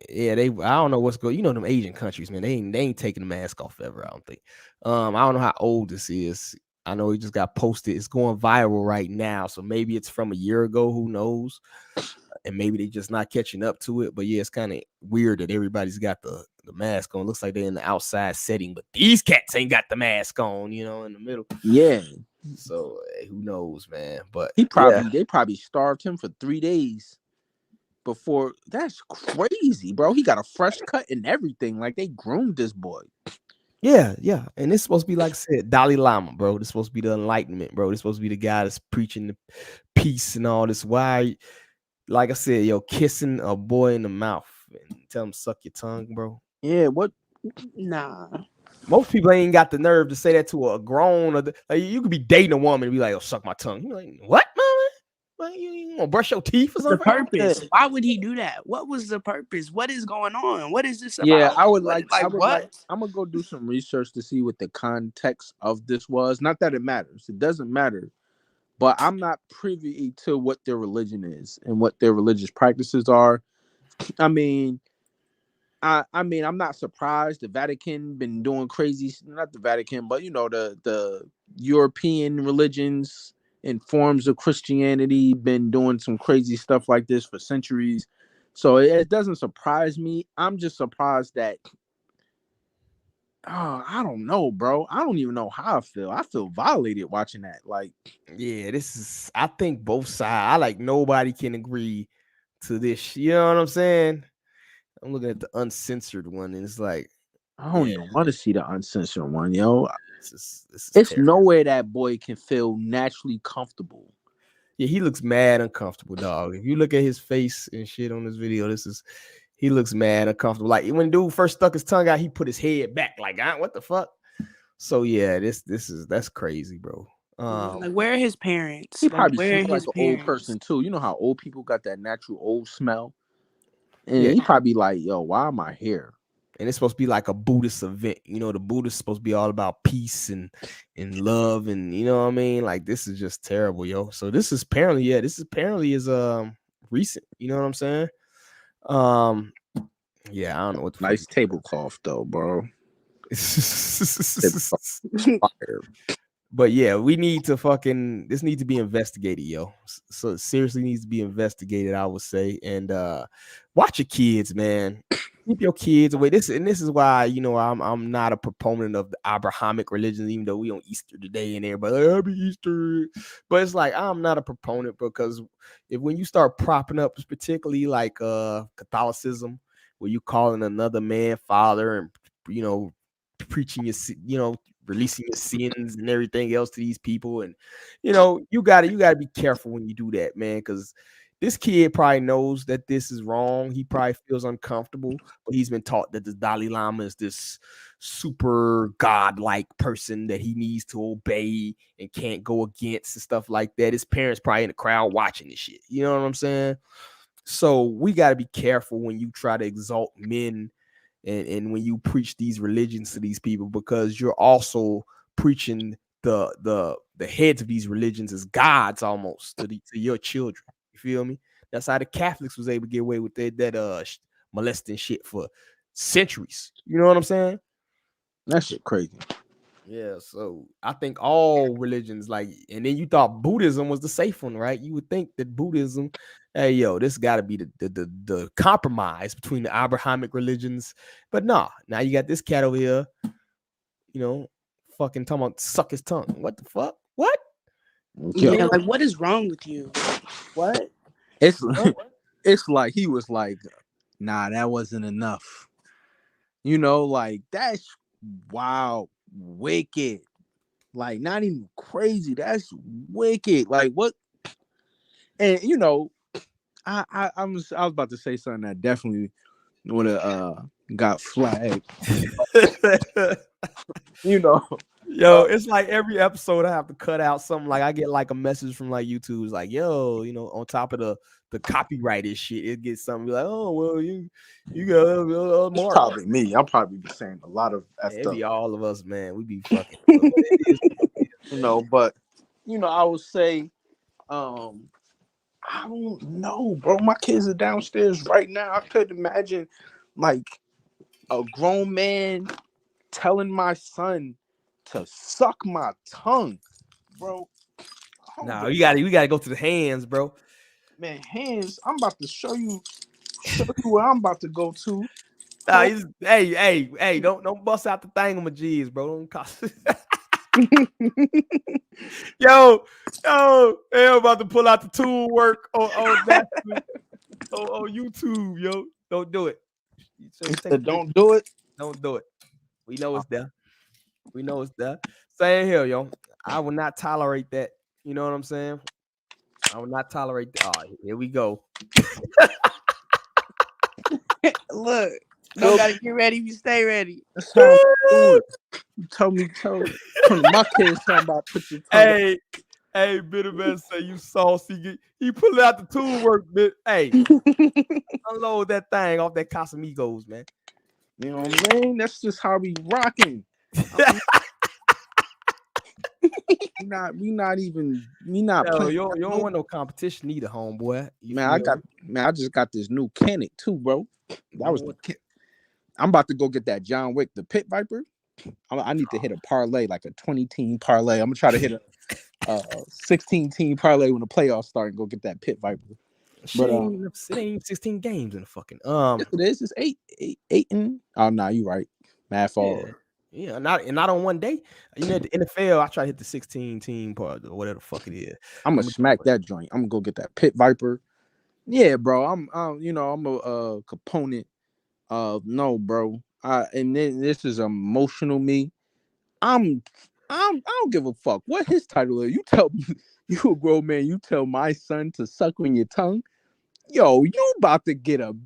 Yeah, I don't know what's going. You know them Asian countries, man. They ain't taking the mask off ever. I don't think. I don't know how old this is. I know he just got posted. It's going viral right now, so maybe it's from a year ago. Who knows? And maybe they just not catching up to it. But yeah, it's kind of weird that everybody's got the mask on. Looks like they're in the outside setting, but these cats ain't got the mask on. You know, in the middle. Yeah. So who knows, man? But they probably starved him for 3 days before. That's crazy, bro. He got a fresh cut and everything. Like they groomed this boy. Yeah, and it's supposed to be, like I said, Dalai Lama, bro. This is supposed to be the enlightenment, bro. This is supposed to be the guy that's preaching the peace and all this. Why, like I said, yo, kissing a boy in the mouth and tell him suck your tongue, bro. Yeah, what? Nah. Most people ain't got the nerve to say that to a grown. Like, you could be dating a woman and be like, "Oh, suck my tongue." You're like, "What, mama? Like, you gonna brush your teeth or The something?" purpose. Why would he do that? What was the purpose? What is going on? What is this about? Yeah, I would What- like. what? I'm gonna go do some research to see what the context of this was. Not that it matters. It doesn't matter. But I'm not privy to what their religion is and what their religious practices are. I mean, I'm not surprised. The Vatican been doing crazy. Not the Vatican, but you know the European religions and forms of Christianity been doing some crazy stuff like this for centuries. So it doesn't surprise me. I'm just surprised that. Oh, I don't know, bro. I don't even know how I feel. I feel violated watching that. Like, yeah, this is. I think both sides. I like nobody can agree to this. You know what I'm saying? I'm looking at the uncensored one, and it's like, I don't even want to see the uncensored one, yo. This is It's terrible. nowhere that boy can feel naturally comfortable. Yeah, he looks mad uncomfortable, dog. If you look at his face and shit on this video, he looks mad uncomfortable. Like when dude first stuck his tongue out, he put his head back, like, what the fuck? So yeah, that's crazy, bro. Like, where are his parents? He Like, probably where are seems like his an old parents? person too. You know how old people got that natural old smell? And Yeah. he probably like, yo, why am I here? And it's supposed to be like a Buddhist event. You know, the Buddhists supposed to be all about peace and love, and you know what I mean? Like, this is just terrible, yo. So this is apparently is recent. You know what I'm saying? Yeah, I don't know what the nice tablecloth though, bro. But yeah, we need to this needs to be investigated, yo. So it seriously needs to be investigated, I would say. And watch your kids, man. Keep your kids away. This is why, you know, I'm not a proponent of the Abrahamic religion, even though we on Easter today and everybody like, happy Easter. But it's like, I'm not a proponent because when you start propping up, particularly like Catholicism, where you calling another man father and, you know, preaching releasing your sins and everything else to these people, and you know, you gotta be careful when you do that, man, because this kid probably knows that this is wrong. He probably feels uncomfortable, but he's been taught that the Dalai Lama is this super godlike person that he needs to obey and can't go against and stuff like that. His parents probably in the crowd watching this shit. You know what I'm saying? So we got to be careful when you try to exalt men and when you preach these religions to these people, because you're also preaching the heads of these religions as gods almost to your children. You feel me? That's how the Catholics was able to get away with that molesting shit for centuries. You know what I'm saying? That shit crazy. Yeah, so I think all religions, like, and then you thought Buddhism was the safe one, right? You would think that Buddhism, hey, yo, this got to be the compromise between the Abrahamic religions, but nah, now you got this cat over here, you know, fucking talking about suck his tongue. What the fuck? What? Yeah, like, what is wrong with you? What? It's like he was like, nah, that wasn't enough. You know, like that's wow. Wicked, like not even crazy. That's wicked. Like what? And I was about to say something that definitely would have got flagged. Yo, it's like every episode I have to cut out something. Like I get like a message from like YouTube, it's like, yo, on top of the copyrighted shit, it gets something like, oh well, you got It's mark. probably me. I'll probably be saying a lot of It be up. all of us, man. We be fucking. But I would say, I don't know, bro. My kids are downstairs right now. I couldn't imagine like a grown man telling my son to suck my tongue, bro. No, we gotta go to the hands, bro. Man, hands. I'm about to show you where I'm about to go to. Nah, hey, don't bust out the thingamajigs, bro. Don't cost. yo, I'm about to pull out the tool work on YouTube, yo. Don't do it. Don't do it. Don't do it. We know it's there. We know it's there. Same here, yo. I will not tolerate that. You know what I'm saying? I will not tolerate that. Oh, here we go. Look, don't gotta get ready. You stay ready. That's how I'm doing. Tell me. My kids talking about put your tongue. Hey, Bitter Man say you saucy. He pulled out the tool work, bit. Hey, unload that thing off that Casamigos, man. You know what I mean? That's just how we rocking. we not playing. You don't want no competition either, homeboy. I just got this new Kennick too, bro. I'm about to go get that John Wick, the Pit Viper. I need to hit a parlay, like a 20-team parlay. I'm gonna try to hit a 16-team parlay when the playoffs start and go get that Pit Viper. But it ain't 16 games in the fucking yes, it is. It's eight and oh no, you right. Math all. Yeah, not on one day. At the NFL, I try to hit the 16-team part or whatever the fuck it is. I'm gonna smack that joint. I'm gonna go get that Pit Viper. Yeah, bro. I'm a component of no, bro. And then this is emotional me. I don't give a fuck what his title is. You tell me, you a grown man. You tell my son to suck on your tongue. Yo, you about to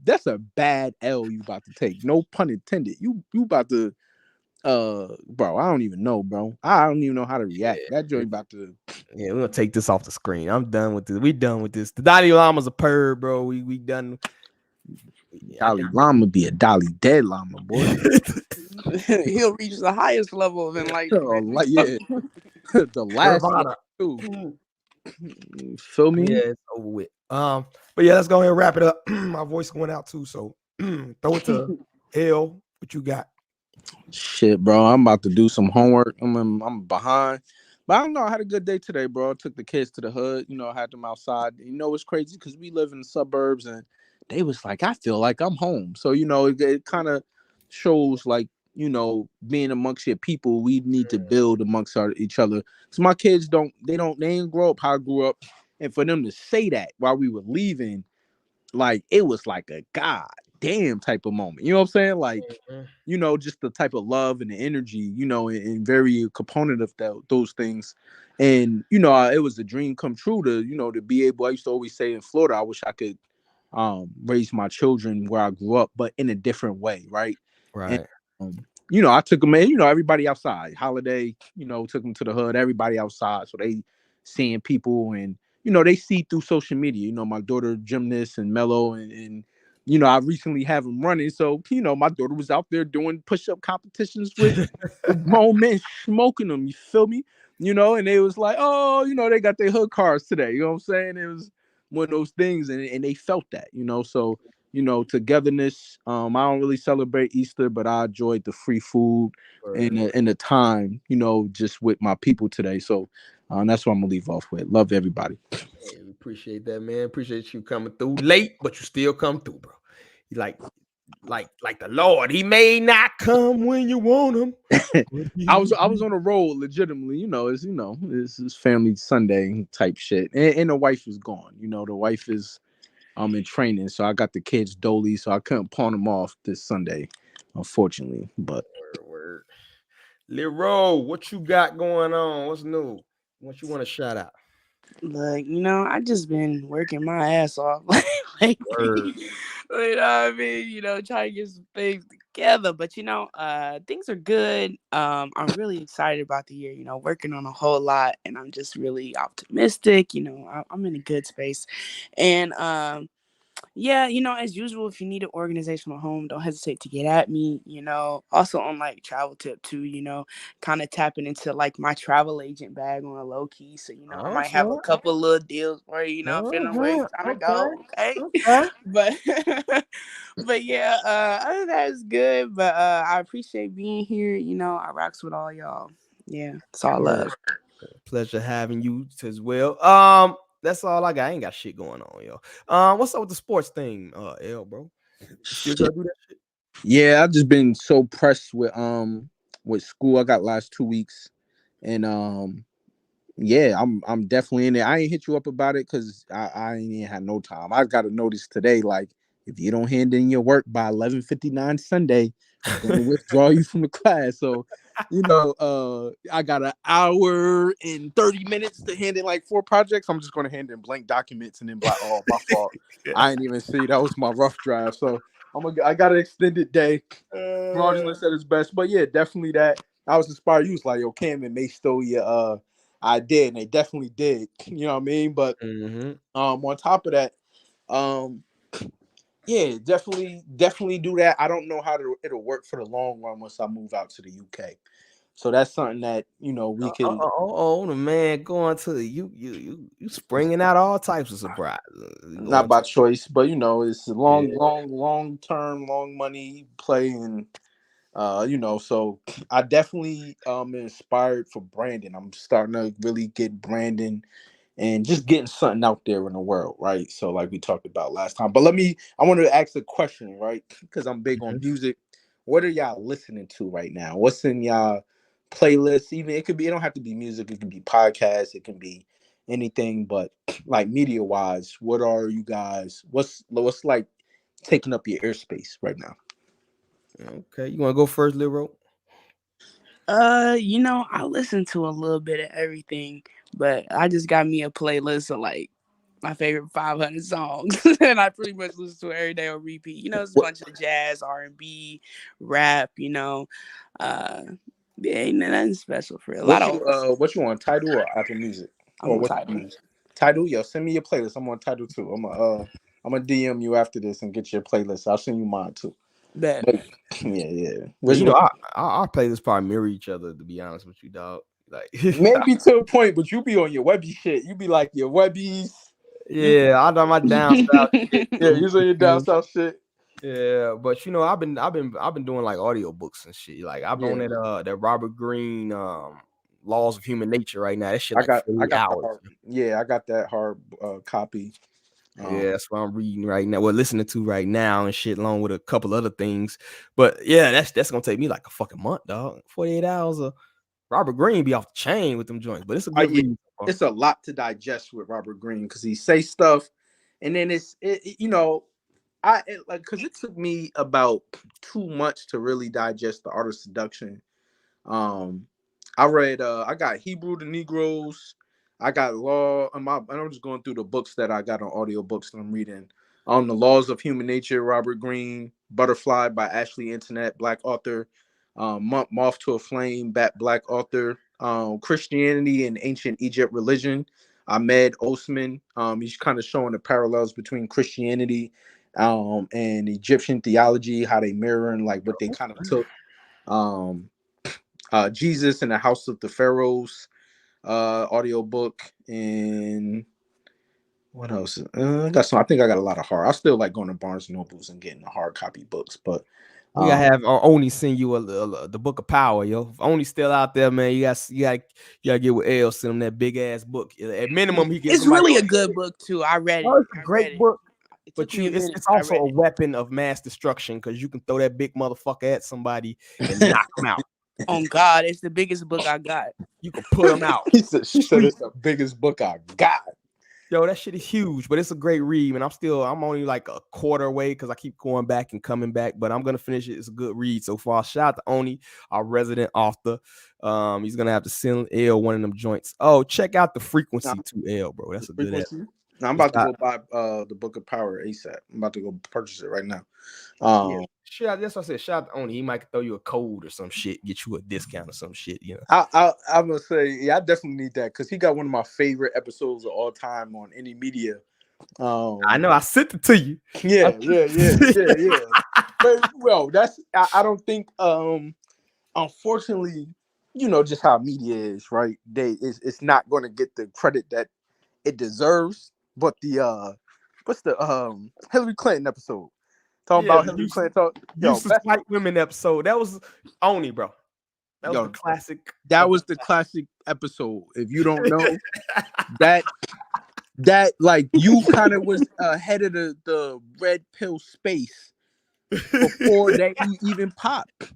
that's a bad L you about to take. No pun intended. You about to bro, I don't even know, bro. I don't even know how to react. That joint about to we're gonna take this off the screen. I'm done with this. We done with this. The Dalai Lama's a perv, bro. We done. Dalai Lama be a Dalai dead Lama, boy. He'll reach the highest level of enlightenment. The last one too. Feel me? Yeah, it's over with. But yeah, let's go ahead and wrap it up. My voice went out too, so throw it to L. What you got? Shit, bro. I'm about to do some homework. I'm behind. But I don't know. I had a good day today, bro. I took the kids to the hood. I had them outside. It's crazy because we live in the suburbs and they was like, I feel like I'm home. So, it kind of shows like, being amongst your people, we need to build amongst each other. Because my kids they ain't grow up how I grew up. And for them to say that while we were leaving, like, it was like a goddamn type of moment. You know what I'm saying? Like, just the type of love and the energy, and very component of those things. And, it was a dream come true to be able, I used to always say in Florida, I wish I could raise my children where I grew up, but in a different way. Right. Right. And, I took them in, everybody outside. Holiday, took them to the hood, everybody outside. So they seeing people and, they see through social media, my daughter gymnast and Mello and I recently have them running. So, my daughter was out there doing push-up competitions with grown men smoking them. You feel me? And they was like, oh, they got their hood cars today. You know what I'm saying? It was one of those things and they felt that, so, togetherness. I don't really celebrate Easter, but I enjoyed the free food and the time, just with my people today. So that's what I'm gonna leave off with. Love everybody. Hey, we appreciate that, man. Appreciate you coming through late, but you still come through, bro. You like the Lord. He may not come when you want him. I was on a roll, legitimately. It's family Sunday type shit, and the wife is gone. The wife is in training, so I got the kids dolly, so I couldn't pawn them off this Sunday, unfortunately. But Leroy, what you got going on? What's new? What you want to shout out? Look, I just been working my ass off lately. Word. You know what I mean? Trying to get some things together. But things are good. I'm really excited about the year, working on a whole lot, and I'm just really optimistic. I'm in a good space. And yeah, as usual, if you need an organizational home, don't hesitate to get at me, Also on like travel tip too, kind of tapping into like my travel agent bag on a low key. So, I might have a couple little deals for you, depending on where you're trying to go. Okay. But but yeah, other than that it's good. But I appreciate being here. I rocks with all y'all. Yeah, it's all love. Pleasure having you as well. That's all I got. I ain't got shit going on, yo. What's up with the sports thing, L, bro? You still gotta do that shit? Yeah, I've just been so pressed with school. I got last 2 weeks, and yeah, I'm definitely in there. I ain't hit you up about it because I ain't even had no time. I got a notice today, like if you don't hand in your work by 11:59 Sunday, I'm gonna withdraw you from the class. So, I got an hour and 30 minutes to hand in like 4 projects. I'm just gonna hand in blank documents and then be like, oh, my fault. I didn't even see that was my rough draft. So I got an extended day. Fraudulent said it's best, but yeah, definitely that. I was inspired. You was like, yo, Cam and May stole your I did, and they definitely did. You know what I mean? But on top of that, yeah, definitely do that. I don't know how it'll work for the long run once I move out to the UK. So that's something that we could. The man going to the you springing out all types of surprises. Not by choice, but it's a long term, long money play, and so I definitely am inspired for branding. I'm starting to really get branding and just getting something out there in the world, right? So like we talked about last time. But I wanted to ask a question, right? Because I'm big on music. What are y'all listening to right now? What's in y'all playlist? Even it don't have to be music, it can be podcasts, it can be anything, but like media wise, what are you guys what's like taking up your airspace right now? Okay, you want to go first, Lil? I listen to a little bit of everything, but I just got me a playlist of like my favorite 500 songs, and I pretty much listen to it every day on repeat. It's a bunch of jazz, R&B, rap. Ain't nothing special for a lot of. What you on, Tidal or Apple Music? I'm on Tidal. Tidal, yo, send me your playlist. I'm on Tidal too. I'm gonna DM you after this and get your playlist. I'll send you mine too. But, yeah. Our playlists probably mirror each other. To be honest with you, dog. Like maybe to a point, but you be on your Webby shit. You be like your Webbies. Yeah, I done my down south shit. Yeah, you on your down south shit. Yeah, but I've been doing like audiobooks and shit. Like I'm on that Robert Greene Laws of Human Nature right now. That shit like 40 hours. I got that hard copy. Yeah, that's what I'm reading right now. Well, listening to right now and shit, along with a couple other things. But yeah, that's gonna take me like a fucking month, dog. 48 hours of Robert Greene be off the chain with them joints, but it's a good read. It's a lot to digest with Robert Greene because he say stuff, and then because it took me about 2 months to really digest The Art of Seduction. I read I got Hebrew to Negroes. I got Law. I'm just going through the books that I got on audiobooks that I'm reading. The Laws of Human Nature, Robert Greene. Butterfly by Ashley Internet, Black author. Moth to a Flame, Black author. Christianity and Ancient Egypt Religion. Ahmed Osman. He's kind of showing the parallels between Christianity and Egyptian theology, how they mirror and like what they kind of took. Jesus and the House of the Pharaohs audiobook, and what else? I think I got a lot of hard. I still like going to Barnes and Nobles and getting the hard copy books, but we gotta have Oni send you the Book of Power, yo. If Oni's still out there, man, you gotta get with L, send him that big ass book. At minimum, he gets. It's really a good book too. I read it. It's a great book. But it's also a weapon of mass destruction because you can throw that big motherfucker at somebody and knock them out. On God, it's the biggest book I got. You can put them out. She said it's the biggest book I got. Yo, that shit is huge, but it's a great read, man. I'm only like a quarter away because I keep going back and coming back, but I'm gonna finish it. It's a good read so far. Shout out to Oni, our resident author. He's gonna have to send L one of them joints. Oh, check out the Frequency 2L, bro. That's a good app. Now, I'm about to go buy the Book of Power ASAP. I'm about to go purchase it right now. Yeah, that's what I said. Shout out to Oni. He might throw you a code or some shit, get you a discount or some shit. You know. I'm gonna say, yeah, I definitely need that because he got one of my favorite episodes of all time on any media. I know. I sent it to you. Yeah. But, well, I don't think. Unfortunately, you know just how media is, right? It's not going to get the credit that it deserves. But the what's the Hillary Clinton episode? Talking about Hillary Clinton. Useless white women episode. That was Oni, bro. That was the classic. That was the classic episode. If you don't know, that like you kind of was ahead of the red pill space before that you even popped.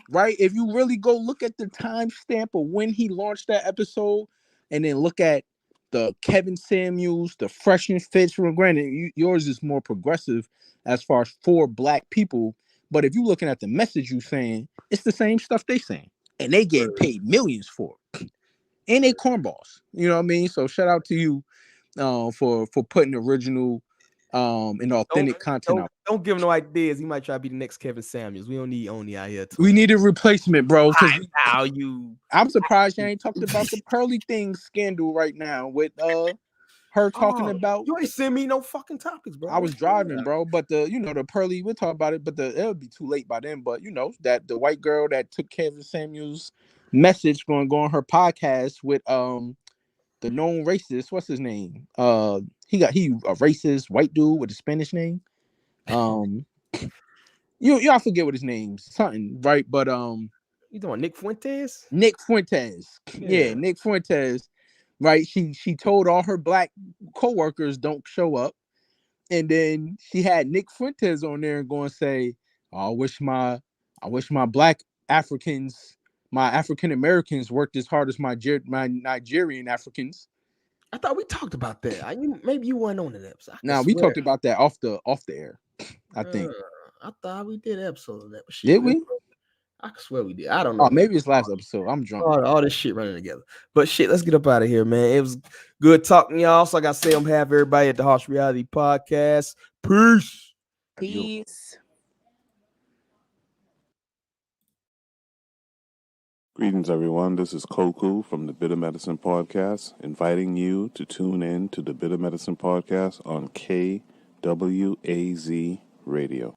Right? If you really go look at the timestamp of when he launched that episode, and then look at the Kevin Samuels, the Fresh and Fit. Granted, yours is more progressive as far as for black people, but if you're looking at the message you saying, it's the same stuff they saying, and they get paid millions for it, and they cornballs. You know what I mean? So shout out to you for putting original and authentic content out. Don't give him no ideas. He might try to be the next Kevin Samuels. We don't need Oni out here. We need a replacement, bro. I'm surprised you ain't talking about the Pearly Thing scandal right now with her talking about. You ain't send me no fucking topics, bro. I was driving, bro. But the Pearly, we'll talk about it. But it'll be too late by then. But that the white girl that took Kevin Samuels' message going to go on her podcast with the known racist. What's his name? He a racist white dude with a Spanish name. I forget what his name's something, right? But you doing Nick Fuentes? Nick Fuentes. Yeah, Nick Fuentes. Right. She told all her black coworkers don't show up. And then she had Nick Fuentes on there and going to say, I wish my black Africans, my African Americans worked as hard as my Nigerian Africans. I thought we talked about that. Maybe you weren't on that episode. Now we talked about that off the air. I think. I thought we did an episode of that. Did we? I swear we did. I don't know. Oh, maybe it's last episode. I'm drunk. All this shit running together. But shit, let's get up out of here, man. It was good talking to y'all. So I got to say on behalf of everybody at the Harsh Reality Podcast, peace. Peace. Greetings, everyone. This is Koku from the Bitter Medicine Podcast, inviting you to tune in to the Bitter Medicine Podcast on KWAZ Radio.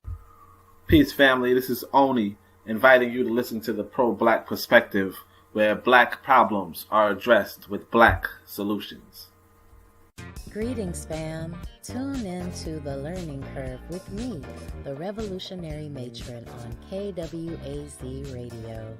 Peace, family. This is Oni, inviting you to listen to the pro-black perspective, where black problems are addressed with black solutions. Greetings, fam. Tune in to The Learning Curve with me, the revolutionary matron on KWAZ Radio.